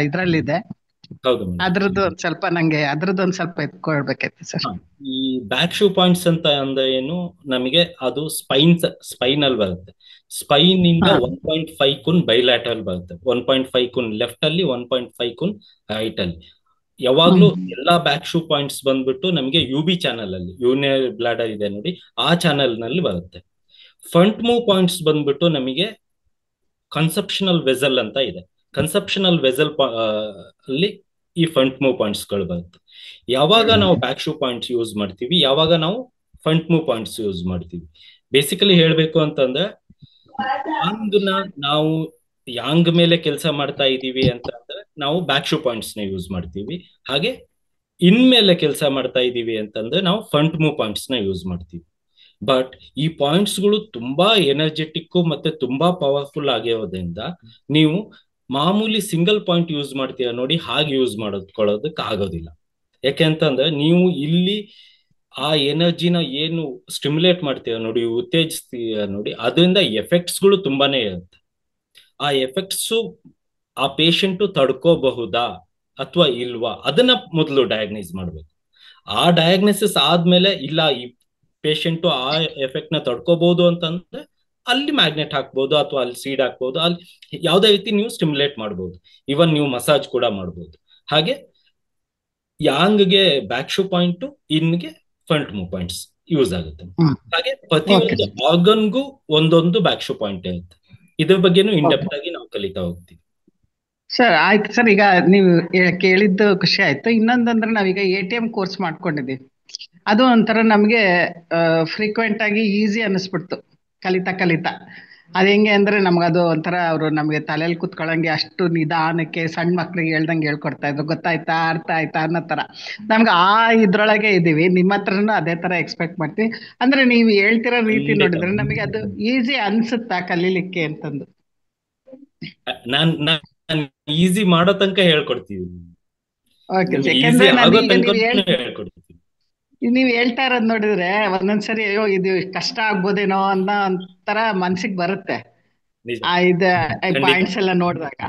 ಇದ್ರಲ್ಲಿದೆ. ಹೌದು ಮೇಡಮ್. ಅದ್ರದ್ದು ಒಂದ್ ಸ್ವಲ್ಪ ನಂಗೆ ಅದ್ರದ್ದು ಒಂದ್ ಸ್ವಲ್ಪ ಎತ್ಕೊಳ್ಬೇಕಾಯ್ತು ಸರ್. ಈ ಬ್ಯಾಕ್ ಶೂ ಪಾಯಿಂಟ್ಸ್ ಅಂತ ಅಂದ್ರೆ ಏನು, ನಮಗೆ ಅದು ಸ್ಪೈನ್ ಅಲ್ಲಿ ಬರುತ್ತೆ. ಸ್ಪೈನ್ ಇಂದ 1.5 ಕುನ್ ಬೈಲ್ಯಾಟರಲ್ ಬರುತ್ತೆ, 1.5 ಕುನ್ ಲೆಫ್ಟ್ ಅಲ್ಲಿ, 1.5 ಕುನ್ ರೈಟ್ ಅಲ್ಲಿ. ಯಾವಾಗ್ಲೂ ಎಲ್ಲಾ ಬ್ಯಾಕ್ ಶೂ ಪಾಯಿಂಟ್ಸ್ ಬಂದ್ಬಿಟ್ಟು ನಮಗೆ UB ಚಾನಲ್ ಅಲ್ಲಿ, ಯೂರಿನರಿ ಬ್ಲಾಡರ್ ಇದೆ ನೋಡಿ, ಆ ಚಾನಲ್ ನಲ್ಲಿ ಬರುತ್ತೆ. ಫ್ರಂಟ್ ಮೂವ್ ಪಾಯಿಂಟ್ಸ್ ಬಂದ್ಬಿಟ್ಟು ನಮಗೆ ಕನ್ಸೆಪ್ಷನಲ್ ವೆಸಲ್ ಅಂತ ಇದೆ. ಕನ್ಸೆಪ್ಷನಲ್ ವೆಸಲ್ ಅಲ್ಲಿ ಈ ಫ್ರಂಟ್ ಮೂವ್ ಪಾಯಿಂಟ್ಸ್ ಗಳು ಬರುತ್ತೆ. ಯಾವಾಗ ನಾವು ಬ್ಯಾಕ್ ಶೂ ಪಾಯಿಂಟ್ಸ್ ಯೂಸ್ ಮಾಡ್ತೀವಿ, ಯಾವಾಗ ನಾವು ಫ್ರಂಟ್ ಮೂವ್ ಪಾಯಿಂಟ್ಸ್ ಯೂಸ್ ಮಾಡ್ತೀವಿ. ಬೇಸಿಕಲಿ ಹೇಳ್ಬೇಕು ಅಂತಂದ್ರೆ, ನಾವು ಯಾಂಗ್ ಮೇಲೆ ಕೆಲಸ ಮಾಡ್ತಾ ಇದೀವಿ ಅಂತ ಅಂದ್ರೆ ನಾವು ಬ್ಯಾಕ್ ಶೂ ಪಾಯಿಂಟ್ಸ್ ನ ಯೂಸ್ ಮಾಡ್ತೀವಿ. ಹಾಗೆ ಇನ್ ಮೇಲೆ ಕೆಲಸ ಮಾಡ್ತಾ ಇದೀವಿ ಅಂತಂದ್ರೆ ನಾವು ಫ್ರಂಟ್ ಮೂವ್ ಪಾಯಿಂಟ್ಸ್ ನ ಯೂಸ್ ಮಾಡ್ತೀವಿ. ಬಟ್ ಈ ಪಾಯಿಂಟ್ಸ್ ಗಳು ತುಂಬಾ ಎನರ್ಜೆಟಿಕ್ ಮತ್ತೆ ತುಂಬಾ ಪವರ್ಫುಲ್ ಆಗಿರೋದ್ರಿಂದ ನೀವು ಮಾಮೂಲಿ ಸಿಂಗಲ್ ಪಾಯಿಂಟ್ ಯೂಸ್ ಮಾಡ್ತೀರಾ ನೋಡಿ, ಹಾಗೆ ಯೂಸ್ ಮಾಡೋದಕ್ಕೆ ಆಗೋದಿಲ್ಲ. ಯಾಕೆ ಅಂತಂದ್ರೆ ನೀವು ಇಲ್ಲಿ ಆ ಎನರ್ಜಿನ ಏನು ಸ್ಟಿಮ್ಯುಲೇಟ್ ಮಾಡ್ತೀರ ನೋಡಿ, ಉತ್ತೇಜಿಸ್ತೀರ ನೋಡಿ, ಅದರಿಂದ ಎಫೆಕ್ಟ್ಸ್ ಗಳು ತುಂಬಾನೇ ಇರುತ್ತೆ. ಆ ಎಫೆಕ್ಟ್ಸ್ ಆ ಪೇಷಂಟ್ ತಡ್ಕೋಬಹುದಾ ಅಥವಾ ಇಲ್ವಾ, ಅದನ್ನ ಮೊದಲು ಡಯಾಗ್ನೈಸ್ ಮಾಡ್ಬೇಕು. ಆ ಡಯಾಗ್ನೋಸಿಸ್ ಆದ್ಮೇಲೆ ಇಲ್ಲ ಈ ಪೇಷಂಟ್ ಆ ಎಫೆಕ್ಟ್ ನ ತಡ್ಕೋಬಹುದು ಅಂತಂದ್ರೆ ಅಲ್ಲಿ ಮ್ಯಾಗ್ನೆಟ್ ಹಾಕ್ಬಹುದು ಅಥವಾ ಅಲ್ಲಿ ಸೀಡ್ ಹಾಕ್ಬಹುದು, ಅಲ್ಲಿ ಯಾವ್ದೇ ರೀತಿ ನೀವು ಸ್ಟಿಮ್ಯುಲೇಟ್ ಮಾಡ್ಬೋದು. ಇವನ್ ನೀವು ಮಸಾಜ್ ಕೂಡ ಮಾಡ್ಬೋದು. ಹಾಗೆ ಯಾಂಗ್ಗೆ ಬ್ಯಾಕ್ ಶೂ ಪಾಯಿಂಟ್, ಇನ್ಗೆ ಫ್ರಂಟ್ ಮೂವ್ ಪಾಯಿಂಟ್ಸ್ ಯೂಸ್ ಆಗುತ್ತೆ. ಹಾಗೆ ಪ್ರತಿಯೊಂದು ಆರ್ಗನ್ಗೂ ಒಂದೊಂದು ಬ್ಯಾಕ್ ಶೂ ಪಾಯಿಂಟ್ ಇರುತ್ತೆ. ಇದ್ರ ಬಗ್ಗೆನೂ ಇನ್ ಡೆಪ್ತ್ ಆಗಿ ನಾವು ಕಲಿತಾ ಹೋಗ್ತೀವಿ. ಸರ್ ಆಯ್ತು ಸರ್. ಈಗ ನೀವು ಕೇಳಿದ್ದು ಖುಷಿ ಆಯ್ತು. ಇನ್ನೊಂದಂದ್ರೆ ನಾವೀಗ ATM ಕೋರ್ಸ್ ಮಾಡ್ಕೊಂಡಿದ್ದೀವಿ. ಅದು ಒಂಥರ ನಮ್ಗೆ ಫ್ರೀಕ್ವೆಂಟ್ ಆಗಿ ಈಸಿ ಅನ್ನಿಸ್ಬಿಡ್ತು ಕಲಿತಾ. ಅದ್ ಹೆಂಗೆ ಅಂದ್ರೆ ನಮ್ಗದು ಒಂಥರ ಅವರು ನಮ್ಗೆ ತಲೆಯಲ್ಲಿ ಕುತ್ಕೊಳ್ಳಂಗೆ ಅಷ್ಟು ನಿಧಾನಕ್ಕೆ ಸಣ್ಣ ಮಕ್ಳಿಗೆ ಹೇಳ್ದಂಗೆ ಹೇಳ್ಕೊಡ್ತಾ ಇದ್ರು. ಗೊತ್ತಾಯ್ತಾ, ಅರ್ಥ ಆಯ್ತಾ ಅನ್ನೋ ತರ ನಮ್ಗೆ ಆ ಇದ್ರೊಳಗೆ ಇದೀವಿ. ನಿಮ್ಮ ಹತ್ರನು ಅದೇ ತರ ಎಕ್ಸ್ಪೆಕ್ಟ್ ಮಾಡ್ತೀವಿ. ಅಂದ್ರೆ ನೀವು ಹೇಳ್ತಿರೋ ರೀತಿ ನೋಡಿದ್ರೆ ನಮಗೆ ಅದು ಈಸಿ ಅನ್ಸುತ್ತಾ ಕಲೀಲಿಕ್ಕೆ ಅಂತಂದು? ನಾನ್ ಈಸಿ ಮಾಡೋ ತನಕ ಹೇಳ್ಕೊಡ್ತೀವಿ. ಯಾಕಂದ್ರೆ ನೀವ್ ಹೇಳ್ತಾ ಇರೋದ್ ನೋಡಿದ್ರೆ ಒಂದೊಂದ್ಸರಿ ಅಯ್ಯೋ ಇದು ಕಷ್ಟ ಆಗ್ಬೋದೇನೋ ಅನ್ನೋ ಒಂಥರ ಮನ್ಸಿಗೆ ಬರುತ್ತೆ ಪಾಯಿಂಟ್ಸ್ ಎಲ್ಲ ನೋಡಿದಾಗ.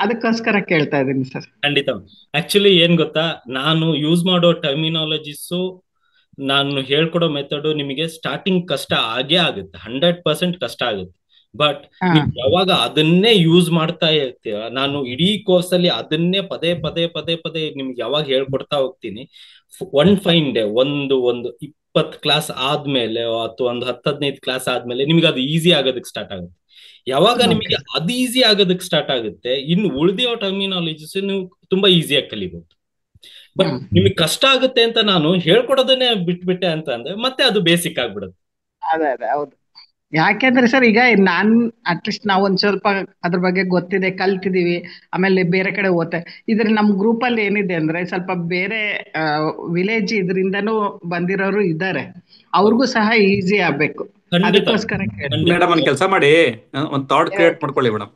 ಅದಕ್ಕೋಸ್ಕರ ಕೇಳ್ತಾ ಇದೀನಿ ಸರ್. ಖಂಡಿತ. ಆಕ್ಚುಲಿ ಏನ್ ಗೊತ್ತಾ, ನಾನು ಯೂಸ್ ಮಾಡೋ ಟರ್ಮಿನಾಲಜೀಸು, ನಾನು ಹೇಳ್ಕೊಡೋ ಮೆಥಡ್ ನಿಮಗೆ ಸ್ಟಾರ್ಟಿಂಗ್ ಕಷ್ಟ ಆಗೇ ಆಗುತ್ತೆ, 100% ಕಷ್ಟ ಆಗುತ್ತೆ. ಬಟ್ ನೀವು ಯಾವಾಗ ಅದನ್ನೇ ಯೂಸ್ ಮಾಡ್ತಾ ಇರ್ತೀರ, ನಾನು ಇಡೀ ಕೋರ್ಸ್ ಅಲ್ಲಿ ಅದನ್ನೇ ಪದೇ ಪದೇ ಪದೇ ಪದೇ ನಿಮ್ಗೆ ಯಾವಾಗ ಹೇಳ್ಕೊಡ್ತಾ ಹೋಗ್ತೀನಿ, ಒನ್ ಫೈನ್ ಡೇ ಒಂದು 20 ಕ್ಲಾಸ್ ಆದ್ಮೇಲೆ ಅಥವಾ ಒಂದು 10-15 ಕ್ಲಾಸ್ ಆದ್ಮೇಲೆ ನಿಮ್ಗೆ ಅದು ಈಸಿ ಆಗೋದಕ್ಕೆ ಸ್ಟಾರ್ಟ್ ಆಗುತ್ತೆ. ಯಾವಾಗ ನಿಮಗೆ ಅದು ಈಸಿ ಆಗೋದಕ್ಕೆ ಸ್ಟಾರ್ಟ್ ಆಗುತ್ತೆ, ಇನ್ನು ಉಳಿದಿರೋ ಟರ್ಮಿನಾಲಜೀಸ್ ನೀವು ತುಂಬಾ ಈಸಿಯಾಗಿ ಕಲಿಬಹುದು. ಬಟ್ ನಿಮಗೆ ಕಷ್ಟ ಆಗುತ್ತೆ ಅಂತ ನಾನು ಹೇಳ್ಕೊಡೋದನ್ನೇ ಬಿಟ್ಬಿಟ್ಟೆ ಅಂತ ಅಂದ್ರೆ ಮತ್ತೆ ಅದು ಬೇಸಿಕ್ ಆಗ್ಬಿಡುತ್ತೆ. ಅದೇ ಹೌದು. ಯಾಕೆಂದ್ರೆ ಸರ್ ಈಗ ಅಟ್ಲೀಸ್ಟ್ ನಾವು ಒಂದ್ ಸ್ವಲ್ಪ ಅದ್ರ ಬಗ್ಗೆ ಗೊತ್ತಿದೆ, ಕಲ್ತಿದೀವಿ, ಆಮೇಲೆ ಬೇರೆ ಕಡೆ ಓದ್ತೆ. ಇದ್ರ ನಮ್ ಗ್ರೂಪ್ ಅಲ್ಲಿ ಏನಿದೆ ಅಂದ್ರೆ ಸ್ವಲ್ಪ ಬೇರೆ ವಿಲೇಜ್ ಇದರಿಂದನೂ ಬಂದಿರೋರು ಇದ್ದಾರೆ, ಅವ್ರಿಗೂ ಸಹ ಈಸಿ ಆಗ್ಬೇಕು. ಅದಕ್ಕೋಸ್ಕರ ಮೇಡಮ್ ಒಂದ್ ಕೆಲಸ ಮಾಡಿ, ಒಂದ್ ಥಾಟ್ ಕ್ರಿಯೇಟ್ ಮಾಡ್ಕೊಳ್ಳಿ ಮೇಡಮ್,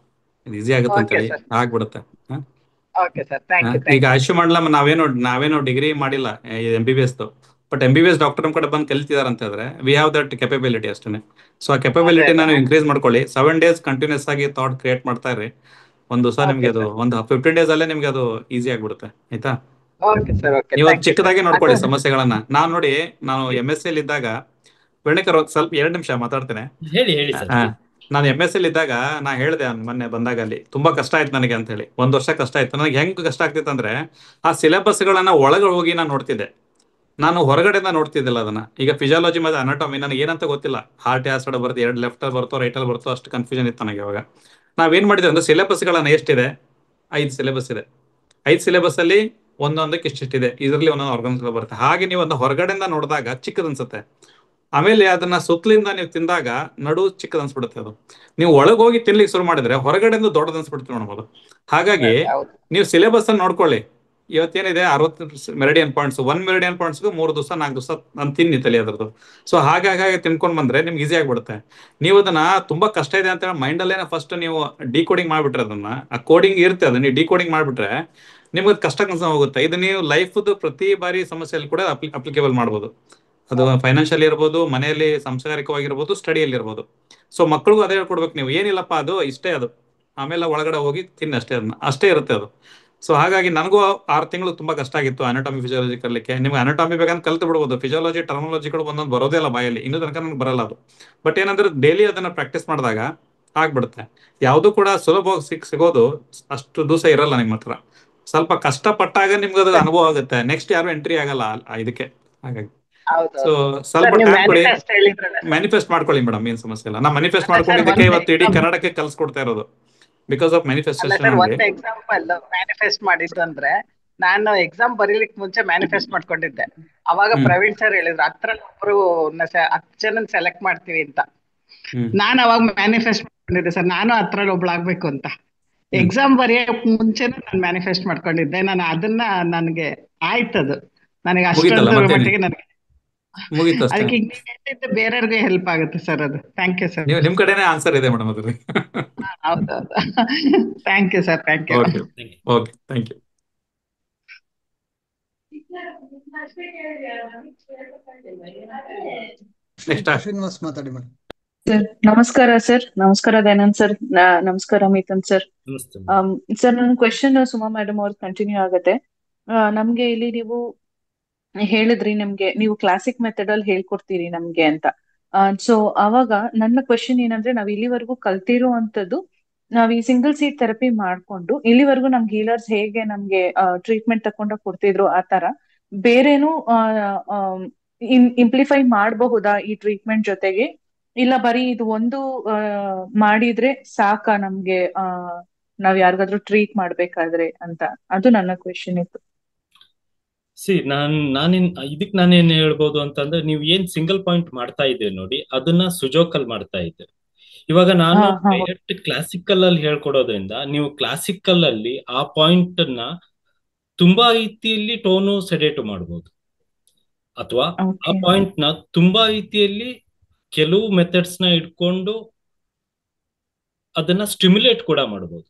ಇದು ಈಸಿ ಆಗುತ್ತೆ ಅಂತ ಹೇಳಿ ಆಗ್ಬಿಡುತ್ತೆ. ಈಗ ಆಯುಷ್ಮಾನ್ ನಾವೇನೋ ಡಿಗ್ರಿ ಮಾಡಿಲ್ಲ MBBS, ಬಟ್ MBBS ಡಾಕ್ಟರ್ ನಮ್ ಕಡೆ ಬಂದು ಕಲಿತಿದಾರೆ ಅಂತ ಹೇಳಿದ್ರೆ ವಿ ಹ್ಯಾವ್ ದಟ್ ಕೆಪಬಿಲಿಟಿ ಅಷ್ಟೇ. ಸೊ ಆ ಕೆಪಬಿಲಿಟಿ ನಾನು ಇನ್ಕ್ರೀಸ್ ಮಾಡ್ಕೊಳ್ಳಿ. 7 days ಕಂಟಿನ್ಯೂಸ್ ಆಗಿ ಥಾಟ್ ಕ್ರಿಯೇಟ್ ಮಾಡ್ತಾ ಇರ್ರಿ. ಒಂದು ದಿವಸ ನಿಮ್ಗೆ ಅದು ಒಂದು 15 days ಅಲ್ಲೇ ನಿಮ್ಗೆ ಅದು ಈಸಿ ಆಗ್ಬಿಡುತ್ತೆ. ಆಯ್ತಾ? ನೀವು ಚಿಕ್ಕದಾಗಿ ನೋಡ್ಕೊಳ್ಳಿ ಸಮಸ್ಯೆಗಳನ್ನ. ನಾನು MSc ಇದ್ದಾಗ ಬೆಳ್ಳಿಕರ್ ಸ್ವಲ್ಪ 2 ನಿಮಿಷ ಮಾತಾಡ್ತೇನೆ. ನಾನು MSc ಇದ್ದಾಗ ನಾ ಹೇಳ್ದೆ ಮೊನ್ನೆ ಬಂದಾಗ, ಅಲ್ಲಿ ತುಂಬಾ ಕಷ್ಟ ಆಯ್ತು ನನಗೆ ಅಂತ ಹೇಳಿ. 1 ವರ್ಷ ಕಷ್ಟ ಆಯ್ತು ನನಗೆ. ಹೆಂಗ್ ಕಷ್ಟ ಆಗ್ತಿತ್ತು ಅಂದ್ರೆ ಆ ಸಿಲೆಬಸ್ಗಳನ್ನ ಒಳಗೆ ಹೋಗಿ ನಾನು ನೋಡ್ತಿದ್ದೆ, ನಾನು ಹೊರಗಡೆಯಿಂದ ನೋಡ್ತಿದ್ದಿಲ್ಲ ಅದನ್ನ. ಈಗ ಫಿಸಿಯಾಲಜಿ ಮತ್ತೆ ಅನಾಟಮಿ ನನಗೆ ಏನಂತ ಗೊತ್ತಿಲ್ಲ. ಹಾರ್ಟ್ ಯಾವ ಸೈಡ್ ಬರುತ್ತೆ, 2 ಲೆಫ್ಟ್ ಬರ್ತೋ ರೈಟ್ ಅಲ್ಲಿ ಬರ್ತೋ, ಅಷ್ಟು ಕನ್ಫ್ಯೂಷನ್ ಇತ್ತು ನನಗೆ ಅವಾಗ. ನಾವೇನ್ ಮಾಡಿದ್ವಿ ಅಂದ್ರೆ ಸಿಲೆಬಸ್ಗಳನ್ನ ಎಷ್ಟಿದೆ, 5 ಸಿಲೆಬಸ್ ಇದೆ. 5 ಸಿಲೆಬಸ್ ಅಲ್ಲಿ ಒಂದೊಂದಕ್ಕೆ ಇಷ್ಟಿದೆ, ಇದರಲ್ಲಿ ಒಂದೊಂದು ಆರ್ಗನ್ಸ್ ಬರುತ್ತೆ. ಹಾಗೆ ನೀವು ಅದನ್ನ ಹೊರಗಡೆಯಿಂದ ನೋಡಿದಾಗ ಚಿಕ್ಕದನ್ಸುತ್ತೆ, ಆಮೇಲೆ ಅದನ್ನ ಸುತ್ತಲಿಂದ ನೀವು ತಿಂದಾಗ ನಡು ಚಿಕ್ಕದನ್ಸ್ಬಿಡುತ್ತೆ. ಅದು ನೀವು ಒಳಗೋಗಿ ತಿನ್ಲಿಕ್ಕೆ ಶುರು ಮಾಡಿದ್ರೆ ಹೊರಗಡೆಯಿಂದ ದೊಡ್ಡದನ್ಸ್ಬಿಡುತ್ತೆ ನೋಡ್ಬೋದು. ಹಾಗಾಗಿ ನೀವು ಸಿಲೆಬಸ್ ಅನ್ನು ನೋಡ್ಕೊಳ್ಳಿ. ಇವತ್ತೇನಿದೆ 60 ಮೆರಿಡಿಯನ್ ಪಾಯಿಂಟ್ಸ್, 1 ಮೆರಿಡಿಯನ್ ಪಾಯಿಂಟ್ಸ್ಗೂ 3 ದಿವಸ 4 ದಿವಸ ನಾನು ತಿನ್ನಿ ತಲೆ ಅದ್ರದ್ದು. ಸೊ ಹಾಗಾಗಿ ತಿನ್ಕೊಂಡ್ ಬಂದ್ರೆ ನಿಮ್ಗೆ ಈಸಿ ಆಗ್ಬಿಡುತ್ತೆ. ನೀವು ಅದನ್ನ ತುಂಬಾ ಕಷ್ಟ ಇದೆ ಅಂತ ಹೇಳಿ ಮೈಂಡಲ್ಲೇನೆ ಫಸ್ಟ್ ನೀವು ಡಿಕೋಡಿಂಗ್ ಮಾಡ್ಬಿಟ್ರೆ, ಅದನ್ನ ಆ ಕೋಡಿಂಗ್ ಇರುತ್ತೆ, ಅದನ್ನ ನೀವು ಡಿಕೋಡಿಂಗ್ ಮಾಡ್ಬಿಟ್ರೆ ನಿಮ್ಗೆ ಕಷ್ಟ ಹೋಗುತ್ತೆ. ಇದು ನೀವು ಲೈಫ್ದು ಪ್ರತಿ ಬಾರಿ ಸಮಸ್ಯೆಯಲ್ಲಿ ಕೂಡ ಅಪ್ಲಿಕೇಬಲ್ ಮಾಡ್ಬೋದು. ಅದು ಫೈನಾನ್ಷಿಯಲ್ ಇರ್ಬೋದು, ಮನೆಯಲ್ಲಿ ಸಂಸ್ಕಾರಿಕವಾಗಿರ್ಬೋದು, ಸ್ಟಡಿಯಲ್ಲಿ ಇರ್ಬೋದು. ಸೊ ಮಕ್ಕಳಿಗೂ ಅದೇ ಹೇಳ್ಕೊಡ್ಬೇಕು ನೀವು. ಏನಿಲ್ಲಪ್ಪ ಅದು ಇಷ್ಟೇ, ಅದು ಆಮೇಲೆ ಒಳಗಡೆ ಹೋಗಿ ತಿನ್ನಿ ಅಷ್ಟೇ, ಅದನ್ನ ಅಷ್ಟೇ ಇರುತ್ತೆ ಅದು. ಸೊ ಹಾಗಾಗಿ ನನಗೂ 6 ತಿಂಗಳು ತುಂಬಾ ಕಷ್ಟ ಆಗಿತ್ತು ಅನಾಟಮಿ ಫಿಸಿಯಾಲಜಿ ಕಲಿಕ್ಕೆ. ನಿಮ್ಗೆ ಅನಾಟಮಿ ಬೇಕಂತ ಕಲ್ತು ಬಿಡ್ಬೋದು, ಫಿಸಿಯಾಲಜಿ ಟರ್ಮಿನಾಲಜಿಗಳು ಒಂದೊಂದು ಬರೋದೇ ಇಲ್ಲ ಬಾಯಲ್ಲಿ, ಇನ್ನೂ ತನಕ ನನಗೆ ಬರಲ್ಲ ಅದು. ಬಟ್ ಏನಂದ್ರೆ ಡೈಲಿ ಅದನ್ನ ಪ್ರಾಕ್ಟೀಸ್ ಮಾಡಿದಾಗ ಆಗ್ಬಿಡುತ್ತೆ. ಯಾವುದು ಕೂಡ ಸುಲಭವಾಗಿ ಸಿಗೋದು ಅಷ್ಟು ದಿವಸ ಇರಲ್ಲ ನಿಮ್ಮ ಹತ್ರ. ಸ್ವಲ್ಪ ಕಷ್ಟಪಟ್ಟಾಗ ನಿಮ್ಗೆ ಅದು ಅನುಭವ ಆಗುತ್ತೆ. ನೆಕ್ಸ್ಟ್ ಯಾರು ಎಂಟ್ರಿ ಆಗಲ್ಲ ಇದಕ್ಕೆ. ಹಾಗಾಗಿ ಸೊ ಸ್ವಲ್ಪ ಟೈಮ್ ಕೊಡಿ, ಮ್ಯಾನಿಫೆಸ್ಟ್ ಮಾಡ್ಕೊಳ್ಳಿ ಮೇಡಮ್, ಏನ್ ಸಮಸ್ಯೆ ಇಲ್ಲ. ನಾ ಮ್ಯಾನಿಫೆಸ್ಟ್ ಮಾಡ್ಕೊಂಡಿದ್ದಕ್ಕೆ ಇವತ್ತು ಇಡೀ ಕನ್ನಡಕ್ಕೆ ಕಲ್ಸ್ಕೊಡ್ತಾ ಇರೋದು, ಬಿಕಾಸ್ ಆಫ್ ಮ್ಯಾನಿಫೆಸ್ಟೇಷನ್. ಒಂದು ಎಕ್ಸಾಂಪಲ್ ಮ್ಯಾನಿಫೆಸ್ಟ್ ಮಾಡಿದ್ದು ಅಂದ್ರೆ, ನಾನು ಎಕ್ಸಾಮ್ ಬರೀಲಿಕ್ಕೆ ಮುಂಚೆ ಮ್ಯಾನಿಫೆಸ್ಟ್ ಮಾಡ್ಕೊಂಡಿದ್ದೆ. ಅವಾಗ ಪ್ರವೀಣ್ ಸರ್ ಹೇಳಿದ್ರು 10 ಜನನ್ ಸೆಲೆಕ್ಟ್ ಮಾಡ್ತೀವಿ ಅಂತ. ನಾನು ಅವಾಗ ಮ್ಯಾನಿಫೆಸ್ಟ್ ಮಾಡ್ಕೊಂಡಿದ್ದೆ ಸರ್, ನಾನು 10 ಒಬ್ಳಾಗ್ಬೇಕು ಅಂತ. ಎಕ್ಸಾಮ್ ಬರೆಯಕ್ ಮುಂಚೆನೂ ನಾನು ಮ್ಯಾನಿಫೆಸ್ಟ್ ಮಾಡ್ಕೊಂಡಿದ್ದೆ. ನಾನು ಅದನ್ನ ನನಗೆ ಆಯ್ತದು, ನನಗೆ ಅಷ್ಟೊಂದು ಮಟ್ಟಿಗೆ ನನಗೆ ಅದಕ್ಕೆ ಬೇರೆಯವ್ರಿಗೆ ಹೆಲ್ಪ್ ಆಗುತ್ತೆ ಸರ್ ಅದು. Thank you sir. ನಿಮ್ ಕಡೆನೇ ಆನ್ಸರ್ ಇದೆ ಮೇಡಮ್ ಅದ್ರಲ್ಲಿ. ಹೌದೌದು. Thank you sir. Thank you. Okay, thank you. Srinivas ಮಾತಾಡಿ ಮೇಡಮ್. ಸರ್ ನಮಸ್ಕಾರ. ಸರ್ ನಮಸ್ಕಾರ ದಯಾನಂದ್ ಸರ್. ನಮಸ್ಕಾರ ಮಿಥುನ್ ಸರ್. ಸರ್ ನನ್ನ ಕ್ವೆಶನ್ ಸುಮಾ ಮೇಡಮ್ ಅವ್ರ ಕಂಟಿನ್ಯೂ ಆಗತ್ತೆ. ನಮ್ಗೆ ಇಲ್ಲಿ ನೀವು ಹೇಳಿದ್ರಿ ನಿಮ್ಗೆ ನೀವು ಕ್ಲಾಸಿಕ್ ಮೆಥಡ್ ಅಲ್ಲಿ ಹೇಳ್ಕೊಡ್ತೀರಿ ನಮ್ಗೆ ಅಂತ. ಸೊ ಅವಾಗ ನನ್ನ ಕ್ವೆಶನ್ ಏನಂದ್ರೆ, ನಾವ್ ಇಲ್ಲಿವರೆಗೂ ಕಲ್ತಿರುವಂತದ್ದು, ನಾವ್ ಈ ಸಿಂಗಲ್ ಸೀಟ್ ಥೆರಪಿ ಮಾಡ್ಕೊಂಡು ಇಲ್ಲಿವರೆಗೂ ನಮ್ಗೆ ಹೀಲರ್ಸ್ ಹೇಗೆ ನಮ್ಗೆ ಟ್ರೀಟ್ಮೆಂಟ್ ತಕೊಂಡಾಗ ಕೊಡ್ತಿದ್ರು ಆ ತರ ಬೇರೇನು ಇಂಪ್ಲಿಫೈ ಮಾಡಬಹುದಾ ಈ ಟ್ರೀಟ್ಮೆಂಟ್ ಜೊತೆಗೆ? ಇಲ್ಲ ಬರೀ ಇದು ಒಂದು ಮಾಡಿದ್ರೆ ಸಾಕ ನಮ್ಗೆ ನಾವ್ ಯಾರಿಗಾದ್ರೂ ಟ್ರೀಟ್ ಮಾಡ್ಬೇಕಾದ್ರೆ ಅಂತ? ಅದು ನನ್ನ ಕ್ವೆಶನ್ ಇತ್ತು. ನಾನೇನ್ ಹೇಳ್ಬೋದು ಅಂತಂದ್ರೆ, ನೀವು ಏನ್ ಸಿಂಗಲ್ ಪಾಯಿಂಟ್ ಮಾಡ್ತಾ ಇದ್ದೀರಿ ನೋಡಿ, ಅದನ್ನ ಸುಜೋಕಲ್ ಮಾಡ್ತಾ ಇದ್ದೆ. ಇವಾಗ ನಾನು ಡೈರೆಕ್ಟ್ ಕ್ಲಾಸಿಕಲ್ ಅಲ್ಲಿ ಹೇಳ್ಕೊಡೋದ್ರಿಂದ ನೀವು ಕ್ಲಾಸಿಕಲ್ ಅಲ್ಲಿ ಆ ಪಾಯಿಂಟ್ ನ ತುಂಬಾ ರೀತಿಯಲ್ಲಿ ಟೋನು ಸೆಡೇಟ್ ಮಾಡ್ಬೋದು, ಅಥವಾ ಆ ಪಾಯಿಂಟ್ ನ ತುಂಬಾ ರೀತಿಯಲ್ಲಿ ಕೆಲವು ಮೆಥಡ್ಸ್ ನ ಇಟ್ಕೊಂಡು ಅದನ್ನ ಸ್ಟಿಮ್ಯುಲೇಟ್ ಕೂಡ ಮಾಡ್ಬೋದು.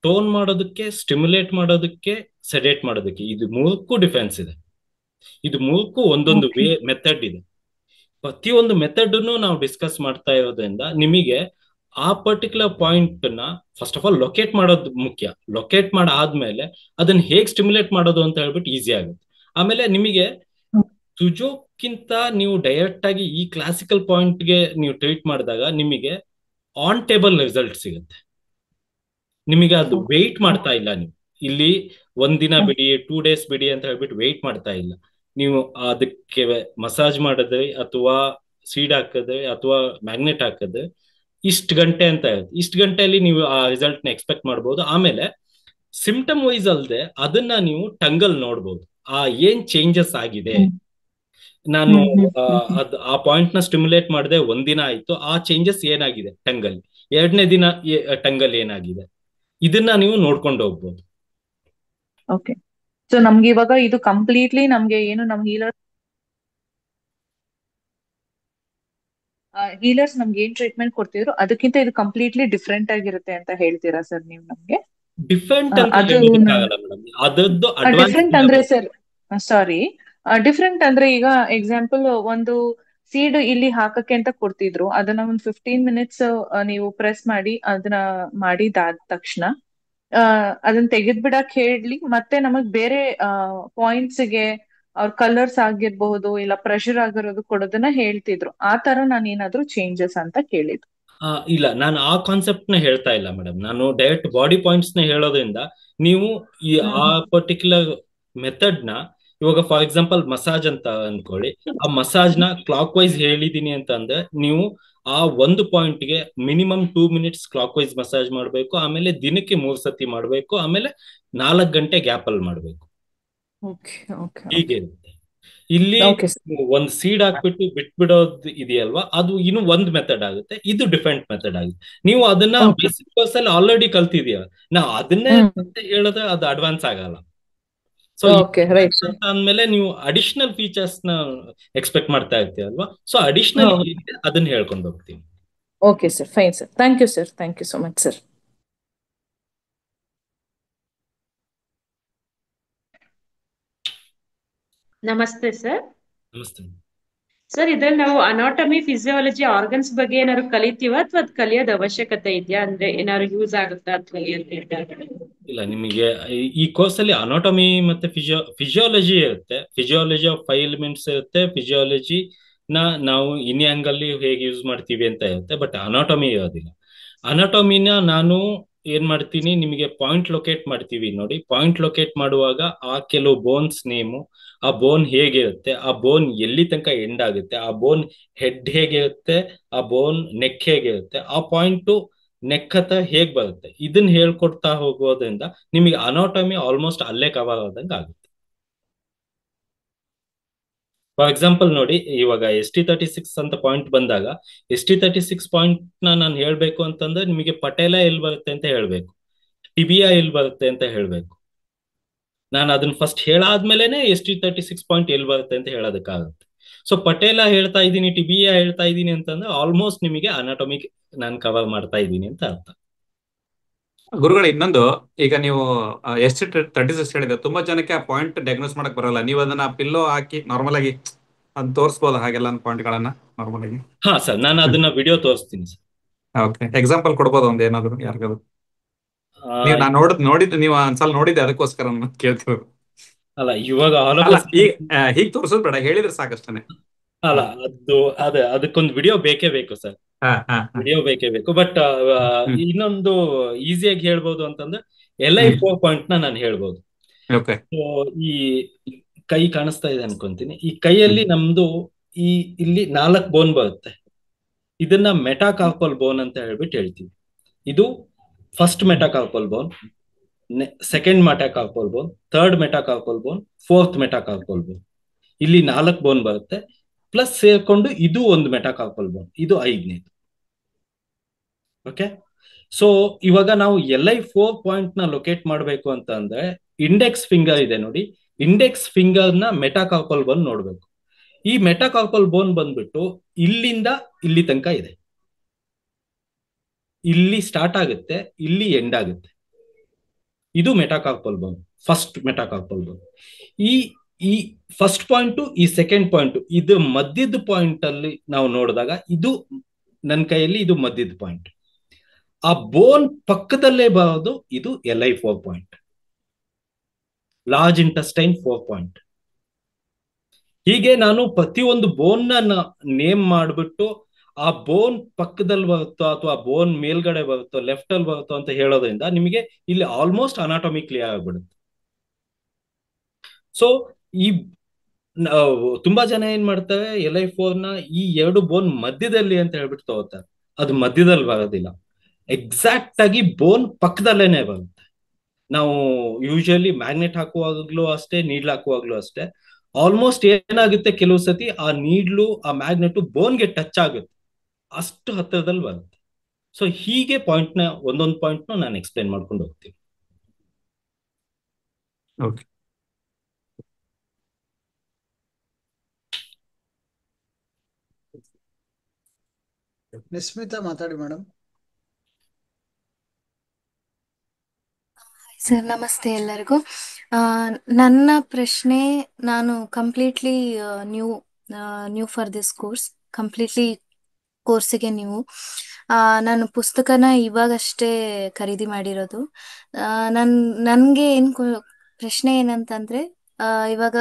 ಟೋನ್ ಮಾಡೋದಕ್ಕೆ, ಸ್ಟಿಮ್ಯುಲೇಟ್ ಮಾಡೋದಕ್ಕೆ, ಸೆಡೇಟ್ ಮಾಡೋದಕ್ಕೆ, ಇದು ಮೂರಕ್ಕೂ ಡಿಫೆನ್ಸ್ ಇದೆ. ಇದು ಮೂರಕ್ಕೂ ಒಂದೊಂದು ಮೆಥಡ್ ಇದೆ. ಪ್ರತಿಯೊಂದು ಮೆಥಡ್ ನಾವು ಡಿಸ್ಕಸ್ ಮಾಡ್ತಾ ಇರೋದ್ರಿಂದ ನಿಮಗೆ ಆ ಪರ್ಟಿಕ್ಯುಲರ್ ಪಾಯಿಂಟ್ ನ ಫಸ್ಟ್ ಆಫ್ ಆಲ್ ಲೊಕೇಟ್ ಮಾಡೋದು ಮುಖ್ಯ. ಲೊಕೇಟ್ ಮಾಡಾದ್ಮೇಲೆ ಅದನ್ನ ಹೇಗ್ ಸ್ಟಿಮ್ಯುಲೇಟ್ ಮಾಡೋದು ಅಂತ ಹೇಳ್ಬಿಟ್ಟು ಈಸಿ ಆಗುತ್ತೆ. ಆಮೇಲೆ ನಿಮಗೆ ಸುಜೋಕ್ಕಿಂತ ನೀವು ಡೈರೆಕ್ಟ್ ಆಗಿ ಈ ಕ್ಲಾಸಿಕಲ್ ಪಾಯಿಂಟ್ಗೆ ನೀವು ಟ್ರೀಟ್ ಮಾಡಿದಾಗ ನಿಮಗೆ ಆನ್ ಟೇಬಲ್ ರಿಸಲ್ಟ್ ಸಿಗುತ್ತೆ. ನಿಮಗೆ ಅದು ವೆಯ್ಟ್ ಮಾಡ್ತಾ ಇಲ್ಲ. ನೀವು ಇಲ್ಲಿ ಒಂದಿನ ಬಿಡಿ, 2 days ಬಿಡಿ ಅಂತ ಹೇಳ್ಬಿಟ್ಟು ವೆಯ್ಟ್ ಮಾಡ್ತಾ ಇಲ್ಲ. ನೀವು ಅದಕ್ಕೆ ಮಸಾಜ್ ಮಾಡಿದ್ರೆ ಅಥವಾ ಸೀಡ್ ಹಾಕಿದ್ರೆ ಅಥವಾ ಮ್ಯಾಗ್ನೆಟ್ ಹಾಕಿದ್ರೆ ಇಷ್ಟು ಗಂಟೆ ಅಂತ ಇರುತ್ತೆ. ಇಷ್ಟು ಗಂಟೆಯಲ್ಲಿ ನೀವು ಆ ರಿಸಲ್ಟ್ ನ ಎಕ್ಸ್ಪೆಕ್ಟ್ ಮಾಡ್ಬೋದು. ಆಮೇಲೆ ಸಿಂಪ್ಟಮ್ ವೈಸ್ ಅಲ್ಲದೆ ಅದನ್ನ ನೀವು ಟಂಗಲ್ ನೋಡ್ಬೋದು, ಏನ್ ಚೇಂಜಸ್ ಆಗಿದೆ. ನಾನು ಆ ಪಾಯಿಂಟ್ ನ ಸ್ಟಿಮ್ಯುಲೇಟ್ ಮಾಡದೆ ಒಂದಿನ ಆಯ್ತು, ಆ ಚೇಂಜಸ್ ಏನಾಗಿದೆ ಟಂಗಲ್, 2ನೇ ದಿನ ಟಂಗಲ್ ಏನಾಗಿದೆ, ಇದನ್ನ ನೀವು ನೋಡ್ಕೊಂಡು ಹೋಗ್ಬೋದು. ಓಕೆ. ಸೊ ನಮ್ಗೆ ಇವಾಗ ಇದು ಕಂಪ್ಲೀಟ್ಲಿ ನಮ್ಗೆ ಏನು ನಮ್ ಹೀಲರ್ಸ್ ನಮ್ಗೆ ಏನ್ ಟ್ರೀಟ್ಮೆಂಟ್ ಕೊಡ್ತಿದ್ರು ಅದಕ್ಕಿಂತ ಇದು ಕಂಪ್ಲೀಟ್ಲಿ ಡಿಫ್ರೆಂಟ್ ಆಗಿರುತ್ತೆ ಅಂತ ಹೇಳ್ತೀರಾ ಸರ್ ನೀವು ನಮ್ಗೆ? ಡಿಫ್ರೆಂಟ್ ಡಿಫ್ರೆಂಟ್ ಅಂದ್ರೆ ಸರ್, ಸಾರಿ, ಡಿಫ್ರೆಂಟ್ ಅಂದ್ರೆ ಈಗ ಎಕ್ಸಾಂಪಲ್ ಒಂದು ಸೀಡ್ ಇಲ್ಲಿ ಹಾಕಕ್ಕೆ ಅಂತ ಕೊಡ್ತಿದ್ರು, ಅದನ್ನ ಒಂದು 15 minutes ನೀವು ಪ್ರೆಸ್ ಮಾಡಿ ಅದನ್ನ ಮಾಡಿದಾದ ತಕ್ಷಣ ಅದನ್ನ ತೆಗೆದ್ಬಿಡಕ್ ಹೇಳಿ ಮತ್ತೆ ನಮಗ್ ಬೇರೆ ಪಾಯಿಂಟ್ಸ್ ಗೆ ಅವ್ರ ಕಲರ್ಸ್ ಆಗಿರ್ಬಹುದು ಇಲ್ಲ ಪ್ರೆಷರ್ ಆಗಿರೋದು ಕೊಡೋದನ್ನ ಹೇಳ್ತಿದ್ರು. ಆ ತರ ನಾನು ಏನಾದ್ರು ಚೇಂಜಸ್ ಅಂತ ಕೇಳಿದ್ರು. ಇಲ್ಲ, ನಾನು ಆ ಕಾನ್ಸೆಪ್ಟ್ ನ ಹೇಳ್ತಾ ಇಲ್ಲ ಮೇಡಮ್. ನಾನು ಡೈರೆಕ್ಟ್ ಬಾಡಿ ಪಾಯಿಂಟ್ಸ್ ನ ಹೇಳೋದ್ರಿಂದ ನೀವು ಈ ಆ ಪರ್ಟಿಕ್ಯುಲರ್ ಮೆಥಡ್ ನ, ಇವಾಗ ಫಾರ್ ಎಕ್ಸಾಂಪಲ್ ಮಸಾಜ್ ಅಂತ ಅನ್ಕೊಳ್ಳಿ, ಆ ಮಸಾಜ್ ನ ಕ್ಲಾಕ್ ವೈಸ್ ಹೇಳಿದೀನಿ ಅಂತ ಅಂದ್ರೆ ನೀವು ಆ ಒಂದು ಪಾಯಿಂಟ್ ಗೆ minimum 2 minutes clockwise massage ಮಾಡ್ಬೇಕು. ಆಮೇಲೆ ದಿನಕ್ಕೆ 3 ಸತಿ ಮಾಡ್ಬೇಕು. ಆಮೇಲೆ 4 ಗಂಟೆ ಗ್ಯಾಪ್ ಅಲ್ಲಿ ಮಾಡ್ಬೇಕು. ಹೀಗೆ ಇರುತ್ತೆ. ಇಲ್ಲಿ ಒಂದ್ ಸೀಡ್ ಹಾಕ್ಬಿಟ್ಟು ಬಿಟ್ಬಿಡೋದು ಇದೆಯಲ್ವಾ, ಅದು ಇನ್ನು ಒಂದ್ ಮೆಥಡ್ ಆಗುತ್ತೆ. ಇದು ಡಿಫರೆಂಟ್ ಮೆಥಡ್ ಆಗುತ್ತೆ. ನೀವು ಅದನ್ನ ಬೇಸಿಕ್ ಕೋರ್ಸ್ ಅಲ್ಲಿ ಆಲ್ರೆಡಿ ಕಲ್ತಿದೀಯ, ನಾವು ಅದನ್ನೇ ಹೇಳಿದ್ರೆ ಅದು ಅಡ್ವಾನ್ಸ್ ಆಗಲ್ಲ. ಸೊ ಅಂದ್ಮೇಲೆ ನೀವು ಅಡಿಷನಲ್ ಫೀಚರ್ಸ್ ನ ಎಕ್ಸ್ಪೆಕ್ಟ್ ಮಾಡ್ತಾ ಇರ್ತೀರಲ್ವಾ, ಸೊ ಅಡಿಷನಲ್ ಅದನ್ನ ಹೇಳ್ಕೊಂಡು ಹೋಗ್ತೀವಿ. Okay sir, fine sir, thank you sir, thank you so much sir. ನಮಸ್ತೆ ಸರ್. ನಮಸ್ತೆ. ಸರ್, ಇದ್ರಲ್ಲಿ ನಾವು ಅನಾಟಮಿ, ಫಿಸಿಯಾಲಜಿ, ಆರ್ಗನ್ಸ್ ಬಗ್ಗೆ ಏನಾದ್ರು ಕಲಿತೀವಾ ಅಥವಾ ಅದ್ ಕಲಿಯೋದ್ ಅವಶ್ಯಕತೆ ಇದೆಯಾ? ಅಂದ್ರೆ ಏನಾದ್ರು ಯೂಸ್ ಆಗುತ್ತಾ ಅದ್ ಕಲಿಯೋದ್ರಿಂದ? ಇಲ್ಲ, ನಿಮಗೆ ಈ ಕೋರ್ಸ್ ಅಲ್ಲಿ ಅನಾಟಮಿ ಮತ್ತೆ ಫಿಸಿಯಾಲಜಿ ಇರುತ್ತೆ. ಫಿಸಿಯಾಲಜಿ ಆಫ್ 5 ಎಲಿಮೆಂಟ್ಸ್ ಇರುತ್ತೆ. ಫಿಸಿಯಾಲಜಿ ನಾವು ಇನ್ಯಾಂಗ್ ಅಲ್ಲಿ ಹೇಗೆ ಯೂಸ್ ಮಾಡ್ತೀವಿ ಅಂತ ಇರುತ್ತೆ. ಬಟ್ ಅನಾಟಮಿ ಇರೋದಿಲ್ಲ. ಅನಾಟಮಿನ ನಾನು ಏನ್ ಮಾಡ್ತೀನಿ, ನಿಮಗೆ ಪಾಯಿಂಟ್ ಲೊಕೇಟ್ ಮಾಡ್ತೀವಿ ನೋಡಿ. ಪಾಯಿಂಟ್ ಲೊಕೇಟ್ ಮಾಡುವಾಗ ಆ ಕೆಲವು ಬೋನ್ಸ್ ನೇಮು, ಆ ಬೋನ್ ಹೇಗಿರುತ್ತೆ, ಆ ಬೋನ್ ಎಲ್ಲಿ ತನಕ ಎಂಡ್ ಆಗುತ್ತೆ, ಆ ಬೋನ್ ಹೆಡ್ ಹೇಗಿರುತ್ತೆ, ಆ ಬೋನ್ ನೆಕ್ ಹೇಗಿರುತ್ತೆ, ಆ ಪಾಯಿಂಟು ನೆಕ್ ಹತ್ರ ಹೇಗ್ ಬರುತ್ತೆ, ಇದನ್ನ ಹೇಳ್ಕೊಡ್ತಾ ಹೋಗೋದ್ರಿಂದ ನಿಮಗೆ ಅನಾಟಮಿ ಆಲ್ಮೋಸ್ಟ್ ಅಲ್ಲೇ ಕವರ್ ಆದಂಗೆ ಆಗುತ್ತೆ. ಫಾರ್ ಎಕ್ಸಾಂಪಲ್ ನೋಡಿ, ಇವಾಗ ST36 ಅಂತ ಪಾಯಿಂಟ್ ಬಂದಾಗ ST36 ಪಾಯಿಂಟ್ ನಾನು ಹೇಳ್ಬೇಕು ಅಂತಂದ್ರೆ ನಿಮಗೆ ಪಟೇಲ ಎಲ್ಲಿ ಬರುತ್ತೆ ಅಂತ ಹೇಳ್ಬೇಕು, ಟಿಬಿಯಾ ಎಲ್ಲಿ ಬರುತ್ತೆ ಅಂತ ಹೇಳ್ಬೇಕು. ನಾನು ಅದನ್ನ ಫಸ್ಟ್ ಹೇಳಾದ್ಮೇಲೆನೆ ST36 ಪಾಯಿಂಟ್ ಎಲ್ಲಿ ಬರುತ್ತೆ ಅಂತ ಹೇಳೋದಕ್ಕಾಗುತ್ತೆ. ಸೊ ಪಟೇಲ ಹೇಳ್ತಾ ಇದ್ದೀನಿ, ಟಿಬಿಯಾ ಹೇಳ್ತಾ ಇದ್ದೀನಿ ಅಂತಂದ್ರೆ ಆಲ್ಮೋಸ್ಟ್ ನಿಮಗೆ ಅನಾಟಮಿಕ್ ನಾನು ಕವರ್ ಮಾಡ್ತಾ ಇದ್ದೀನಿ ಅಂತ ಅರ್ಥ. ಗುರುಗಳು, ಇನ್ನೊಂದು, ಈಗ ನೀವು ST36 ಹೇಳಿದ್ರೆ ತುಂಬಾ ಜನಕ್ಕೆ ಆ ಪಾಯಿಂಟ್ ಡಯಾಗ್ನೋಸ್ ಮಾಡಕ್ ಬರಲ್ಲ. ನೀವು ಅದನ್ನ ಪಿಲ್ಲೋ ಹಾಕಿ ನಾರ್ಮಲ್ ಆಗಿ ಅದನ್ನ ತೋರಿಸಬಹುದು, ಹಾಗೆಲ್ಲ ಪಾಯಿಂಟ್ ಗಳನ್ನ ನಾರ್ಮಲ್ ಆಗಿ? ಹಾ ಸರ್, ನಾನು ಅದನ್ನ ವಿಡಿಯೋ ತೋರಿಸ್ತೀನಿ ಸರ್. ಓಕೆ, ಎಕ್ಸಾಂಪಲ್ ಕೊಡ್ಬೋದು ಒಂದ್ ಏನಾದ್ರು ಯಾರಿಗಾದ್ರು? ನೀವು ನಾನು ನೋಡಿದ್ದು ನೀವು ಒಂದ್ಸಲ ನೋಡಿದ್ದೆ, ಅದಕ್ಕೋಸ್ಕರ ಕೇಳ್ತಿರೋದು. ಅಲ್ಲ, ಇವಾಗ ಅಲ್ಲ, ಹೀಗ್ ತೋರ್ಸೋದ್ ಬೇಡ, ಹೇಳಿದ್ರೆ ಸಾಕಷ್ಟೇ. ಅಲ್ಲ, ಅದಕ್ಕೊಂದು ವಿಡಿಯೋ ಬೇಕೇ ಬೇಕು ಸರ್. ವಿಡಿಯೋ ಬೇಕೇ ಬೇಕು. ಬಟ್ ಇನ್ನೊಂದು ಈಸಿಯಾಗಿ ಹೇಳ್ಬೋದು ಅಂತಂದ್ರೆ LI4 ಪಾಯಿಂಟ್ ನಾನು ಹೇಳ್ಬೋದು. ಈ ಕೈ ಕಾಣಿಸ್ತಾ ಇದೆ ಅನ್ಕೊಂತೀನಿ. ಈ ಕೈಯಲ್ಲಿ ನಮ್ದು ಇಲ್ಲಿ 4 ಬೋನ್ ಬರುತ್ತೆ. ಇದನ್ನ ಮೆಟಾಕಾರ್ಪಲ್ ಬೋನ್ ಅಂತ ಹೇಳ್ಬಿಟ್ಟು ಹೇಳ್ತೀವಿ. ಇದು ಫಸ್ಟ್ ಮೆಟಾಕಾರ್ಪಲ್ ಬೋನ್, ಸೆಕೆಂಡ್ ಮೆಟಾಕಾರ್ಪಲ್ ಬೋನ್, ಥರ್ಡ್ ಮೆಟಾಕಾರ್ಪಲ್ ಬೋನ್, ಫೋರ್ತ್ ಮೆಟಾಕಾರ್ಪಲ್ ಬೋನ್. ಇಲ್ಲಿ 4 ಬೋನ್ ಬರುತ್ತೆ, ಪ್ಲಸ್ ಸೇರ್ಕೊಂಡು ಇದು ಒಂದು ಮೆಟಾಕಾರ್ಪಲ್ ಬೋನ್, ಇದು 5ನೇದು. ಓಕೆ, ಸೊ ಇವಾಗ ನಾವು LI4 ಪಾಯಿಂಟ್ ನ ಲೊಕೇಟ್ ಮಾಡಬೇಕು ಅಂತ ಅಂದ್ರೆ ಇಂಡೆಕ್ಸ್ ಫಿಂಗರ್ ಇದೆ ನೋಡಿ, ಇಂಡೆಕ್ಸ್ ಫಿಂಗರ್ ನ ಮೆಟಾಕಾರ್ಪಲ್ ಬೋನ್ ನೋಡ್ಬೇಕು. ಈ ಮೆಟಾಕಾರ್ಪಲ್ ಬೋನ್ ಬಂದ್ಬಿಟ್ಟು ಇಲ್ಲಿಂದ ಇಲ್ಲಿ ತನಕ ಇದೆ. ಇಲ್ಲಿ ಸ್ಟಾರ್ಟ್ ಆಗುತ್ತೆ, ಇಲ್ಲಿ ಎಂಡ್ ಆಗುತ್ತೆ. ಇದು ಮೆಟಾಕಾರ್ಪಲ್ ಬೋನ್, ಫಸ್ಟ್ ಮೆಟಾಕಾರ್ಪಲ್ ಬೋನ್. ಈ ಫಸ್ಟ್ ಪಾಯಿಂಟ್, ಈ ಸೆಕೆಂಡ್ ಪಾಯಿಂಟ್, ಇದು ಮಧ್ಯದ ಪಾಯಿಂಟ್ ಅಲ್ಲಿ ನಾವು ನೋಡಿದಾಗ ಇದು ನನ್ನ ಕೈಯಲ್ಲಿ ಇದು ಮಧ್ಯದ ಪಾಯಿಂಟ್. ಆ ಬೋನ್ ಪಕ್ಕದಲ್ಲೇ ಬರೋದು ಇದು LI4 point, large intestine 4 point. ಹೀಗೆ ನಾನು ಪ್ರತಿಯೊಂದು ಬೋನ್ ನೇಮ್ ಮಾಡ್ಬಿಟ್ಟು ಆ ಬೋನ್ ಪಕ್ಕದಲ್ಲಿ ಬರುತ್ತೋ ಅಥವಾ ಬೋನ್ ಮೇಲ್ಗಡೆ ಬರುತ್ತೋ, ಲೆಫ್ಟ್ ಅಲ್ಲಿ ಬರುತ್ತೋ ಅಂತ ಹೇಳೋದ್ರಿಂದ ನಿಮಗೆ ಇಲ್ಲಿ ಆಲ್ಮೋಸ್ಟ್ ಅನಾಟಮಿ ಕ್ಲಿಯರ್ ಆಗ್ಬಿಡುತ್ತೆ. ಸೊ ಈ ತುಂಬಾ ಜನ ಏನ್ ಮಾಡ್ತಾರೆ, LI4 ನ ಈ 2 ಬೋನ್ ಮಧ್ಯದಲ್ಲಿ ಅಂತ ಹೇಳ್ಬಿಟ್ಟು ತಗೋತಾರೆ. ಅದು ಮಧ್ಯದಲ್ಲಿ ಬರೋದಿಲ್ಲ, ಎಕ್ಸಾಕ್ಟ್ ಆಗಿ ಬೋನ್ ಪಕ್ಕದಲ್ಲೇನೆ ಬರುತ್ತೆ. ನಾವು ಯೂಶಲಿ ಮ್ಯಾಗ್ನೆಟ್ ಹಾಕುವಾಗ್ಲೂ ಅಷ್ಟೇ, ನೀಡ್ಲ್ ಹಾಕುವಾಗ್ಲೂ ಅಷ್ಟೇ, ಆಲ್ಮೋಸ್ಟ್ ಏನಾಗುತ್ತೆ, ಕೆಲವು ಸತಿ ಆ ನೀಡ್ಲು ಆ ಮ್ಯಾಗ್ನೆಟ್ ಬೋನ್ಗೆ ಟಚ್ ಆಗುತ್ತೆ, ಅಷ್ಟು ಹತ್ತಿರದಲ್ಲಿ ಬರುತ್ತೆ. ಸೊ ಹೀಗೆ ಒಂದೊಂದು ಪಾಯಿಂಟ್ ನಾನು ಎಕ್ಸ್ಪ್ಲೈನ್ ಮಾಡ್ಕೊಂಡು ಹೋಗ್ತೀನಿ. ಓಕೆ, ನಿಸ್ಮಿತಾ ಮಾತಾಡಿ ಮೇಡಮ್. ಸರ್ ನಮಸ್ತೆ ಎಲ್ಲರಿಗೂ. ನನ್ನ ಪ್ರಶ್ನೆ, ನಾನು completely new for this course, completely ಕೋರ್ಸಿಗೆ ನೀವು. ನಾನು ಪುಸ್ತಕನ ಇವಾಗಷ್ಟೇ ಖರೀದಿ ಮಾಡಿರೋದು. ನನಗೆ ಪ್ರಶ್ನೆ ಏನಂತಂದ್ರೆ, ಇವಾಗ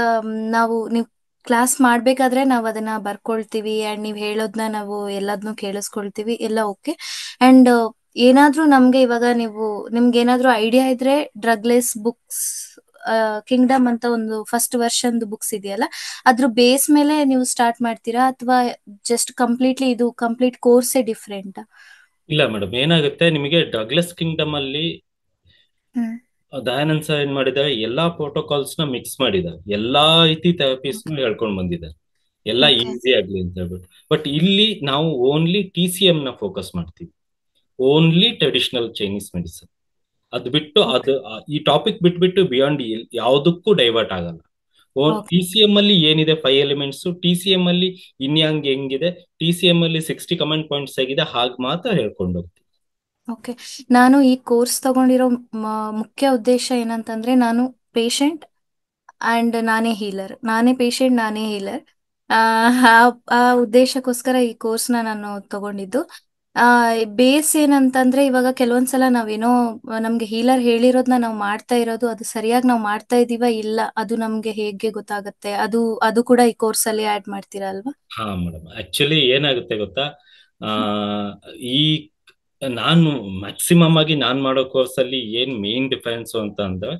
ನೀವು ಕ್ಲಾಸ್ ಮಾಡ್ಬೇಕಾದ್ರೆ ನಾವು ಅದನ್ನ ಬರ್ಕೊಳ್ತೀವಿ ಅಂಡ್ ನೀವು ಹೇಳೋದನ್ನ ನಾವು ಎಲ್ಲದನ್ನೂ ಕೇಳಿಸ್ಕೊಳ್ತೀವಿ, ಎಲ್ಲ ಓಕೆ. ಅಂಡ್ ಏನಾದ್ರೂ ನಮ್ಗೆ ಇವಾಗ ನಿಮ್ಗೆ ಏನಾದ್ರೂ ಐಡಿಯಾ ಇದ್ರೆ ಡ್ರಗ್ಲೆಸ್ ಬುಕ್ಸ್ ಕಿಂಗ್ಡಮ್ ಅಂತ ಒಂದು ಫಸ್ಟ್ ವರ್ಷನ್ ಬುಕ್ಸ್ ಇದೆಯಲ್ಲ, ಅದ್ರ ಬೇಸ್ ಮೇಲೆ ನೀವು ಸ್ಟಾರ್ಟ್ ಮಾಡ್ತೀರಾ ಅಥವಾ ಜಸ್ಟ್ ಕಂಪ್ಲೀಟ್ಲಿ ಇದು ಕಂಪ್ಲೀಟ್ ಕೋರ್ಸೇ ಡಿಫ್ರೆಂಟ್? ಇಲ್ಲ ಮೇಡಮ್, ಏನಾಗುತ್ತೆ, ನಿಮಗೆ ಡಗ್ಲಸ್ ಕಿಂಗ್ಡಮ್ ಅಲ್ಲಿ ದಯಾನಂದ್ ಸರ್ ಏನ್ ಮಾಡಿದ್ದಾರೆ, ಎಲ್ಲಾ ಪ್ರೋಟೋಕಾಲ್ಸ್ ನ ಮಿಕ್ಸ್ ಮಾಡಿದ್ದಾರೆ, ಎಲ್ಲಾ ರೀತಿ ಥೆರಪೀಸ್ ಹೇಳ್ಕೊಂಡು ಬಂದಿದ್ದಾರೆ, ಎಲ್ಲ ಈಸಿ ಆಗ್ಲಿ ಅಂತ ಹೇಳ್ಬಿಟ್ಟು. ಬಟ್ ಇಲ್ಲಿ ನಾವು ಓನ್ಲಿ TCM ನ ಫೋಕಸ್ ಮಾಡ್ತೀವಿ, ಓನ್ಲಿ ಟ್ರೆಡಿಷನಲ್ ಚೈನೀಸ್ ಮೆಡಿಸಿನ್. ಅದು ಬಿಟ್ಟು ಈ ಟಾಪಿಕ್ ಬಿಟ್ಬಿಟ್ಟು ಬಿಯಾಂಡ್ ಯಾವುದಕ್ಕೂ ಡೈವರ್ಟ್ ಆಗಲ್ಲ. TCM ಅಲ್ಲಿ ಏನಿದೆ 5 ಎಲಿಮೆಂಟ್ಸ್, TCM ಅಲ್ಲಿ ಇನ್ಯಾಂಗ್ ಹೆಂಗಿದೆ, TCM ಅಲ್ಲಿ 60 ಕಮೆಂಟ್ ಪಾಯಿಂಟ್ಸ್ ಆಗಿದೆ, ಹಾಗೆ ಮಾತ್ರ ಹೇಳ್ಕೊಂಡು ಹೋಗ್ತೀವಿ. ಓಕೆ, ನಾನು ಈ ಕೋರ್ಸ್ ತಗೊಂಡಿರೋ ಮುಖ್ಯ ಉದ್ದೇಶ ಏನಂತಂದ್ರೆ, ನಾನು ಪೇಷಂಟ್ ಅಂಡ್ ನಾನೇ ಹೀಲರ್, ನಾನೇ ಪೇಷಂಟ್, ನಾನೇ ಹೀಲರ್. ಆ ಉದ್ದೇಶಕ್ಕೋಸ್ಕರ ಈ ಕೋರ್ಸ್ನ ನಾನು ತಗೊಂಡಿದ್ದು. ಬೇಸ್ ಏನಂತಂದ್ರೆ ಇವಾಗ ಕೆಲವೊಂದ್ಸಲ ನಾವೇನೋ ನಮ್ಗೆ ಹೀಲರ್ ಹೇಳಿರೋದನ್ನ ನಾವು ಮಾಡ್ತಾ ಇರೋದು ಅದು ಸರಿಯಾಗಿ ನಾವು ಮಾಡ್ತಾ ಇದೀವ ಇಲ್ಲ ಅದು ನಮ್ಗೆ ಹೇಗೆ ಗೊತ್ತಾಗುತ್ತೆ? ಅದು ಕೂಡ ಈ ಕೋರ್ಸ್ ಅಲ್ಲಿ ಆಡ್ ಮಾಡ್ತೀರಾ ಅಲ್ವಾ? ಹಾ ಮೇಡಮ್, ಆಕ್ಚುಲಿ ಏನಾಗುತ್ತೆ ಗೊತ್ತಾ, ಈ ನಾನು ಮ್ಯಾಕ್ಸಿಮಮ್ ಆಗಿ ನಾನ್ ಮಾಡೋ ಕೋರ್ಸ್ ಅಲ್ಲಿ ಏನ್ ಮೇನ್ ಡಿಫರೆನ್ಸ್ ಅಂತ ಅಂದ್ರೆ,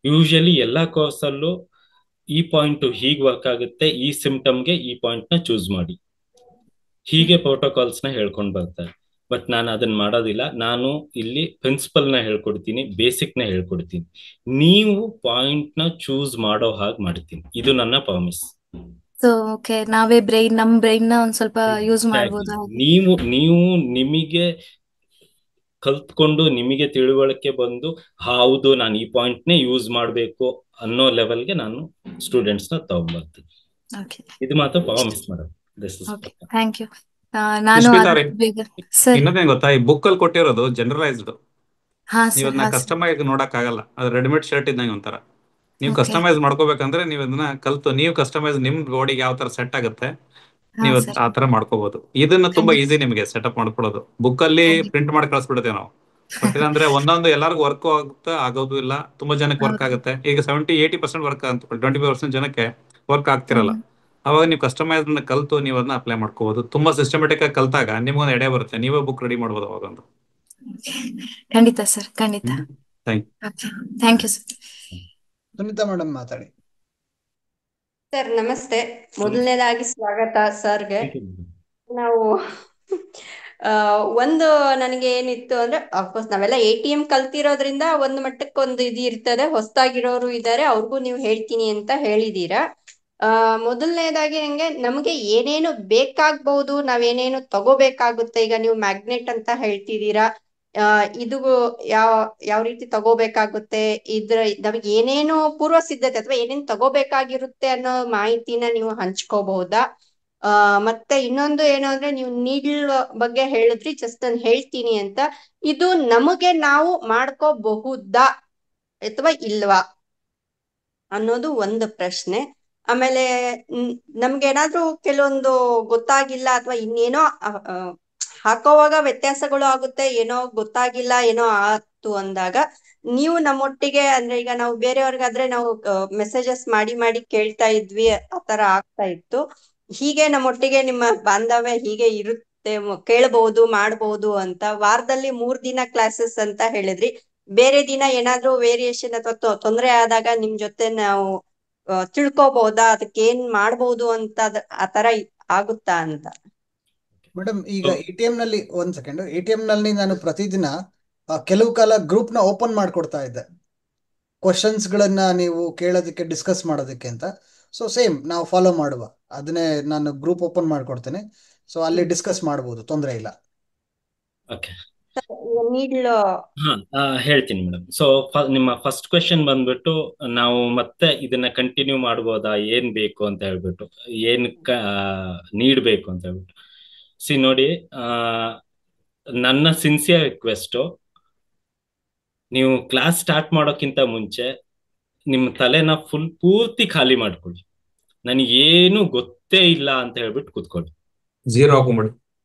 ಯೂಶಲಿ ಎಲ್ಲಾ ಕೋರ್ಸ್ ಅಲ್ಲೂ ಈ ಪಾಯಿಂಟ್ ಹೀಗ್ ವರ್ಕ್ ಆಗುತ್ತೆ, ಈ ಸಿಂಪ್ಟಮ್ಗೆ ಈ ಪಾಯಿಂಟ್ ನ ಚೂಸ್ ಮಾಡಿ, ಹೀಗೆ ಪ್ರೋಟೋಕಾಲ್ಸ್ ನ ಹೇಳ್ಕೊಂಡ್ ಬರ್ತಾರೆ. ಬಟ್ ನಾನು ಅದನ್ನ ಮಾಡೋದಿಲ್ಲ. ನಾನು ಇಲ್ಲಿ ಪ್ರಿನ್ಸಿಪಲ್ ನ ಹೇಳ್ಕೊಡ್ತೀನಿ, ಬೇಸಿಕ್ ನ ಹೇಳ್ಕೊಡ್ತೀನಿ, ನೀವು ಪಾಯಿಂಟ್ ನ ಚೂಸ್ ಮಾಡೋ ಹಾಗೆ ಮಾಡ್ತೀನಿ. ಇದು ನನ್ನ ಪ್ರಾಮಿಸ್. ಸೊ ಓಕೆ, ನಾವೇ ನಮ್ ಬ್ರೈನ್ ನ ಒಂದ್ ಸ್ವಲ್ಪ ಯೂಸ್ ಮಾಡ್ಬೋದು. ನೀವು ನಿಮಗೆ ಕಲ್ತ್ಕೊಂಡು ನಿಮಗೆ ತಿಳುವಳಿಕೆ ಬಂದು ಹೌದು ನಾನು ಈ ಪಾಯಿಂಟ್ ನೇ ಯೂಸ್ ಮಾಡ್ಬೇಕು ಅನ್ನೋ ಲೆವೆಲ್ಗೆ ನಾನು ಸ್ಟೂಡೆಂಟ್ಸ್ ನ ತಗೊಂಡ್ಬರ್ತೀನಿ. ಇದು ಮಾತ್ರ ಪ್ರಾಮಿಸ್ ಮಾಡೋದು. Thank you. ನಾನು ಇನ್ನೊಂದೇನ್ ಗೊತ್ತಾ, ಈ ಬುಕ್ ಅಲ್ಲಿ ಕೊಟ್ಟಿರೋದು ಜನರಲೈಸ್ಡ್. ಹಾ ನೀವ್ ಅದನ್ನ ಕಸ್ಟಮೈಸ್ ನೋಡಕ್ ಆಗಲ್ಲ, ಅದು ರೆಡಿಮೇಡ್ ಶರ್ಟ್ ಇದ್ದಂಗೆ ಒಂಥರ. ನೀವು ಕಸ್ಟಮೈಸ್ ಮಾಡ್ಕೋಬೇಕಂದ್ರೆ ನೀವು ಅದನ್ನ ಕಲ್ತು ನೀವು ಕಸ್ಟಮೈಸ್ ನಿಮ್ ಬಾಡಿಗೆ ಯಾವ ತರ ಸೆಟ್ ಆಗುತ್ತೆ ನೀವು ಆ ತರ ಮಾಡ್ಕೋಬಹುದು. ಇದನ್ನ ತುಂಬಾ ಈಸಿ ನಿಮಗೆ ಸೆಟಪ್ ಮಾಡ್ಕೊಡೋದು. ಬುಕ್ ಅಲ್ಲಿ ಪ್ರಿಂಟ್ ಮಾಡಿ ಕಳಿಸ್ಬಿಡ್ತೇವೆ ನಾವು. ಬಟ್ ಇದಂದ್ರೆ ಒಂದೊಂದು ಎಲ್ಲರಿಗೂ ವರ್ಕ್ ಆಗುತ್ತೆ, ಆಗೋದು ಇಲ್ಲ. ತುಂಬಾ ಜನಕ್ಕೆ ವರ್ಕ್ ಆಗುತ್ತೆ. ಈಗ 70-80% ವರ್ಕ್ ಅಂತ 20% ಜನಕ್ಕೆ ವರ್ಕ್ ಆಗ್ತಿರಲ್ಲ. ಅವಾಗ ನೀವು ಕಸ್ಟಮೈಸ್ ಕಲ್ತು ನೀವು ಅದನ್ನ ಅಪ್ಲೈ ಮಾಡ್ಕೋಬಹುದು. ತುಂಬಾ ಸಿಸ್ಟಮೆಟಿಕ್ ಆಗಿ ಕಲ್ತಾಗ ನಿಮ್ಗೊಂದು ಐಡಿಯಾ ಬರುತ್ತೆ, ನೀವೇ ಬುಕ್ ರೆಡಿ ಮಾಡ್ಬೋದು ಅವಾಗ ಒಂದು. ಖಂಡಿತ ಸರ್, ಖಂಡಿತ. Thank you sir. Sunita madam ಮಾತಾಡಿ. ಸರ್ ನಮಸ್ತೆ. ಮೊದಲನೇದಾಗಿ ಸ್ವಾಗತ ಸರ್ಗೆ. ನಾವು ಒಂದು ನನಗೆ ಏನಿತ್ತು ಅಂದ್ರೆ, ಅಫ್ಕೋರ್ಸ್ ನಾವೆಲ್ಲ ATM ಕಲ್ತಿರೋದ್ರಿಂದ ಒಂದು ಮಟ್ಟಕ್ಕೊಂದು ಇದು ಇರ್ತದೆ. ಹೊಸದಾಗಿರೋರು ಇದ್ದಾರೆ, ಅವ್ರಿಗೂ ನೀವು ಹೇಳ್ತೀನಿ ಅಂತ ಹೇಳಿದೀರಾ. ಮೊದಲನೇದಾಗಿ ನಮಗೆ ಏನೇನು ಬೇಕಾಗ್ಬಹುದು, ನಾವೇನೇನು ತಗೋಬೇಕಾಗುತ್ತೆ. ಈಗ ನೀವು ಮ್ಯಾಗ್ನೆಟ್ ಅಂತ ಹೇಳ್ತಿದ್ದೀರಾ, ಇದು ಯಾವ ರೀತಿ ತಗೋಬೇಕಾಗುತ್ತೆ, ನಮಗೆ ಏನೇನು ಪೂರ್ವ ಸಿದ್ಧತೆ ಅಥವಾ ಏನೇನು ತಗೋಬೇಕಾಗಿರುತ್ತೆ ಅನ್ನೋ ಮಾಹಿತಿನ ನೀವು ಹಂಚ್ಕೋಬಹುದಾ? ಮತ್ತೆ ಇನ್ನೊಂದು ಏನು ಅಂದ್ರೆ, ನೀವು ನೀಡ್ಲ್ ಬಗ್ಗೆ ಹೇಳಿದ್ರಿ, ಜಸ್ಟ್ ನಾನು ಹೇಳ್ತೀನಿ ಅಂತ. ಇದು ನಮಗೆ ನಾವು ಮಾಡ್ಕೋಬಹುದಾ ಅಥವಾ ಇಲ್ವಾ ಅನ್ನೋದು ಒಂದು ಪ್ರಶ್ನೆ. ಆಮೇಲೆ ನಮ್ಗೇನಾದ್ರೂ ಕೆಲವೊಂದು ಗೊತ್ತಾಗಿಲ್ಲ ಅಥವಾ ಇನ್ನೇನೋ ಹಾಕೋವಾಗ ವ್ಯತ್ಯಾಸಗಳು ಆಗುತ್ತೆ, ಏನೋ ಗೊತ್ತಾಗಿಲ್ಲ, ಏನೋ ಆಯ್ತು ಅಂದಾಗ ನೀವು ನಮ್ಮೊಟ್ಟಿಗೆ, ಅಂದ್ರೆ ಈಗ ನಾವು ಬೇರೆಯವ್ರಿಗಾದ್ರೆ ನಾವು ಮೆಸೇಜಸ್ ಮಾಡಿ ಕೇಳ್ತಾ ಇದ್ವಿ, ಆತರ ಆಗ್ತಾ ಇತ್ತು. ಹೀಗೆ ನಮ್ಮೊಟ್ಟಿಗೆ ನಿಮ್ಮ ಬಾಂಧವ್ಯ ಹೀಗೆ ಇರುತ್ತೆ, ಕೇಳಬಹುದು ಮಾಡಬಹುದು ಅಂತ. ವಾರದಲ್ಲಿ 3 ದಿನ ಕ್ಲಾಸಸ್ ಅಂತ ಹೇಳಿದ್ರಿ. ಬೇರೆ ದಿನ ಏನಾದ್ರೂ ವೇರಿಯೇಷನ್ ಅಥವಾ ತೊಂದರೆ ಆದಾಗ ನಿಮ್ ಜೊತೆ ನಾವು ತಿಳ್ಕೊಬಹುದಾ, ಅದಕ್ಕೆ ಏನ್ ಮಾಡ್ಬೋದು ಅಂತ, ಆತರ ಆಗುತ್ತಾ ಅಂತ? ಮೇಡಮ್, ಈಗ ATM ನಲ್ಲಿ ಒಂದ್ ಸೆಕೆಂಡ್, ATM ನಲ್ಲಿ ನಾನು ಪ್ರತಿದಿನ ಕೆಲವು ಕಾಲ ಗ್ರೂಪ್ ನ ಓಪನ್ ಮಾಡ್ಕೊಡ್ತಾ ಇದ್ದೆ, ಕ್ವಶನ್ಸ್ ಗಳನ್ನ ನೀವು ಕೇಳೋದಕ್ಕೆ, ಡಿಸ್ಕಸ್ ಮಾಡೋದಕ್ಕೆ ಅಂತ. ಸೊ ಸೇಮ್ ನಾವು ಫಾಲೋ ಮಾಡುವ ಅದನ್ನೇ ನಾನು ಗ್ರೂಪ್ ಓಪನ್ ಮಾಡ್ಕೊಡ್ತೇನೆ. ಸೊ ಅಲ್ಲಿ ಡಿಸ್ಕಸ್ ಮಾಡಬಹುದು, ತೊಂದರೆ ಇಲ್ಲ. ಹೇಳ್ತೀನಿ ಮೇಡಮ್. ಸೊ ನಿಮ್ಮ ಫಸ್ಟ್ ಕ್ವೆಶನ್ ಬಂದ್ಬಿಟ್ಟು, ನಾವು ಮತ್ತೆ ಇದನ್ನ ಕಂಟಿನ್ಯೂ ಮಾಡ್ಬೋದಾ, ಏನ್ ಬೇಕು ಅಂತ ಹೇಳ್ಬಿಟ್ಟು, ಏನ್ ನೀಡ್ಬೇಕು ಅಂತ ಹೇಳ್ಬಿಟ್ಟು. ನೋಡಿ, ನನ್ನ ಸಿನ್ಸಿಯರ್ ರಿಕ್ವೆಸ್ಟ್, ನೀವು ಕ್ಲಾಸ್ ಸ್ಟಾರ್ಟ್ ಮಾಡೋಕ್ಕಿಂತ ಮುಂಚೆ ನಿಮ್ಮ ತಲೆನ ಪೂರ್ತಿ ಖಾಲಿ ಮಾಡ್ಕೊಳ್ಳಿ. ನನಗೇನು ಗೊತ್ತೇ ಇಲ್ಲ ಅಂತ ಹೇಳ್ಬಿಟ್ಟು ಕೂತ್ಕೊಳ್ಳಿ. ಜೀರೋ ಹಾಕೊಂಬಿಡಿ.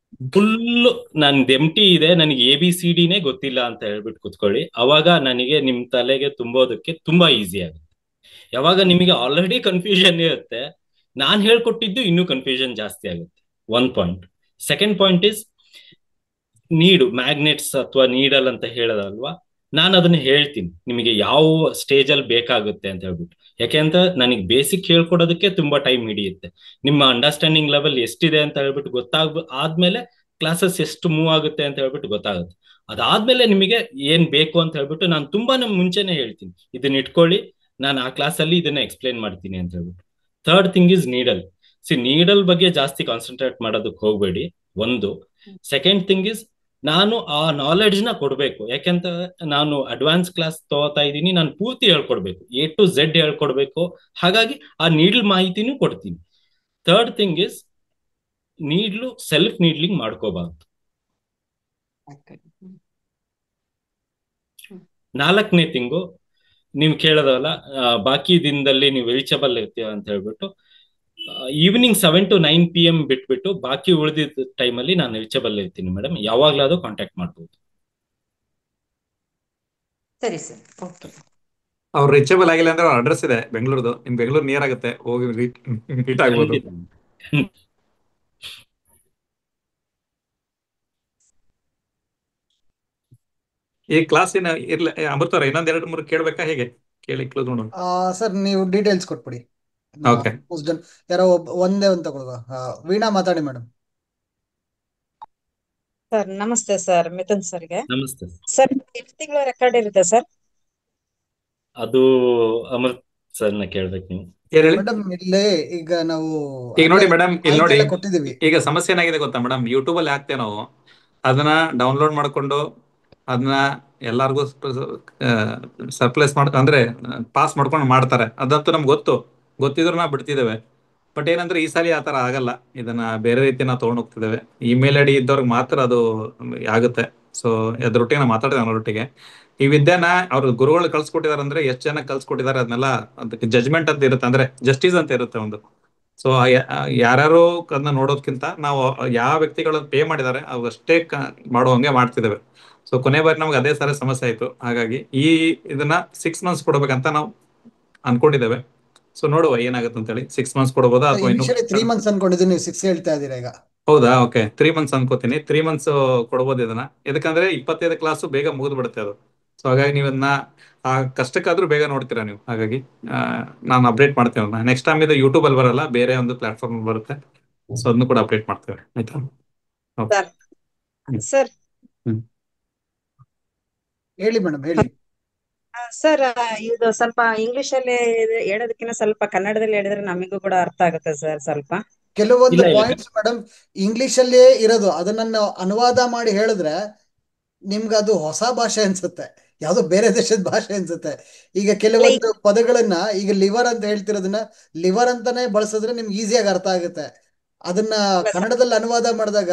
ಫುಲ್ ನನ್ದು ಎಂಟಿ ಇದೆ, ನನಗೆ ABCD ಗೊತ್ತಿಲ್ಲ ಅಂತ ಹೇಳ್ಬಿಟ್ಟು ಕೂತ್ಕೊಳ್ಳಿ. ಅವಾಗ ನನಗೆ ನಿಮ್ ತಲೆಗೆ ತುಂಬೋದಕ್ಕೆ ತುಂಬಾ ಈಸಿ ಆಗುತ್ತೆ. ಯಾವಾಗ ನಿಮಗೆ ಆಲ್ರೆಡಿ ಕನ್ಫ್ಯೂಷನ್ ಇರುತ್ತೆ, ನಾನ್ ಹೇಳ್ಕೊಟ್ಟಿದ್ದು ಇನ್ನೂ ಕನ್ಫ್ಯೂಷನ್ ಜಾಸ್ತಿ ಆಗುತ್ತೆ. 1 point. Second point is magnets ಅಥವಾ ನೀಡಲ್ ಅಂತ ಹೇಳೋದಲ್ವಾ, ನಾನು ಅದನ್ನ ಹೇಳ್ತೀನಿ ನಿಮಗೆ ಯಾವ ಸ್ಟೇಜ್ ಅಲ್ಲಿ ಬೇಕಾಗುತ್ತೆ ಅಂತ ಹೇಳ್ಬಿಟ್ಟು. ಯಾಕೆಂತ ನನಗೆ ಬೇಸಿಕ್ ಹೇಳ್ಕೊಡೋದಕ್ಕೆ ತುಂಬಾ ಟೈಮ್ ಹಿಡಿಯುತ್ತೆ. ನಿಮ್ಮ ಅಂಡರ್ಸ್ಟ್ಯಾಂಡಿಂಗ್ ಲೆವೆಲ್ ಎಷ್ಟಿದೆ ಅಂತ ಹೇಳ್ಬಿಟ್ಟು ಆದ್ಮೇಲೆ ಕ್ಲಾಸಸ್ ಎಷ್ಟು ಮೂವ್ ಆಗುತ್ತೆ ಅಂತ ಹೇಳ್ಬಿಟ್ಟು ಗೊತ್ತಾಗುತ್ತೆ. ಅದಾದ್ಮೇಲೆ ನಿಮಗೆ ಏನ್ ಬೇಕು ಅಂತ ಹೇಳ್ಬಿಟ್ಟು ನಾನು ತುಂಬಾ ಮುಂಚೆನೆ ಹೇಳ್ತೀನಿ, ಇದನ್ನ ಇಟ್ಕೊಳ್ಳಿ, ನಾನು ಆ ಕ್ಲಾಸಲ್ಲಿ ಇದನ್ನ ಎಕ್ಸ್ಪ್ಲೇನ್ ಮಾಡ್ತೀನಿ ಅಂತ ಹೇಳ್ಬಿಟ್ಟು. Third thing is needle. Needle ಬಗ್ಗೆ ಜಾಸ್ತಿ ಕಾನ್ಸಂಟ್ರೇಟ್ ಮಾಡೋದಕ್ಕೆ ಹೋಗ್ಬೇಡಿ, ಒಂದು. ಸೆಕೆಂಡ್ ಥಿಂಗ್ ಇಸ್, ನಾನು ಆ ನಾಲೆಡ್ಜ್ ನ ಕೊಡ್ಬೇಕು. ಯಾಕೆಂತ ನಾನು ಅಡ್ವಾನ್ಸ್ ಕ್ಲಾಸ್ ತಗೋತಾ ಇದ್ದೀನಿ, ನಾನು ಪೂರ್ತಿ ಹೇಳ್ಕೊಡ್ಬೇಕು, A to Z ಹೇಳ್ಕೊಡ್ಬೇಕು. ಹಾಗಾಗಿ ಆ ನೀಡ್ಲ್ ಮಾಹಿತಿನೂ ಕೊಡ್ತೀನಿ. Third thing is, needle self needling ಮಾಡ್ಕೋಬಾರ್ದು. 4ನೇ ಥಿಂಗು, ನೀವು ಕೇಳೋದಲ್ಲ, ಬಾಕಿ ದಿನದಲ್ಲಿ ನೀವು ಎಲಿಜಿಬಲ್ ಇರ್ತೀರ ಅಂತ ಹೇಳ್ಬಿಟ್ಟು ಈವ್ನಿಂಗ್ 7 to 9 PM ಬಿಟ್ಬಿಟ್ಟು ಬಾಕಿ ಉಳಿದಿದ್ದ ಟೈಮಲ್ಲಿ ನಾನು ಎಲಿಜಿಬಲ್ ಇರ್ತೀನಿ ಮೇಡಮ್. ಯಾವಾಗ್ಲಾದ್ರೂ ಕಾಂಟ್ಯಾಕ್ಟ್ ಮಾಡ್ಬೋದು. ಸರಿ ಸರ್, ಓಕೆ. ಅವ್ರು ರೀಚೇಬಲ್ ಆಗಿಲ್ಲ ಅಂದ್ರೆ ಅವ್ರ ಅಡ್ರೆಸ್ ಇದೆ ಬೆಂಗಳೂರುದು, ನಿಮ್ ಬೆಂಗಳೂರು ನಿಯರ್ ಆಗುತ್ತೆ, ಹೋಗಿ ಮೀಟ್ ಆಗ್ಬೋದು. ಈ ಕ್ಲಾಸಿನ ಇರ್ಲಿ ಅಮೃತವ್ರ, ಇನ್ನೊಂದ್ 2-3 ಕೇಳ್ಬೇಕಾ, ಹೇಗೆ ಕೇಳಿ ಕ್ಲೋಸ್ ಮಾಡೋಣ? ಸರ್ ನೀವು ಡೀಟೇಲ್ಸ್ ಕೊಟ್ಬಿಡಿ. ಓಕೆ. ಯಾರೋ ಒಂದೇ ಒಂದು ತಗೊಳ್ಳುವ. ವೀಣಾ ಮಾತಾಡಿ ಮೇಡಮ್. ಸರ್ ನಮಸ್ತೆ ಸರ್, ಮಿಥುನ್ ಸರ್ಗೆ. ನಮಸ್ತೆ ಸರ್ ಎಷ್ಟು ತಿಂಗಳ ರೆಕಾರ್ಡ್ ಇರುತ್ತೆ ಸರ್? ಅದು ಅಮೃತ್ ಸರ್ನ ಕೇಳ್ಬೇಕು ನೀವು. ಮೇಡಮ್ ಇಲ್ಲೇ ಈಗ ನಾವು ಈಗ ನೋಡಿ ಮೇಡಮ್, ಇಲ್ಲಿ ನೋಡಿ ಕೊಟ್ಟಿದೀವಿ. ಈಗ ಸಮಸ್ಯೆ ಏನಾಗಿದೆ ಗೊತ್ತಾ ಮೇಡಮ್, ಯೂಟ್ಯೂಬ್ ಅಲ್ಲಿ ಹಾಕ್ತೇವೆ ನಾವು, ಅದನ್ನ ಡೌನ್ಲೋಡ್ ಮಾಡ್ಕೊಂಡು ಅದನ್ನ ಎಲ್ಲಾರ್ಗು ಸರ್ಪ್ಲೈಸ್ ಅಂದ್ರೆ ಪಾಸ್ ಮಾಡ್ಕೊಂಡು ಮಾಡ್ತಾರೆ. ಅದಂತೂ ನಮ್ಗೆ ಗೊತ್ತಿದ್ರು ನಾವು ಬಿಡ್ತಿದ್ದೇವೆ. ಬಟ್ ಏನಂದ್ರೆ ಈ ಸಲ ಆತರ ಆಗಲ್ಲ, ಇದನ್ನ ಬೇರೆ ರೀತಿ ನಾವು ತಗೊಂಡ್ ಹೋಗ್ತಿದ್ದೇವೆ. ಇಮೇಲ್ ಐಡಿ ಇದ್ದವ್ರಿಗೆ ಮಾತ್ರ ಅದು ಆಗುತ್ತೆ. ಸೊ ಅದ್ರೊಟ್ಟಿಗೆ ನಾವು ಮಾತಾಡಿದೆ ಅವರೊಟ್ಟಿಗೆ. ಈ ವಿದ್ಯೆನ ಅವ್ರ ಗುರುಗಳು ಕಳ್ಸಿಕೊಟ್ಟಿದಾರೆ ಅಂದ್ರೆ ಎಷ್ಟು ಜನ ಕಳ್ಸಿಕೊಟ್ಟಿದ್ದಾರೆ ಅದನ್ನೆಲ್ಲ, ಅದಕ್ಕೆ ಜಜ್ಮೆಂಟ್ ಅಂತ ಇರುತ್ತೆ, ಅಂದ್ರೆ ಜಸ್ಟಿಸ್ ಅಂತ ಇರುತ್ತೆ ಒಂದು. ಸೊ ಯಾರ್ಯಾರು ಅದನ್ನ ನೋಡೋದ್ಕಿಂತ ನಾವು ಯಾವ ವ್ಯಕ್ತಿಗಳು ಪೇ ಮಾಡಿದ್ದಾರೆ ಅವಷ್ಟೇ ಮಾಡುವಂಗೆ ಮಾಡ್ತಿದ್ದೇವೆ. ಸೊ ಕೊನೆ ಬಾರಿ ನಮ್ಗೆ ಅದೇ ಸರಿ ಸಮಸ್ಯೆ ಆಯ್ತು. ಹಾಗಾಗಿ ಇದನ್ನ 6 months ಕೊಡ್ಬೇಕಂತ ನಾವು ಅನ್ಕೊಂಡಿದ್ದೇವೆ. ಸೊ ನೋಡುವ ಏನಾಗುತ್ತೆ ಅಂತ ಹೇಳಿ. 6 months ಕೊಡಬಹುದಾ ಅಥವಾ ಇನ್ನು 3 months ಅನ್ಕೊಂಡಿದ್ದೀನಿ, ನೀವು 6 ಹೇಳ್ತಾ ಇದ್ದೀರಾ ಈಗ. ಹೌದಾ? ಓಕೆ, 3 months ಅನ್ಕೋತೀನಿ. 3 months ಕೊಡ್ಬೋದು ಇದನ್ನ, ಯಾಕಂದ್ರೆ 25 ಕ್ಲಾಸು ಬೇಗ ಮುಗಿದು ಬಿಡುತ್ತೆ ಅದು. ಸೊ ಹಾಗಾಗಿ ನೀವನ್ನ ಆ ಕಷ್ಟಕ್ಕಾದ್ರೂ ಬೇಗ ನೋಡ್ತೀರಾ ನೀವು. ಹಾಗಾಗಿ ನಾನು ಅಪ್ಡೇಟ್ ಮಾಡ್ತೇವೆ. ನೆಕ್ಸ್ಟ್ ಟೈಮ್ ಇದು ಯೂಟ್ಯೂಬ್ ಅಲ್ಲಿ ಬರಲ್ಲ, ಬೇರೆ ಒಂದು ಪ್ಲಾಟ್ಫಾರ್ಮ್ ಬರುತ್ತೆ. ಸೊ ಅದನ್ನು ಕೂಡ ಅಪ್ಡೇಟ್ ಮಾಡ್ತೇವೆ, ಆಯ್ತಾ? ಸರ್ ಹೇಳಿ ಮೇಡಮ್, ಹೇಳಿ. ಸರ್ ಇದು ಸ್ವಲ್ಪ ಇಂಗ್ಲಿಷ್ ಅಲ್ಲಿ ಹೇಳೋದಕ್ಕಿಂತ ಸ್ವಲ್ಪ ಕನ್ನಡದಲ್ಲಿ ಹೇಳಿದ್ರೆ ನಮಗೂ ಕೂಡ ಅರ್ಥ ಆಗುತ್ತೆ ಸರ್. ಸ್ವಲ್ಪ ಕೆಲವೊಂದು ಪಾಯಿಂಟ್ಸ್ ಮೇಡಮ್ ಇಂಗ್ಲಿಷ್ ಅಲ್ಲೇ ಇರೋದು, ಅದನ್ನ ಅನುವಾದ ಮಾಡಿ ಹೇಳಿದ್ರೆ ನಿಮ್ಗೆ ಅದು ಹೊಸ ಭಾಷೆ ಅನ್ಸುತ್ತೆ, ಯಾವ್ದೋ ಬೇರೆ ದೇಶದ ಭಾಷೆ ಅನ್ಸುತ್ತೆ. ಈಗ ಕೆಲವೊಂದು ಪದಗಳನ್ನ ಈಗ ಲಿವರ್ ಅಂತ ಹೇಳ್ತಿರೋದನ್ನ ಲಿವರ್ ಅಂತಾನೆ ಬಳಸಿದ್ರೆ ನಿಮ್ಗೆ ಈಸಿಯಾಗಿ ಅರ್ಥ ಆಗುತ್ತೆ. ಅದನ್ನ ಕನ್ನಡದಲ್ಲಿ ಅನುವಾದ ಮಾಡಿದಾಗ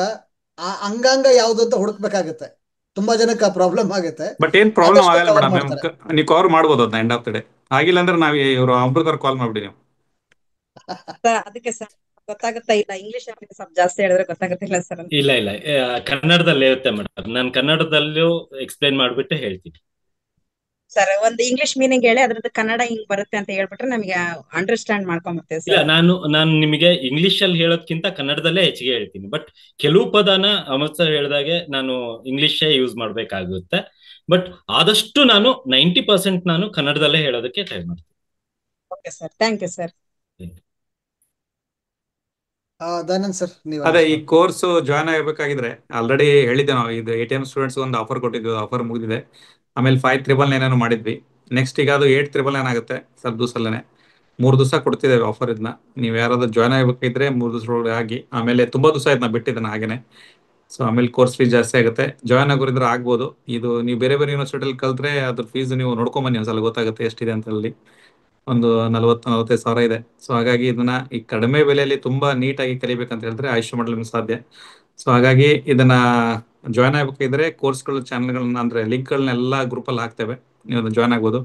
ಆ ಅಂಗಾಂಗ ಯಾವ್ದು ಅಂತ ಹುಡುಕ್ಬೇಕಾಗತ್ತೆ. ತುಂಬಾ ಜನಕ್ಕೆ ಪ್ರಾಬ್ಲಮ್ ಆಗುತ್ತೆ. ಬಟ್ ಏನ್ ಪ್ರಾಬ್ಲಮ್ ಆಗಲ್ಲ ಮೇಡಮ್, ನೀವು ಕವರ್ ಮಾಡ್ಬೋದು ಅದನ್ನ ಎಂಡ್ ಆಫ್ ದ ಡೇ. ಆಗಿಲ್ಲ ಅಂದ್ರೆ ನಾವು ಇವರು ಅಮೃತವ್ರ ಕಾಲ್ ಮಾಡ್ಬಿಡಿ ನೀವು. ಅದಕ್ಕೆ ಸರ್ ಗೊತ್ತಾಗುತ್ತಾ ಇಲ್ಲ, ಇಂಗ್ಲಿಷ್ ಸ್ವಲ್ಪ ಜಾಸ್ತಿ ಹೇಳಿದ್ರೆ ಗೊತ್ತಾಗುತ್ತಿಲ್ಲ ಸರ್. ಇಲ್ಲ ಕನ್ನಡದಲ್ಲಿ ಇರುತ್ತೆ ಮೇಡಮ್, ನಾನು ಕನ್ನಡದಲ್ಲೂ ಎಕ್ಸ್ಪ್ಲೈನ್ ಮಾಡ್ಬಿಟ್ಟು ಹೇಳ್ತೀನಿ ಸರ್. ಒಂದು ಇಂಗ್ಲಿಷ್ ಮೀನಿಂಗ್ ಹೇಳಿ ಅದ್ರದ್ದು ಕನ್ನಡ ಹಿಂಗ್ ಬರುತ್ತೆ ಅಂತ ಹೇಳ್ಬಿಟ್ರೆ ನಮಗೆ ಅಂಡರ್ಸ್ಟ್ಯಾಂಡ್ ಮಾಡ್ಕೊಂಬರ್ತೇವೆ ಇಲ್ಲ, ಸರ್. ನಾನು ನಿಮಗೆ ಇಂಗ್ಲಿಷ್ ಅಲ್ಲಿ ಹೇಳೋದ್ಕಿಂತ ಕನ್ನಡದಲ್ಲೇ ಹೆಚ್ಚಿಗೆ ಹೇಳ್ತೀನಿ. ಬಟ್ ಕೆಲವು ಪದನ ಅಮೃತ್ ಸರ್ ಹೇಳಿದಾಗೆ ನಾನು ಇಂಗ್ಲಿಷೇ ಯೂಸ್ ಮಾಡ್ಬೇಕಾಗುತ್ತೆ. ಬಟ್ ಆದಷ್ಟು ನಾನು 90% ನಾನು ಕನ್ನಡದಲ್ಲೇ ಹೇಳೋದಕ್ಕೆ ಟ್ರೈ ಮಾಡ್ತೀನಿ. Okay sir, thank you sir. Dayanand sir, ನೀವು ಅದೇ ಈ ಕೋರ್ಸ್ ಜಾಯ್ನ್ ಆಗಬೇಕಾಗಿದ್ರೆ ಆಲ್ರೆಡಿ ಹೇಳಿದ್ದೆ ನಾವು, ಇದು ATM ಸ್ಟೂಡೆಂಟ್ಸ್ ಒಂದು ಆಫರ್ ಕೊಟ್ಟಿದ್ವಿ, ಆಫರ್ ಮುಗಿದಿದೆ. ಆಮೇಲೆ 5,999 ಮಾಡಿದ್ವಿ. ನೆಕ್ಸ್ಟ್ ಈಗ ಅದು 8,999 ಆಗುತ್ತೆ ಸ್ವಲ್ಪ ದಿವಸಲ್ಲೇ. 3 ದಿವಸ ಕೊಡ್ತಿದ್ದೇವೆ ಆಫರ್. ಇದನ್ನ ನೀವು ಯಾರಾದ್ರೂ ಜಾಯ್ನ್ ಆಗಬೇಕಿದ್ರೆ 3 ದಿವಸ ಆಗಿ. ಆಮೇಲೆ ತುಂಬಾ ದಿವಸ ಆಯ್ತು ನಾ ಬಿಟ್ಟಿದ್ದೇನೆ ಹಾಗೇನೆ. ಸೊ ಆಮೇಲೆ ಕೋರ್ಸ್ ಫೀಸ್ ಜಾಸ್ತಿ ಆಗುತ್ತೆ. ಜಾಯ್ನ್ ಆಗೋರಿದ್ರೆ ಆಗ್ಬೋದು. ಇದು ನೀವು ಬೇರೆ ಯೂನಿವರ್ಸಿಟಿಯಲ್ಲಿ ಕಲ್ತ್ರೆ ಅದ್ರ ಫೀಸ್ ನೀವು ನೋಡ್ಕೊಂಬನ್ನಿ ಒಂದ್ಸಲ, ಗೊತ್ತಾಗುತ್ತೆ ಎಷ್ಟಿದೆ ಅಂತ. ಅಲ್ಲಿ ಒಂದು 40-45 ಸಾವಿರ ಇದೆ. ಸೊ ಹಾಗಾಗಿ ಇದನ್ನ ಈ ಕಡಿಮೆ ಬೆಲೆಯಲ್ಲಿ ತುಂಬಾ ನೀಟಾಗಿ ಕಲಿಬೇಕಂತ ಹೇಳಿದ್ರೆ ಆಯುಷ್ಯ ಮಾಡಲು ಸಾಧ್ಯ. ಸೊ ಹಾಗಾಗಿ ಇದನ್ನ ಜಾಯ್ನ್ ಆಗಬೇಕಿದ್ರೆ ಕೋರ್ಸ್ಗಳ ಚಾನಲ್ಗಳನ್ನ ಅಂದ್ರೆ ಲಿಂಕ್ಗಳನ್ನೆಲ್ಲ ಗ್ರೂಪಲ್ಲಿ ಹಾಕ್ತೇವೆ, ನೀವು ಜಾಯ್ನ್ ಆಗ್ಬೋದು.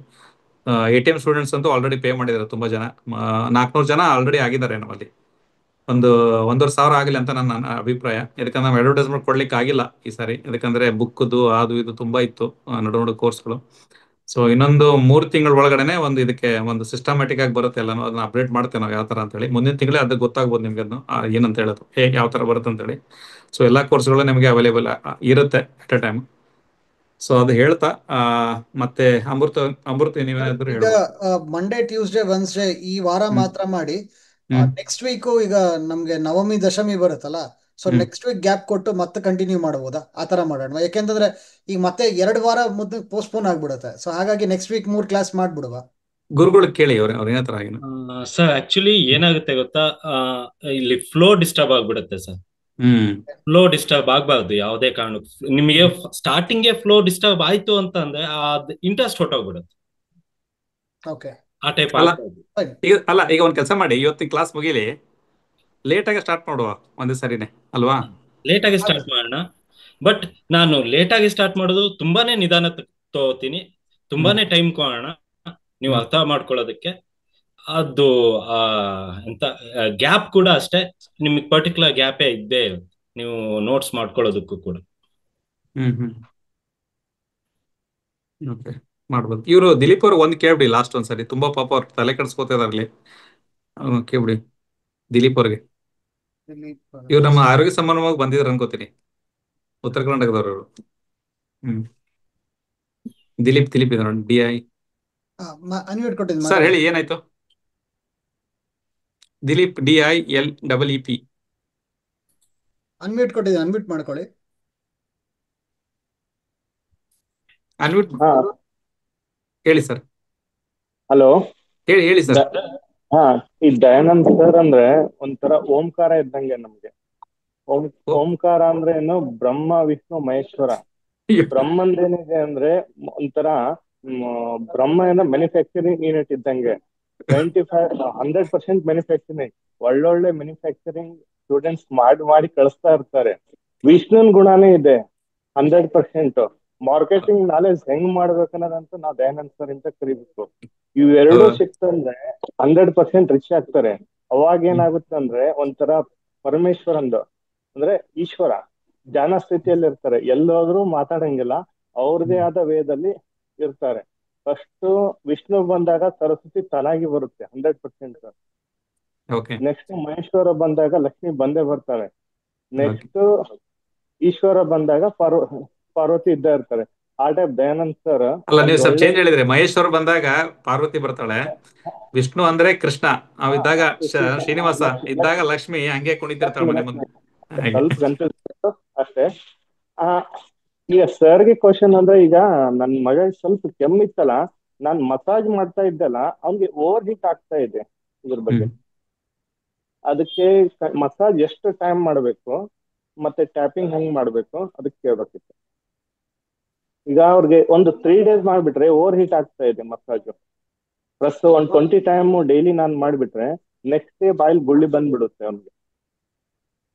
ATM ಸ್ಟೂಡೆಂಟ್ಸ್ ಅಂತೂ ಆಲ್ರೆಡಿ ಪೇ ಮಾಡಿದ್ದಾರೆ ತುಂಬಾ ಜನ. 400 ಜನ ಆಲ್ರೆಡಿ ಆಗಿದ್ದಾರೆ ನಮ್ಮಲ್ಲಿ. ಒಂದು 1,500 ಆಗಿಲ್ಲ ಅಂತ ನನ್ನ ಅಭಿಪ್ರಾಯ. ಯಾಕಂದ್ರೆ ನಾವು ಅಡ್ವರ್ಟೈಸ್ಮೆಂಟ್ ಕೊಡ್ಲಿಕ್ಕೆ ಆಗಿಲ್ಲ ಈ ಸಾರಿ, ಯಾಕಂದ್ರೆ ಬುಕ್ದು ಅದು ಇದು ತುಂಬಾ ಇತ್ತು ನಡು ಕೋರ್ಸ್ಗಳು. ಸೊ ಇನ್ನೊಂದು 3 ತಿಂಗಳ ಒಳಗಡೆನೆ ಒಂದು ಇದಕ್ಕೆ ಒಂದು ಸಿಸ್ಟಮ್ಯಾಟಿಕ್ ಆಗಿ ಬರುತ್ತೆ ಎಲ್ಲಾನು. ಅದನ್ನ ಅಪ್ಡೇಟ್ ಮಾಡ್ತೇವೆ ನಾವು ಯಾವ ತರ ಅಂತ ಹೇಳಿ. ಮುಂದಿನ ತಿಂಗಳೇ ಅದು ಗೊತ್ತಾಗ್ಬೋದು ನಿಮ್ಗೆ, ಅದನ್ನು ಏನಂತ ಹೇಳೋದು, ಹೇಗೆ ಯಾವ ತರ ಬರುತ್ತೆ ಅಂತ ಹೇಳಿ. ಸೊ ಎಲ್ಲಾ ಕೋರ್ಸ್ಗಳು ನಿಮಗೆ ಅವೈಲೇಬಲ್ ಇರುತ್ತೆ ಅಟ್ ಎ ಟೈಮ್. ಸೊ ಅದು ಹೇಳ್ತಾ ಮತ್ತೆ ಅಮೃತ ನೀವೇನಾದ್ರೂ ಈಗ ಹೇಳೋದು? ಮಂಡೇ, ಟ್ಯೂಸ್ಡೇ, ವೆನ್ಸ್ಡೇ ಈ ವಾರ ಮಾತ್ರ ಮಾಡಿ. ನೆಕ್ಸ್ಟ್ ವೀಕ್ ಈಗ ನಮ್ಗೆ ನವಮಿ ದಶಮಿ ಬರುತ್ತಲ್ಲ, ಸೊ ನೆಕ್ಸ್ಟ್ ವೀಕ್ ಗ್ಯಾಪ್ ಕೊಟ್ಟು ಮತ್ತೆ ಕಂಟಿನ್ಯೂ ಮಾಡಬಹುದಾ? ಆತರ ಮಾಡೋಣ. ಯಾಕೆಂತಂದ್ರೆ ಈಗ ಮತ್ತೆ 2 ವಾರ ಮುದ್ದೆ ಪೋಸ್ಟ್ಪೋನ್ ಆಗ್ಬಿಡುತ್ತೆ. ಸೊ ಹಾಗಾಗಿ ನೆಕ್ಸ್ಟ್ ವೀಕ್ 3 ಕ್ಲಾಸ್ ಮಾಡ್ಬಿಡುವ. ಗುರುಗಳು ಕೇಳಿ ಅವ್ರ ಏನತ್ರ ಆಗಿನ. ಸರ್ ಆಕ್ಚುಲಿ ಏನಾಗುತ್ತೆ ಗೊತ್ತಾ, ಇಲ್ಲಿ ಫ್ಲೋ ಡಿಸ್ಟರ್ಬ್ ಆಗ್ಬಿಡುತ್ತೆ ಸರ್. ಫ್ಲೋ ಡಿಸ್ಟರ್ಬ್ ಆಗ್ಬಾರ್ದು ಯಾವುದೇ ಕಾರಣಕ್ಕೂ. ನಿಮಗೆ ಸ್ಟಾರ್ಟಿಂಗ್ ಫ್ಲೋ ಡಿಸ್ಟರ್ಬ್ ಆಯ್ತು ಅಂತ ಅಂದ್ರೆ ಇಂಟ್ರೆಸ್ಟ್ ಹೊಟ್ಟೋಗ್ಬಿಡುತ್ತೆ. ಓಕೆ, ಆ ಟೈಪ್ ಈಗ ಒಂದ್ ಕೆಲಸ ಮಾಡಿ, ಇವತ್ತಿನ ಕ್ಲಾಸ್ ಮುಗಿಲಿ, ಲೇಟ್ ಆಗಿ ಸ್ಟಾರ್ಟ್ ಮಾಡುವ ಒಂದೇ ಸರಿನೇ ಅಲ್ವಾ? ಲೇಟ್ ಆಗಿ ಸ್ಟಾರ್ಟ್ ಮಾಡೋಣ. ಬಟ್ ನಾನು ಲೇಟ್ ಆಗಿ ಸ್ಟಾರ್ಟ್ ಮಾಡೋದು ತುಂಬಾನೇ ನಿಧಾನ ತಗೋತೀನಿ, ತುಂಬಾನೇ ಟೈಮ್ ಕೊಡೋಣ. ನೀವು ಅರ್ಥ ಮಾಡ್ಕೊಳ್ಳೋದಕ್ಕೆ. ಅದು ಎಂತ ಗ್ಯಾಪ್ ಕೂಡ ಅಷ್ಟೇ, ನಿಮಗೆ ಪರ್ಟಿಕ್ಯುಲರ್ ಗ್ಯಾಪೇ ಇದ್ದೇ ಇರುತ್ತೆ ನೀವು ನೋಟ್ಸ್ ಮಾಡ್ಕೊಳ್ಳೋದಕ್ಕೂ ಕೂಡ. ಓಕೆ, ಮಾಡ್ಬೋದು. ಇವರು ದಿಲೀಪ್ ಅವ್ರು ಒಂದ್ ಕೇಳ್ಬಿಡಿ ಲಾಸ್ಟ್ ಒಂದ್ಸರಿ, ತುಂಬಾ ಪಾಪ ಅವ್ರು ತಲೆ ಕೆಡಿಸ್ಕೋತಿದಾರ್ಲಿ. ಕೇಳ್ಬಿಡಿ ದಿಲೀಪ್ ಅವ್ರಿಗೆ. ಇವ್ರು ನಮ್ಮ ಆರೋಗ್ಯ ಸಂಬಂಧವಾಗಿ ಬಂದಿದ್ರು ಅನ್ಕೋತೀನಿ, ಉತ್ತರ ಕರ್ನಾಟಕದವ್ರು ಇವ್ರು. ದಿಲೀಪ್ ಇದ್ರು DI. ಅನ್ಮ್ಯೂಟ್ ಕೊಟ್ಟಿದ್ದು ಸರ್ ಹೇಳಿ, ಏನಾಯ್ತು? ದಿಲೀಪ್ DILEEP. ಅನ್ಮ್ಯೂಟ್ ಕೊಟ್ಟಿದ್ದೀನಿ, ಅನ್ಮ್ಯೂಟ್ ಮಾಡ್ಕೊಳ್ಳಿ. ಅನ್ಮ್ಯೂಟ್ ಹೇಳಿ ಸರ್. ಹಲೋ, ಹೇಳಿ ಸರ್. ಈ ದಯಾನಂದ್ ಸರ್ ಅಂದ್ರೆ ಒಂಥರ ಓಂಕಾರ ಇದ್ದಂಗೆ ನಮ್ಗೆ. ಓಂಕಾರ ಅಂದ್ರೆ ಏನು? ಬ್ರಹ್ಮ ವಿಷ್ಣು ಮಹೇಶ್ವರ. ಬ್ರಹ್ಮಂದೇನಿದೆ ಅಂದ್ರೆ ಒಂಥರ ಬ್ರಹ್ಮ ಏನೋ ಮ್ಯಾನುಫ್ಯಾಕ್ಚರಿಂಗ್ ಯೂನಿಟ್ ಇದ್ದಂಗೆ. 100% ಮ್ಯಾನುಫ್ಯಾಕ್ಚರಿಂಗ್, ಒಳ್ಳೊಳ್ಳೆ ಮ್ಯಾನುಫ್ಯಾಕ್ಚರಿಂಗ್ ಸ್ಟೂಡೆಂಟ್ಸ್ ಮಾಡಿ ಕಳಿಸ್ತಾ ಇರ್ತಾರೆ. ವಿಷ್ಣುನ್ ಗುಣನೇ ಇದೆ 100%. ಮಾರ್ಕೆಟಿಂಗ್ ನಾಲೆಜ್ ಹೆಂಗ್ ಮಾಡ್ಬೇಕನ್ನೋದಂತೂ ನಾವು ದಯಾನಂದ್ ಸರ್ ಅಂತ ಕರಿಬೇಕು. ಇವೆರಡು ಸಿಕ್ತಂದ್ರೆ 100% ರಿಚ್ ಆಗ್ತಾರೆ. ಅವಾಗ ಏನಾಗುತ್ತೆ ಅಂದ್ರೆ ಒಂಥರ ಪರಮೇಶ್ವರಂದು ಅಂದ್ರೆ ಈಶ್ವರ ಧ್ಯಾನ ಸ್ಥಿತಿಯಲ್ಲಿ ಇರ್ತಾರೆ, ಎಲ್ಲೋದ್ರೂ ಮಾತಾಡಂಗಿಲ್ಲ, ಅವ್ರದೇ ಆದ ವೇದಲ್ಲಿ ಇರ್ತಾರೆ. ಫಸ್ಟ್ ವಿಷ್ಣು ಬಂದಾಗ ಸರಸ್ವತಿ ತಾನಾಗಿ ಬರುತ್ತೆ 100%. ನೆಕ್ಸ್ಟ್ ಮಹೇಶ್ವರ ಬಂದಾಗ ಲಕ್ಷ್ಮಿ ಬಂದೇ ಬರ್ತಾರೆ. ನೆಕ್ಸ್ಟ್ ಈಶ್ವರ ಬಂದಾಗ ಪಾರ್ವತಿ ಇದ್ದೇ ಇರ್ತಾರೆ. ಆ ಟೈಪ್ ದಯಾನಂದ್ ಸರ್. ಅಲ್ಲ, ನೀವು ಸ್ವಲ್ಪ ಚೇಂಜ್ ಹೇಳಿದ್ರೆ, ಮಹೇಶ್ವರ ಬಂದಾಗ ಪಾರ್ವತಿ ಬರ್ತಾಳೆ, ವಿಷ್ಣು ಅಂದ್ರೆ ಕೃಷ್ಣ, ಅವಿದ್ದಾಗ ಶ್ರೀನಿವಾಸ ಇದ್ದಾಗ ಲಕ್ಷ್ಮಿ ಹಂಗೆ ಕುಣಿತಿರ್ತಾಳೆ ಮನೆ ಮುಂದೆ. ಸ್ವಲ್ಪ ಕನ್ಫ್ಯೂಸ್ ಅಷ್ಟೇ. ಈಗ ಸರ್ಗೆ ಕ್ವಶನ್ ಅಂದ್ರೆ, ಈಗ ನನ್ ಮಗ ಸ್ವಲ್ಪ ಕೆಮ್ಮಿತ್ತಲ್ಲ, ನಾನ್ ಮಸಾಜ್ ಮಾಡ್ತಾ ಇದ್ದಲ್ಲ, ಅವ್ನಿಗೆ ಓವರ್ ಹೀಟ್ ಆಗ್ತಾ ಇದೆ. ಇದ್ರ ಬಗ್ಗೆ ಅದಕ್ಕೆ ಮಸಾಜ್ ಎಷ್ಟು ಟೈಮ್ ಮಾಡ್ಬೇಕು ಮತ್ತೆ ಟ್ಯಾಪಿಂಗ್ ಹೆಂಗ್ ಮಾಡ್ಬೇಕು ಅದಕ್ಕೆ ಕೇಳ್ಬೇಕಿತ್ತು. ಈಗ ಅವ್ರಿಗೆ ಒಂದು 3 days ಮಾಡ್ಬಿಟ್ರೆ ಓವರ್ ಹೀಟ್ ಆಗ್ತಾ ಇದೆ ಮಸಾಜ್, ಪ್ಲಸ್ ಒಂದು 20 ಟೈಮ್ ಡೈಲಿ ನಾನ್ ಮಾಡ್ಬಿಟ್ರೆ ನೆಕ್ಸ್ಟ್ ಡೇ ಬಾಯಿಲ್ ಗುಳ್ಳಿ ಬಂದ್ಬಿಡುತ್ತೆ ಅವ್ನಿಗೆ.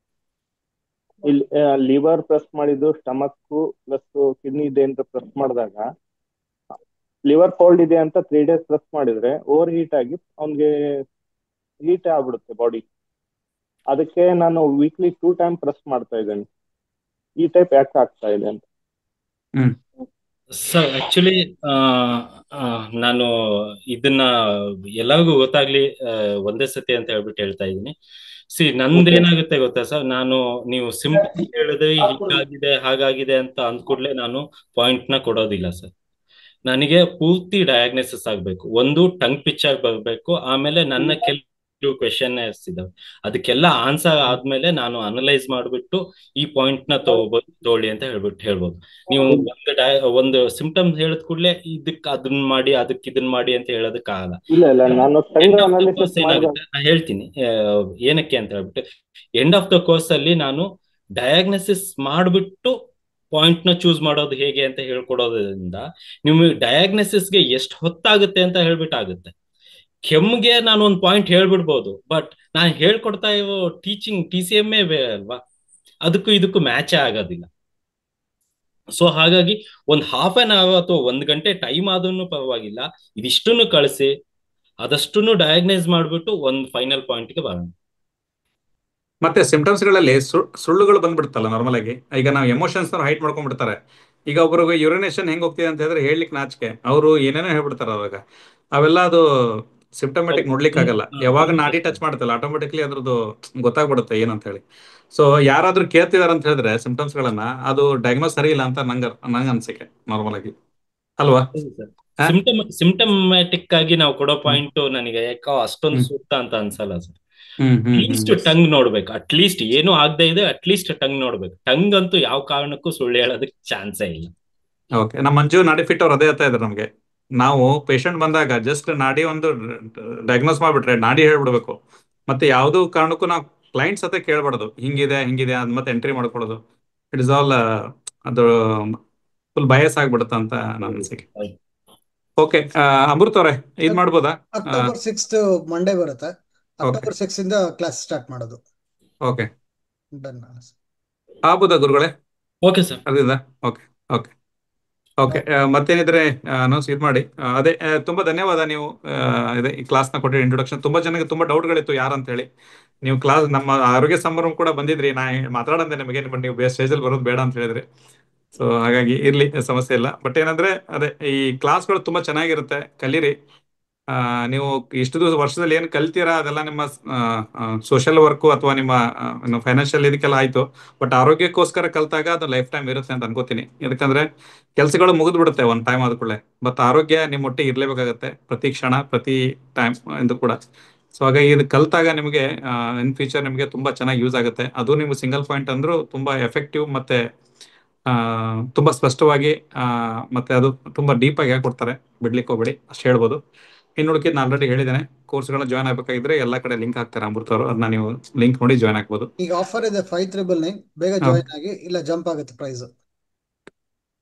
ಇಲ್ಲಿ ಲಿವರ್ ಪ್ರೆಸ್ ಮಾಡಿದ್ದು, ಸ್ಟಮಕ್ ಪ್ಲಸ್ ಕಿಡ್ನಿ ಇದೆ ಅಂತ ಪ್ರೆಸ್ ಮಾಡಿದಾಗ ಲಿವರ್ ಫಾಲ್ಟ್ ಇದೆ ಅಂತ 3 days ಪ್ರೆಸ್ ಮಾಡಿದ್ರೆ ಓವರ್ ಹೀಟ್ ಆಗಿ ಅವ್ನಿಗೆ ಹೀಟ್ ಆಗ್ಬಿಡುತ್ತೆ ಬಾಡಿ. ಅದಕ್ಕೆ ನಾನು ವೀಕ್ಲಿ 2 ಟೈಮ್ ಪ್ರೆಸ್ ಮಾಡ್ತಾ ಇದ್ದೇನೆ. ಈ ಟೈಪ್ ಯಾಕೆ ಆಗ್ತಾ ಇದೆ ಅಂತ. ಸರ್ ಆಕ್ಚುಲಿ ನಾನು ಇದನ್ನ ಎಲ್ಲರಿಗೂ ಗೊತ್ತಾಗ್ಲಿ ಒಂದೇ ಸತಿ ಅಂತ ಹೇಳ್ಬಿಟ್ಟು ಹೇಳ್ತಾ ಇದ್ದೀನಿ. ನಂದೇನಾಗುತ್ತೆ ಗೊತ್ತಾ ಸರ್, ನೀವು ಸಿಂಪಲ್ ಹೇಳಿದ್ರೆ ಹೀಗಾಗಿದೆ ಹಾಗಾಗಿದೆ ಅಂತ ಅಂದ್ಕೂಡ್ಲೆ ನಾನು ಪಾಯಿಂಟ್ ನ ಕೊಡೋದಿಲ್ಲ ಸರ್. ನನಗೆ ಪೂರ್ತಿ ಡಯಾಗ್ನೋಸಿಸ್ ಆಗ್ಬೇಕು, ಒಂದು ಟಂಗ್ ಪಿಕ್ಚರ್ ಬರ್ಬೇಕು, ಆಮೇಲೆ ನನ್ನ ಕೆಲವು ಕ್ವೆಶನ್ ಇದಾವೆ, ಅದಕ್ಕೆಲ್ಲ ಆನ್ಸರ್ ಆದ್ಮೇಲೆ ನಾನು ಅನಲೈಸ್ ಮಾಡ್ಬಿಟ್ಟು ಈ ಪಾಯಿಂಟ್ ನ ತಗೊಳ್ಳಿ ಅಂತ ಹೇಳ್ಬೋದು. ನೀವು ಒಂದು ಸಿಂಪ್ಟಮ್ ಹೇಳಿದ ಕೂಡಲೇ ಇದಕ್ ಅದನ್ನ ಮಾಡಿ ಅದಕ್ಕೆ ಇದನ್ನ ಮಾಡಿ ಅಂತ ಹೇಳೋದಕ್ಕೆ ಆಗಲ್ಲ. ಏನಾಗುತ್ತೆ ನಾನು ಹೇಳ್ತೀನಿ ಏನಕ್ಕೆ ಅಂತ ಹೇಳ್ಬಿಟ್ಟು, ಎಂಡ್ ಆಫ್ ದ ಕೋರ್ಸ್ ಅಲ್ಲಿ ನಾನು ಡಯಾಗ್ನೋಸಿಸ್ ಮಾಡ್ಬಿಟ್ಟು ಪಾಯಿಂಟ್ ನ ಚೂಸ್ ಮಾಡೋದು ಹೇಗೆ ಅಂತ ಹೇಳ್ಕೊಡೋದ್ರಿಂದ ನಿಮ್ಗೆ ಡಯಾಗ್ನೋಸಿಸ್ಗೆ ಎಷ್ಟು ಹೊತ್ತಾಗುತ್ತೆ ಅಂತ ಹೇಳ್ಬಿಟ್ಟು ಆಗುತ್ತೆ. ಕೆಮ್ಮಿಗೆ ನಾನು ಒಂದು ಪಾಯಿಂಟ್ ಹೇಳ್ಬಿಡ್ಬೋದು, ಬಟ್ ನಾನು ಹೇಳ್ಕೊಡ್ತಾ ಇರೋ ಟೀಚಿಂಗ್ TCMA ಅಲ್ವಾ, ಅದಕ್ಕೂ ಇದಕ್ಕೂ ಮ್ಯಾಚೇ ಆಗೋದಿಲ್ಲ. ಸೊ ಹಾಗಾಗಿ ಒಂದು ಹಾಫ್ ಆನ್ ಅವರ್ ಅಥವಾ 1 ಗಂಟೆ ಟೈಮ್ ಆದ್ರೂ ಪರವಾಗಿಲ್ಲ, ಇದಿಷ್ಟನ್ನು ಕಳಿಸಿ ಅದಷ್ಟನ್ನು ಡಯಾಗ್ನೈಸ್ ಮಾಡ್ಬಿಟ್ಟು ಒಂದು ಫೈನಲ್ ಪಾಯಿಂಟ್ಗೆ ಬರೋಣ. ಮತ್ತೆ ಸಿಂಪ್ಟಮ್ಸ್ ಗಳಲ್ಲಿ ಸುಳ್ಳುಗಳು ಬಂದ್ಬಿಡ್ತಲ್ಲ ನಾರ್ಮಲ್ ಆಗಿ. ಈಗ ನಾವು ಎಮೋಷನ್ಸ್ ಹೈಟ್ ಮಾಡ್ಕೊಂಡ್ಬಿಡ್ತಾರೆ. ಈಗ ಒಬ್ಬರಿಗೆ ಯುರಿನೇಷನ್ ಹೆಂಗ್ ಹೋಗ್ತಿದೆ ಅಂತ ಹೇಳಿದ್ರೆ ಹೇಳಲಿಕ್ಕೆ ನಾಚಿಕೆ, ಅವರು ಏನೇನೋ ಹೇಳ್ಬಿಡ್ತಾರೆ. ಅವಾಗ ಅವೆಲ್ಲ ಅದು ಸಿಂಪ್ಟಮ್ಯಾಟಿಕ್ ನೋಡ್ಲಿಕ್ಕೆ ಆಗಲ್ಲ. ಯಾವಾಗ ನಾಡಿ ಟಚ್ ಮಾಡ್ತಲ್ಲ ಆಟೋಮೆಟಿಕ್ಲಿ ಅದ್ರದ್ದು ಗೊತ್ತಾಗ್ಬಿಡುತ್ತೆ ಏನಂತ ಹೇಳಿ. ಸೊ ಯಾರಾದ್ರೂ ಕೇಳ್ತಿದಾರ ಅಂತ ಹೇಳಿದ್ರೆ ಸಿಂಪ್ಟಮ್ಸ್ ಗಳನ್ನ, ಅದು ಡಯಾಗ್ನೋಸ್ ಸರಿ ಇಲ್ಲ ಅಂತ ನಂಗೆ ಅನ್ಸಿಕೆ ನಾರ್ಮಲ್ ಆಗಿ ಅಲ್ವಾ. ಸಿಂಪ್ಟಮ್ಯಾಟಿಕ್ ಆಗಿ ನಾವು ಕೊಡೋ ಪಾಯಿಂಟ್ ನನಗೆ ಯಾಕೋ ಅಷ್ಟೊಂದು ಸೂಕ್ತ ಅಂತ ಅನ್ಸಲ್ಲ ಸರ್. ಅಟ್ಲೀಸ್ಟ್ ಟಂಗ್ ನೋಡ್ಬೇಕು, ಅಟ್ಲೀಸ್ಟ್ ಏನು ಆಗದೆ ಇದೆ ಅಟ್ಲೀಸ್ಟ್ ಟಂಗ್ ನೋಡ್ಬೇಕು. ಟಂಗ್ ಅಂತೂ ಯಾವ ಕಾರಣಕ್ಕೂ ಸುಳ್ಳು ಹೇಳೋದಕ್ಕೆ ಚಾನ್ಸೇ ಇಲ್ಲ. ಓಕೆ, ನಮ್ಮ ಮಂಜು ನಾಡಿ ಫಿಟ್ ಅವ್ರು ಅದೇ ಹೇಳ್ತಾ ಇದ್ರು ನಮ್ಗೆ, ನಾವು ಪೇಷಂಟ್ ಬಂದಾಗ ಜಸ್ಟ್ ನಾಡಿ ಒಂದು ಡಯಾಗ್ನೋಸ್ ಮಾಡ್ಬಿಟ್ರೆ ನಾಡಿ ಹೇಳ್ಬಿಡ್ಬೇಕು. ಮತ್ತೆ ಯಾವ್ದು ಕಾರಣಕ್ಕೂ ನಾವು ಕ್ಲೈಂಟ್ಸ್ ಹತ್ರ ಕೇಳ್ಬಾರ್ದು ಹಿಂಗಿದೆ ಅದ್ ಮತ್ತೆ ಎಂಟ್ರಿ ಮಾಡ್ಕೊಳ್ಳೋದು. ಇಟ್ ಇಸ್ ಆಲ್ ಅದು ಫುಲ್ ಬಯಸ್ ಆಗ್ಬಿಡುತ್ತೆ ಅಂತ ನನ್ನ ಅನಿಸಿಕೆ. ಓಕೆ, ಅಮೃತ್ ಅವರೇ ಇದ್ ಮಾಡ್ಬೋದಾ? October 6th ಮಂಡೇ ಬರುತ್ತೆ. October 6 ಇಂದ ಕ್ಲಾಸ್ ಸ್ಟಾರ್ಟ್ ಮಾಡೋದು. ಓಕೆ, ಡನ್ ಆಗ್ಬೋದಾ ಗುರುಗಳೇ? Okay sir. ಅದಿಲ್ಲ. ಓಕೆ. ಓಕೆ, ಮತ್ತೇನಿದ್ರೆ ಅನೌನ್ಸ್ ಇದು ಮಾಡಿ. ಅದೇ ತುಂಬಾ ಧನ್ಯವಾದ. ನೀವು ಅದೇ ಈ ಕ್ಲಾಸ್ನ ಕೊಟ್ಟಿರೋ ಇಂಟ್ರೊಡಕ್ಷನ್ ತುಂಬಾ ಜನಕ್ಕೆ ತುಂಬಾ ಡೌಟ್ಗಳಿತ್ತು ಯಾರಂತ ಹೇಳಿ. ನೀವು ಕ್ಲಾಸ್ ನಮ್ಮ ಆರೋಗ್ಯ ಸಂಭ್ರಮ ಕೂಡ ಬಂದಿದ್ರಿ. ನಾ ಮಾತಾಡಂತೆ ನಿಮಗೆ, ನೀವು ಸ್ಟೇಜಲ್ಲಿ ಬರೋದು ಬೇಡ ಅಂತ ಹೇಳಿದ್ರಿ. ಸೊ ಹಾಗಾಗಿ ಇರ್ಲಿ, ಸಮಸ್ಯೆ ಇಲ್ಲ. ಬಟ್ ಏನಂದ್ರೆ ಅದೇ ಈ ಕ್ಲಾಸ್ಗಳು ತುಂಬಾ ಚೆನ್ನಾಗಿರುತ್ತೆ, ಕಲೀರಿ. ನೀವು ಇಷ್ಟು ವರ್ಷದಲ್ಲಿ ಏನು ಕಲ್ತೀರಾ ಅದೆಲ್ಲ ನಿಮ್ಮ ಸೋಷಿಯಲ್ ವರ್ಕು ಅಥವಾ ನಿಮ್ಮ ಫೈನಾನ್ಷಿಯಲ್ ಇದಕ್ಕೆಲ್ಲ ಆಯ್ತು. ಬಟ್ ಆರೋಗ್ಯಕ್ಕೋಸ್ಕರ ಕಲ್ತಾಗ ಅದು ಲೈಫ್ ಟೈಮ್ ಇರುತ್ತೆ ಅಂತ ಅನ್ಕೋತೀನಿ. ಯಾಕಂದ್ರೆ ಕೆಲಸಗಳು ಮುಗಿದು ಬಿಡುತ್ತೆ ಒಂದ್ ಟೈಮ್ ಆದ ಕೂಡಲೇ, ಬಟ್ ಆರೋಗ್ಯ ನಿಮ್ಮ ಒಟ್ಟಿಗೆ ಇರ್ಲೇಬೇಕಾಗತ್ತೆ ಪ್ರತಿ ಕ್ಷಣ, ಪ್ರತಿ ಟೈಮ್ ಎಂದು ಕೂಡ. ಸೊ ಹಾಗಾಗಿ ಇದು ಕಲ್ತಾಗ ನಿಮಗೆ ಇನ್ ಫ್ಯೂಚರ್ ನಿಮಗೆ ತುಂಬಾ ಚೆನ್ನಾಗಿ ಯೂಸ್ ಆಗುತ್ತೆ. ಅದು ನಿಮ್ಗೆ ಸಿಂಗಲ್ ಪಾಯಿಂಟ್ ಅಂದ್ರೂ ತುಂಬಾ ಎಫೆಕ್ಟಿವ್ ಮತ್ತೆ ತುಂಬಾ ಸ್ಪಷ್ಟವಾಗಿ ಮತ್ತೆ ಅದು ತುಂಬಾ ಡೀಪ್ ಆಗಿ ಕೊಡ್ತಾರೆ. ಬಿಡ್ಲಿಕ್ಕೆ ಹೋಗ್ಬೇಡಿ, ಅಷ್ಟು ಹೇಳ್ಬೋದು. ಇನ್ನು ಉಳಿಕೆದು ನಾನು ಆಲ್ರೆಡಿ ಹೇಳಿದ್ದೇನೆ. ಕೋರ್ಸ್ಗಳನ್ನ ಜಾಯ್ನ್ ಆಗ್ಬೇಕಾಗಿದ್ರೆ ಎಲ್ಲ ಕಡೆ ಲಿಂಕ್ ಹಾಕ್ತಾರೆ ಅಮೃತ ಅವರು, ಅದನ್ನ ನೀವು ಲಿಂಕ್ ನೋಡಿ ಜಾಯ್ನ್ ಆಗ್ಬೋದು. ಈಗ ಆಫರ್ ಇದೆ 599, ಬೇಗ ಜಾಯ್ನ್ ಆಗಿ, ಇಲ್ಲ ಜಂಪ್ ಆಗುತ್ತೆ ಪ್ರೈಸ್.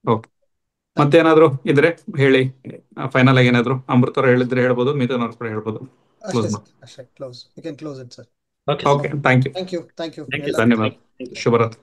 ಓಕೆ, ಮತ್ತೇನಾದ್ರು ಇದ್ರೆ ಹೇಳಿ. ಫೈನಲ್ ಆಗಿ ಏನಾದ್ರು ಅಮೃತ ಅವರು ಹೇಳಿದ್ರೆ ಹೇಳ್ಬೋದು, ಮಿಥುನ್ ಅವ್ರು ಕೂಡ ಹೇಳ್ಬೋದು. ಅಷ್ಟೇ ಸರ್, ಅಷ್ಟೇ. Close, you can close it sir. Okay, thank you. Thank you. ಧನ್ಯವಾದ. ಶುಭರಾತ್ರಿ.